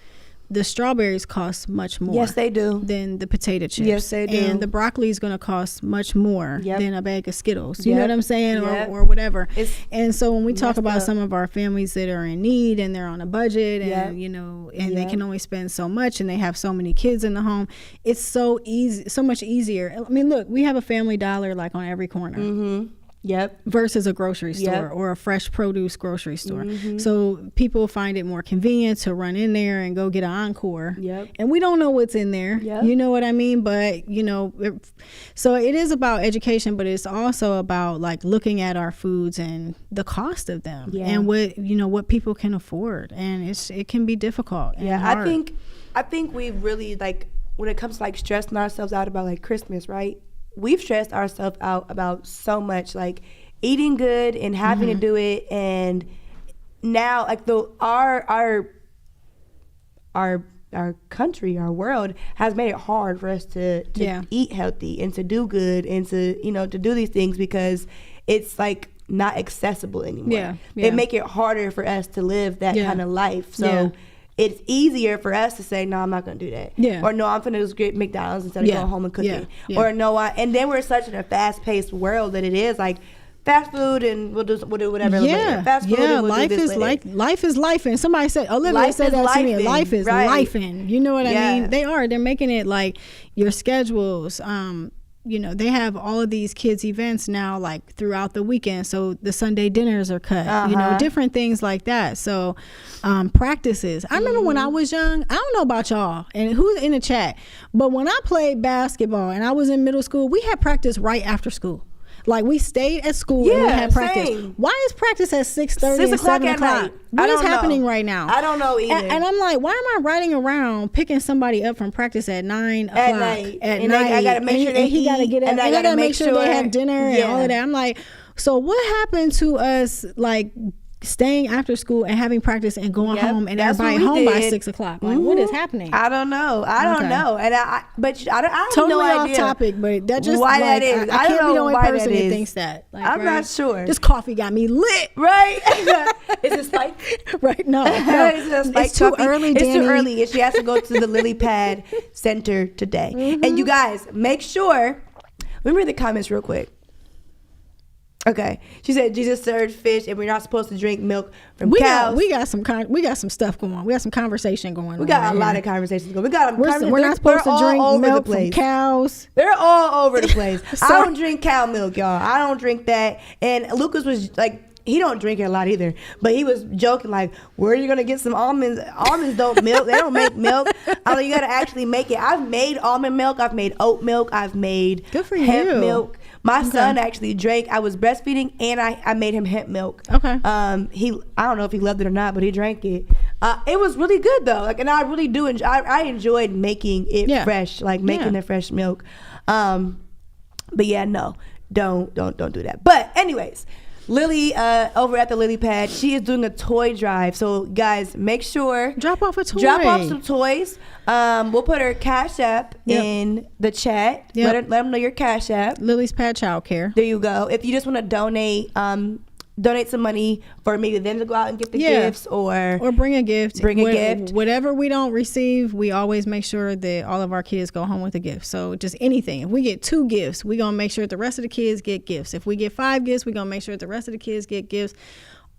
B: the strawberries cost much more.
A: Yes, they do.
B: Than the potato chips.
A: Yes, they do.
B: And the broccoli is going to cost much more than a bag of Skittles. You know what I'm saying? Or whatever. And so when we talk about some of our families that are in need and they're on a budget and, and they can only spend so much and they have so many kids in the home, it's so easy, so much easier. I mean, look, we have a Family Dollar like on every corner.
A: Mm-hmm. Yep.
B: Versus a grocery store or a fresh produce grocery store. Mm-hmm. So people find it more convenient to run in there and go get an Encore.
A: Yep.
B: And we don't know what's in there. Yep. You know what I mean? But, so it is about education, but it's also about like looking at our foods and the cost of them and what people can afford. And it can be difficult. And hard.
A: I think we really like when it comes to like stressing ourselves out about like Christmas, right? We've stressed ourselves out about so much, like eating good and having to do it, and now like our country, our world has made it hard for us to eat healthy and to do good and to to do these things because it's like not accessible anymore. They make it harder for us to live that kind of life. So. It's easier for us to say, no, I'm not going to do that. Yeah. Or no, I'm going to just get McDonald's instead of going home and cooking. Yeah. Or no, and then we're such in a fast-paced world that it is like fast food and we'll do whatever.
B: Yeah.
A: Fast food and we'll
B: life
A: do this
B: is
A: later.
B: Life is life. And somebody said, Olivia said that to me. Life is life. You know what I mean? They're making it like your schedules. They have all of these kids events now like throughout the weekend, so the Sunday dinners are cut, different things like that. So practices. I remember when I was young, I don't know about y'all and who's in the chat, but when I played basketball and I was in middle school, we had practice right after school. Like we stayed at school and we had practice. Same. Why is practice at 6:30 and 7 o'clock? What is happening right now?
A: I don't know either.
B: And I'm like, why am I riding around picking somebody up from practice at 9 o'clock at night?
A: I gotta make sure
B: he gotta get up and I gotta make sure they have dinner and all of that. I'm like, so what happened to us like staying after school and having practice and going home and everybody home by 6 o'clock. Like, what is happening?
A: I don't know. I don't know. And I have
B: totally
A: no
B: off
A: idea
B: topic, but that just
A: why that is.
B: I can't be the only person
A: that
B: that thinks that. Like,
A: I'm not sure.
B: This coffee got me lit.
A: Right? Is it spiked?
B: Right? No.
A: It's
B: too early,
A: It's
B: Danny.
A: too early. She has to go to the Lily Pad Center today. And you guys, make sure. Let me read the comments real quick. Okay, she said Jesus served fish, and we're not supposed to drink milk from cows.
B: We got some stuff going on. We got some conversation going on.
A: We got a lot of conversations going.
B: We're not supposed to drink milk from cows.
A: They're all over the place. I don't drink cow milk, y'all. I don't drink that. And Lucas was like, he don't drink it a lot either, but he was joking like, where are you gonna get some almonds? Almonds don't milk. They don't make milk. I mean, you gotta actually make it. I've made almond milk. I've made oat milk. I've made hemp milk. My son actually drank. I was breastfeeding, and I made him hemp milk.
B: Okay.
A: I don't know if he loved it or not, but he drank it. It was really good though. Like, and I really do enjoy. I enjoyed making it fresh, like making the fresh milk. But yeah, no, don't do that. But anyways, Lily over at the Lily Pad, she is doing a toy drive. So guys, make sure
B: drop off a toy.
A: Drop off some toys. We'll put her Cash App in the chat. Let them know your Cash App.
B: Lily's Pad Childcare.
A: There you go. If you just want to donate some money for maybe them to go out and get the gifts, or
B: bring a gift.
A: Gift.
B: Whatever we don't receive, we always make sure that all of our kids go home with a gift. So just anything. If we get 2 gifts, we're going to make sure the rest of the kids get gifts. If we get 5 gifts, we're going to make sure the rest of the kids get gifts.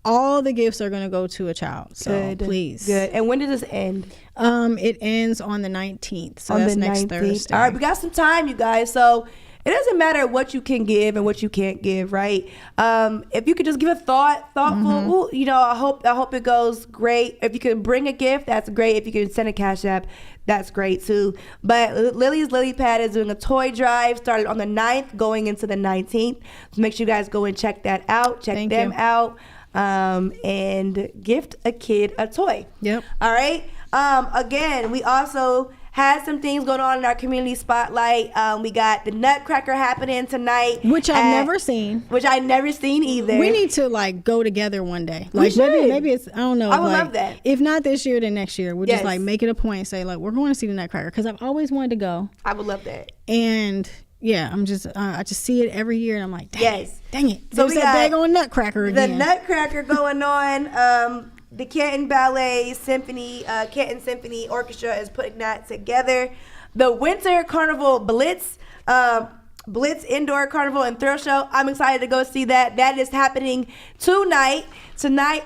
B: All the gifts are going to go to a child. So please.
A: Good. And when does this end?
B: It ends on the 19th. So that's next Thursday.
A: All right, we got some time, you guys. So it doesn't matter what you can give and what you can't give, right? If you could just give a thoughtful, you know, I hope it goes great. If you can bring a gift, that's great. If you can send a Cash App, that's great too. But Lily's Lily Pad is doing a toy drive, started on the 9th, going into the 19th. So make sure you guys go and check that out. Check them out. And gift a kid a toy.
B: Yep.
A: All right. Again, we also had some things going on in our community spotlight. We got the Nutcracker happening tonight,
B: which I've never seen.
A: Which I never seen either.
B: We need to like go together one day. Like maybe it's, I don't know.
A: I would love that.
B: If not this year, then next year. We'll just like make it a point and say like we're going to see the Nutcracker because I've always wanted to go.
A: I would love that.
B: And yeah, I'm just I just see it every year and I'm like, dang it.
A: So
B: we got that daggone Nutcracker again.
A: The Nutcracker going on. The Canton Ballet Symphony, Canton Symphony Orchestra is putting that together. The Winter Carnival Blitz Indoor Carnival and Thrill Show. I'm excited to go see that. That is happening tonight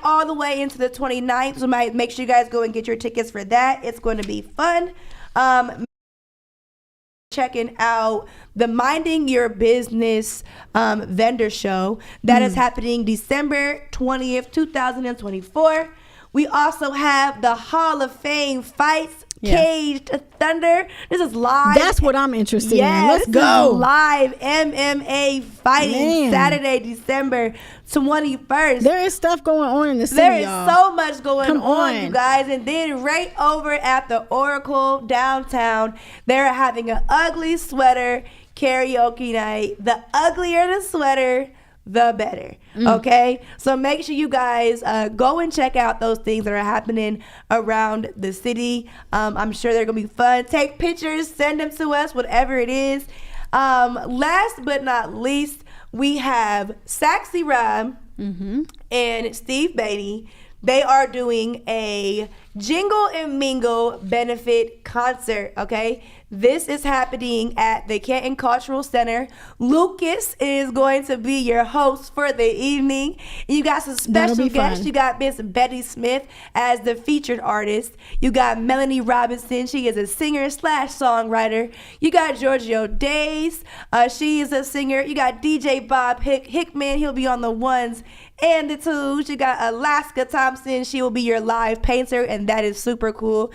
A: all the way into the 29th. So make sure you guys go and get your tickets for that. It's going to be fun. Checking out the Minding Your Business vendor show that is happening December 20th, 2024. We also have the Hall of Fame fights, Caged Thunder. This is live.
B: That's what I'm interested in. Let's go.
A: Live MMA fighting Saturday, December 21st.
B: There is stuff going on in the city,
A: There is
B: y'all.
A: so much going on, you guys. And then right over at the Oracle downtown, they're having an ugly sweater karaoke night. The uglier the sweater, the better. Okay, so make sure you guys go and check out those things that are happening around the city. I'm sure they're gonna be fun. Take pictures, send them to us, whatever it is. Last but not least, we have Saxy Rob and Steve Beatty. They are doing a Jingle and Mingle benefit concert, okay? This is happening at the Canton Cultural Center. Lucas is going to be your host for the evening. You got some special guests.
B: Fun.
A: You got Miss Betty Smith as the featured artist. You got Melanie Robinson. She is a singer/songwriter. You got Giorgio Days. She is a singer. You got DJ Bob Hickman. He'll be on the ones and the twos. You got Alaska Thompson. She will be your live painter, and that is super cool.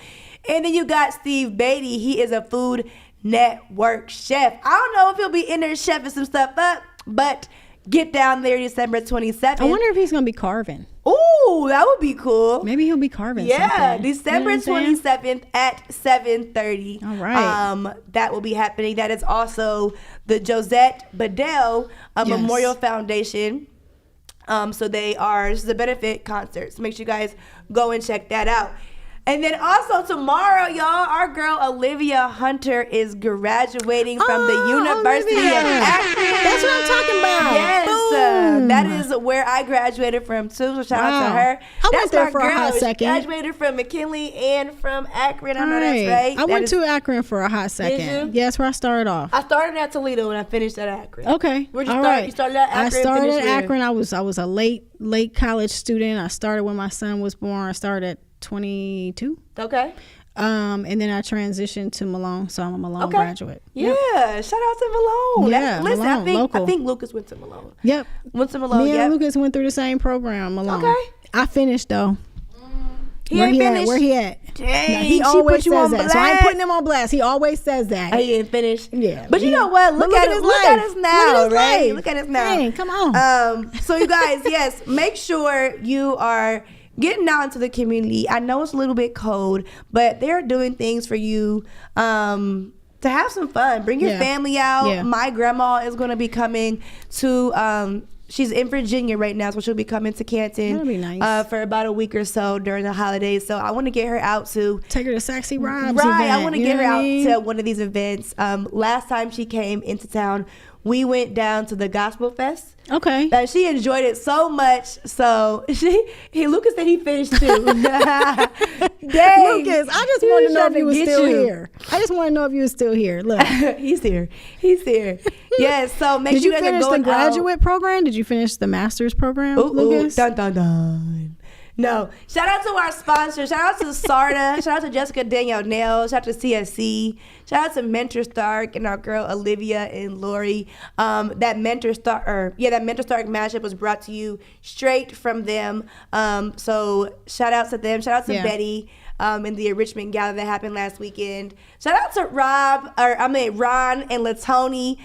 A: And then you got Steve Beatty. He is a Food Network chef. I don't know if he'll be in there chefing some stuff up, but get down there December 27th.
B: I wonder if he's going to be carving.
A: Ooh, that would be cool.
B: Maybe he'll be carving
A: something. December 27th at 7:30.
B: All right.
A: That will be happening. That is also the Josette Bedell Memorial Foundation. So this is a benefit concert. So make sure you guys go and check that out. And then also tomorrow, y'all, our girl Olivia Hunter is graduating from the University of Akron.
B: That's what I'm talking about.
A: Yes, that is where I graduated from too. So shout out to her.
B: I went there for a hot second.
A: She graduated from McKinley and from Akron. I know that's right.
B: I went to Akron for a hot second.
A: Did you?
B: Yes, where I started off.
A: I started at Toledo and I finished at Akron.
B: Okay.
A: Where'd you start? Right. You started at Akron.
B: I started at Akron. I was a late college student. I started when my son was born. I started at 22.
A: Okay.
B: And then I transitioned to Malone, so I'm a Malone graduate.
A: Yeah, shout out to Malone.
B: Yeah,
A: listen,
B: Malone,
A: I think Lucas went to Malone.
B: Yep.
A: Went to Malone.
B: Me and Lucas went through the same program, Malone.
A: Okay.
B: I finished though.
A: Where he
B: at?
A: Dang,
B: no, he always says that. So I ain't putting him on blast. He always says that.
A: He didn't finish.
B: Yeah.
A: But you know what? Look at us now, right? Look at us now.
B: Dang, come on.
A: So you guys, yes, make sure you are getting out into the community. I know it's a little bit cold, but they're doing things for you to have some fun. Bring your family out. Yeah. My grandma is going to be coming to she's in Virginia right now, so she'll be coming to Canton.
B: That'll be nice.
A: For about a week or so during the holidays. So I want to get her out to
B: take her to Sexy Rob's
A: event.
B: I
A: want to get her out to one of these events. Last time she came into town, we went down to the Gospel Fest.
B: Okay.
A: She enjoyed it so much. So Lucas said he finished too. Dang.
B: Lucas, I just want to know if you were still here. I just want to know if you were still here. Look.
A: He's here. Yes, so make
B: Did
A: sure
B: you finish the graduate program? Did you finish the master's program, Lucas?
A: Dun, dun, dun. No. Shout out to our sponsors. Shout out to Sarda. Shout out to Jessica Danielle Nails. Shout out to CSC. Shout out to Mentor Stark and our girl Olivia and Lori. That Mentor Stark mashup was brought to you straight from them. So shout out to them. Shout out to Betty. In the enrichment gala that happened last weekend. Shout out to Ron and Latoni.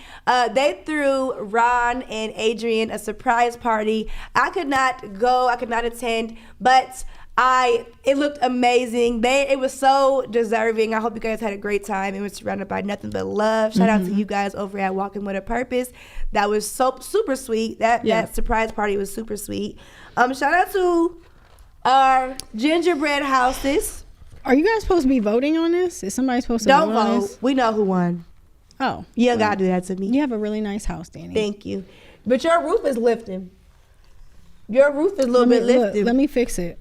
A: They threw Ron and Adrian a surprise party. I could not go, I could not attend, but it looked amazing. It was so deserving. I hope you guys had a great time. It was surrounded by nothing but love. Shout out to you guys over at Walking with a Purpose. That was so super sweet. That surprise party was super sweet. Shout out to our gingerbread houses.
B: Are you guys supposed to be voting on this? Is somebody supposed to vote on this?
A: We know who won.
B: Oh.
A: You don't gotta do that to me.
B: You have a really nice house, Danny.
A: Thank you. But your roof is lifting. Your roof is a little bit lifted.
B: Let me fix it.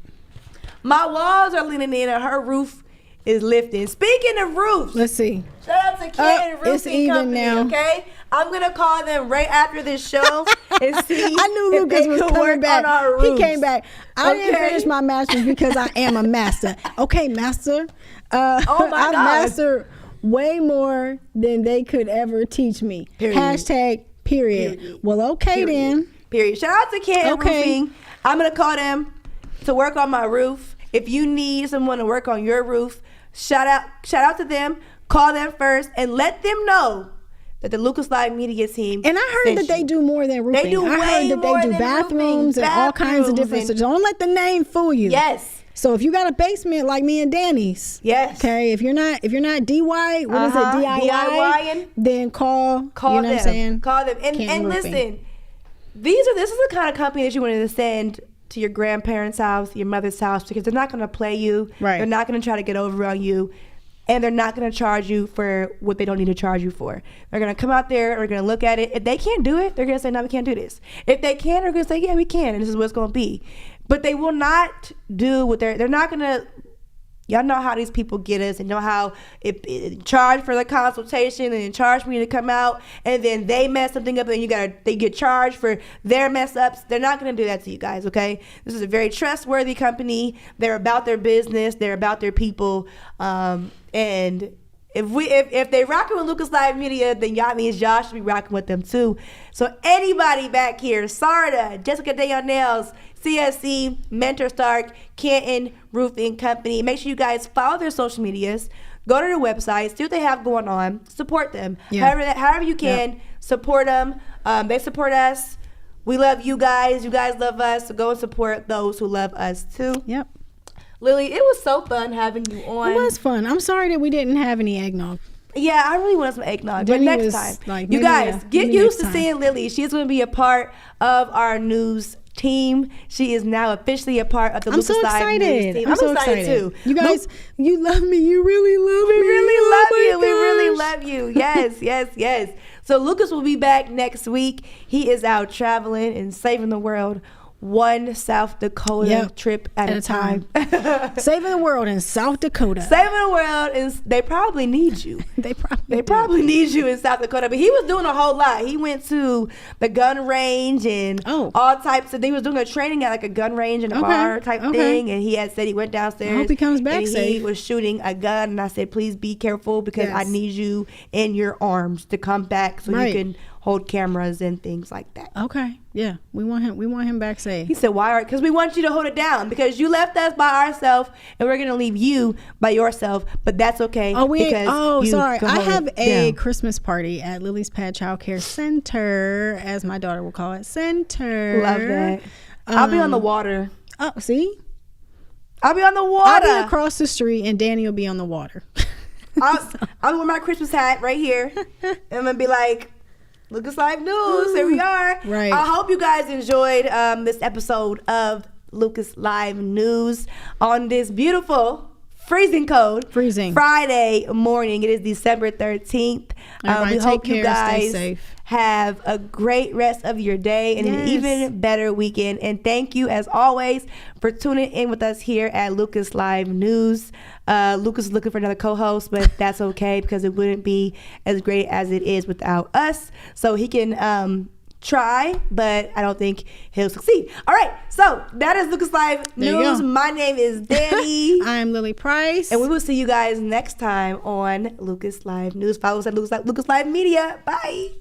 A: My walls are leaning in and her roof is lifting. Speaking of roofs.
B: Let's see.
A: Shout out to Canton Roofing Company,
B: now.
A: Okay? I'm going to call them right after this show and see
B: I knew Lucas was coming back. He came back. I didn't finish my master's because I am a master. Okay, master.
A: Oh my God.
B: I've mastered way more than they could ever teach me. Period. Period. Well, okay then.
A: Period. Shout out to Canton Roofing. I'm going to call them to work on my roof. If you need someone to work on your roof, shout out to them. Call them first and let them know that the Lucas Live Media team.
B: And I heard that they do more than roofing.
A: They do
B: I heard that they do bathrooms and all kinds of different stuff. Don't let the name fool you.
A: Yes.
B: So if you got a basement like me and Danny's,
A: yes.
B: Okay. If you're not DIY, what is it? DIY? Then call. You know
A: them.
B: What I'm saying?
A: Call them. And listen, this is the kind of company that you want to send to your grandparents' house, your mother's house, because they're not going to play you. Right. They're not going to try to get over on you. And they're not going to charge you for what they don't need to charge you for. They're going to come out there, they're going to look at it. If they can't do it, they're going to say, no, we can't do this. If they can, they're going to say, yeah, we can, and this is what it's going to be. But they will not do what they're not going to, y'all know how these people get us and know how it charge for the consultation and charge for you to come out, and then they mess something up and they get charged for their mess ups. They're not going to do that to you guys, okay? This is a very trustworthy company. They're about their business. They're about their people. And if they rocking with Lucas Live Media, then y'all means y'all should be rocking with them too. So anybody back here, Sarda, Jessica Danielle Nails, CSC, Mentor Stark, Canton Roofing Company. Make sure you guys follow their social medias. Go to their website, see what they have going on. Support them. Yeah. However you can, support them. They support us. We love you guys. You guys love us. So go and support those who love us too.
B: Yep.
A: Lily, it was so fun having you on.
B: It was fun. I'm sorry that we didn't have any eggnog.
A: Yeah, I really wanted some eggnog. But next time. You guys, get used to seeing Lily. She's going to be a part of our news team. She is now officially a part of the Lucas Live News team. I'm so excited too.
B: You guys, you love me. You really love me.
A: We really love you. We really love you. Yes, yes, yes. So Lucas will be back next week. He is out traveling and saving the world, one South Dakota trip at a time.
B: Saving the world in South Dakota.
A: Saving the world, and they probably need you.
B: They
A: probably need you in South Dakota. But he was doing a whole lot. He went to the gun range and all types of. He was doing a training at like a gun range and a bar type thing. And he had said he went downstairs.
B: I hope he comes back
A: and
B: safe.
A: He was shooting a gun, and I said, please be careful because I need you in your arms to come back so you can hold cameras and things like that.
B: Okay. Yeah. We want him back safe.
A: He said, why? Because we want you to hold it down because you left us by ourselves and we're going to leave you by yourself. But that's okay.
B: Sorry. I have a Christmas party at Lily's Pad Child Care Center, as my daughter will call it. Center.
A: Love that. I'll be on the water.
B: Oh, see?
A: I'll be on the water.
B: I'll be across the street and Danny will be on the water.
A: I'll wear my Christmas hat right here. And I'm going to be like, Lucas Live News. Here we are.
B: Right.
A: I hope you guys enjoyed this episode of Lucas Live News on this beautiful freezing Friday morning. It is December 13th. We hope you guys stay safe. Have a great rest of your day and an even better weekend. And thank you, as always, for tuning in with us here at Lucas Live News. Lucas is looking for another co-host, but that's okay because it wouldn't be as great as it is without us. So he can try, but I don't think he'll succeed. All right, so that is Lucas Live News. My name is Danny.
B: I'm Lily Price.
A: And we will see you guys next time on Lucas Live News. Follow us at Lucas Live Media. Bye.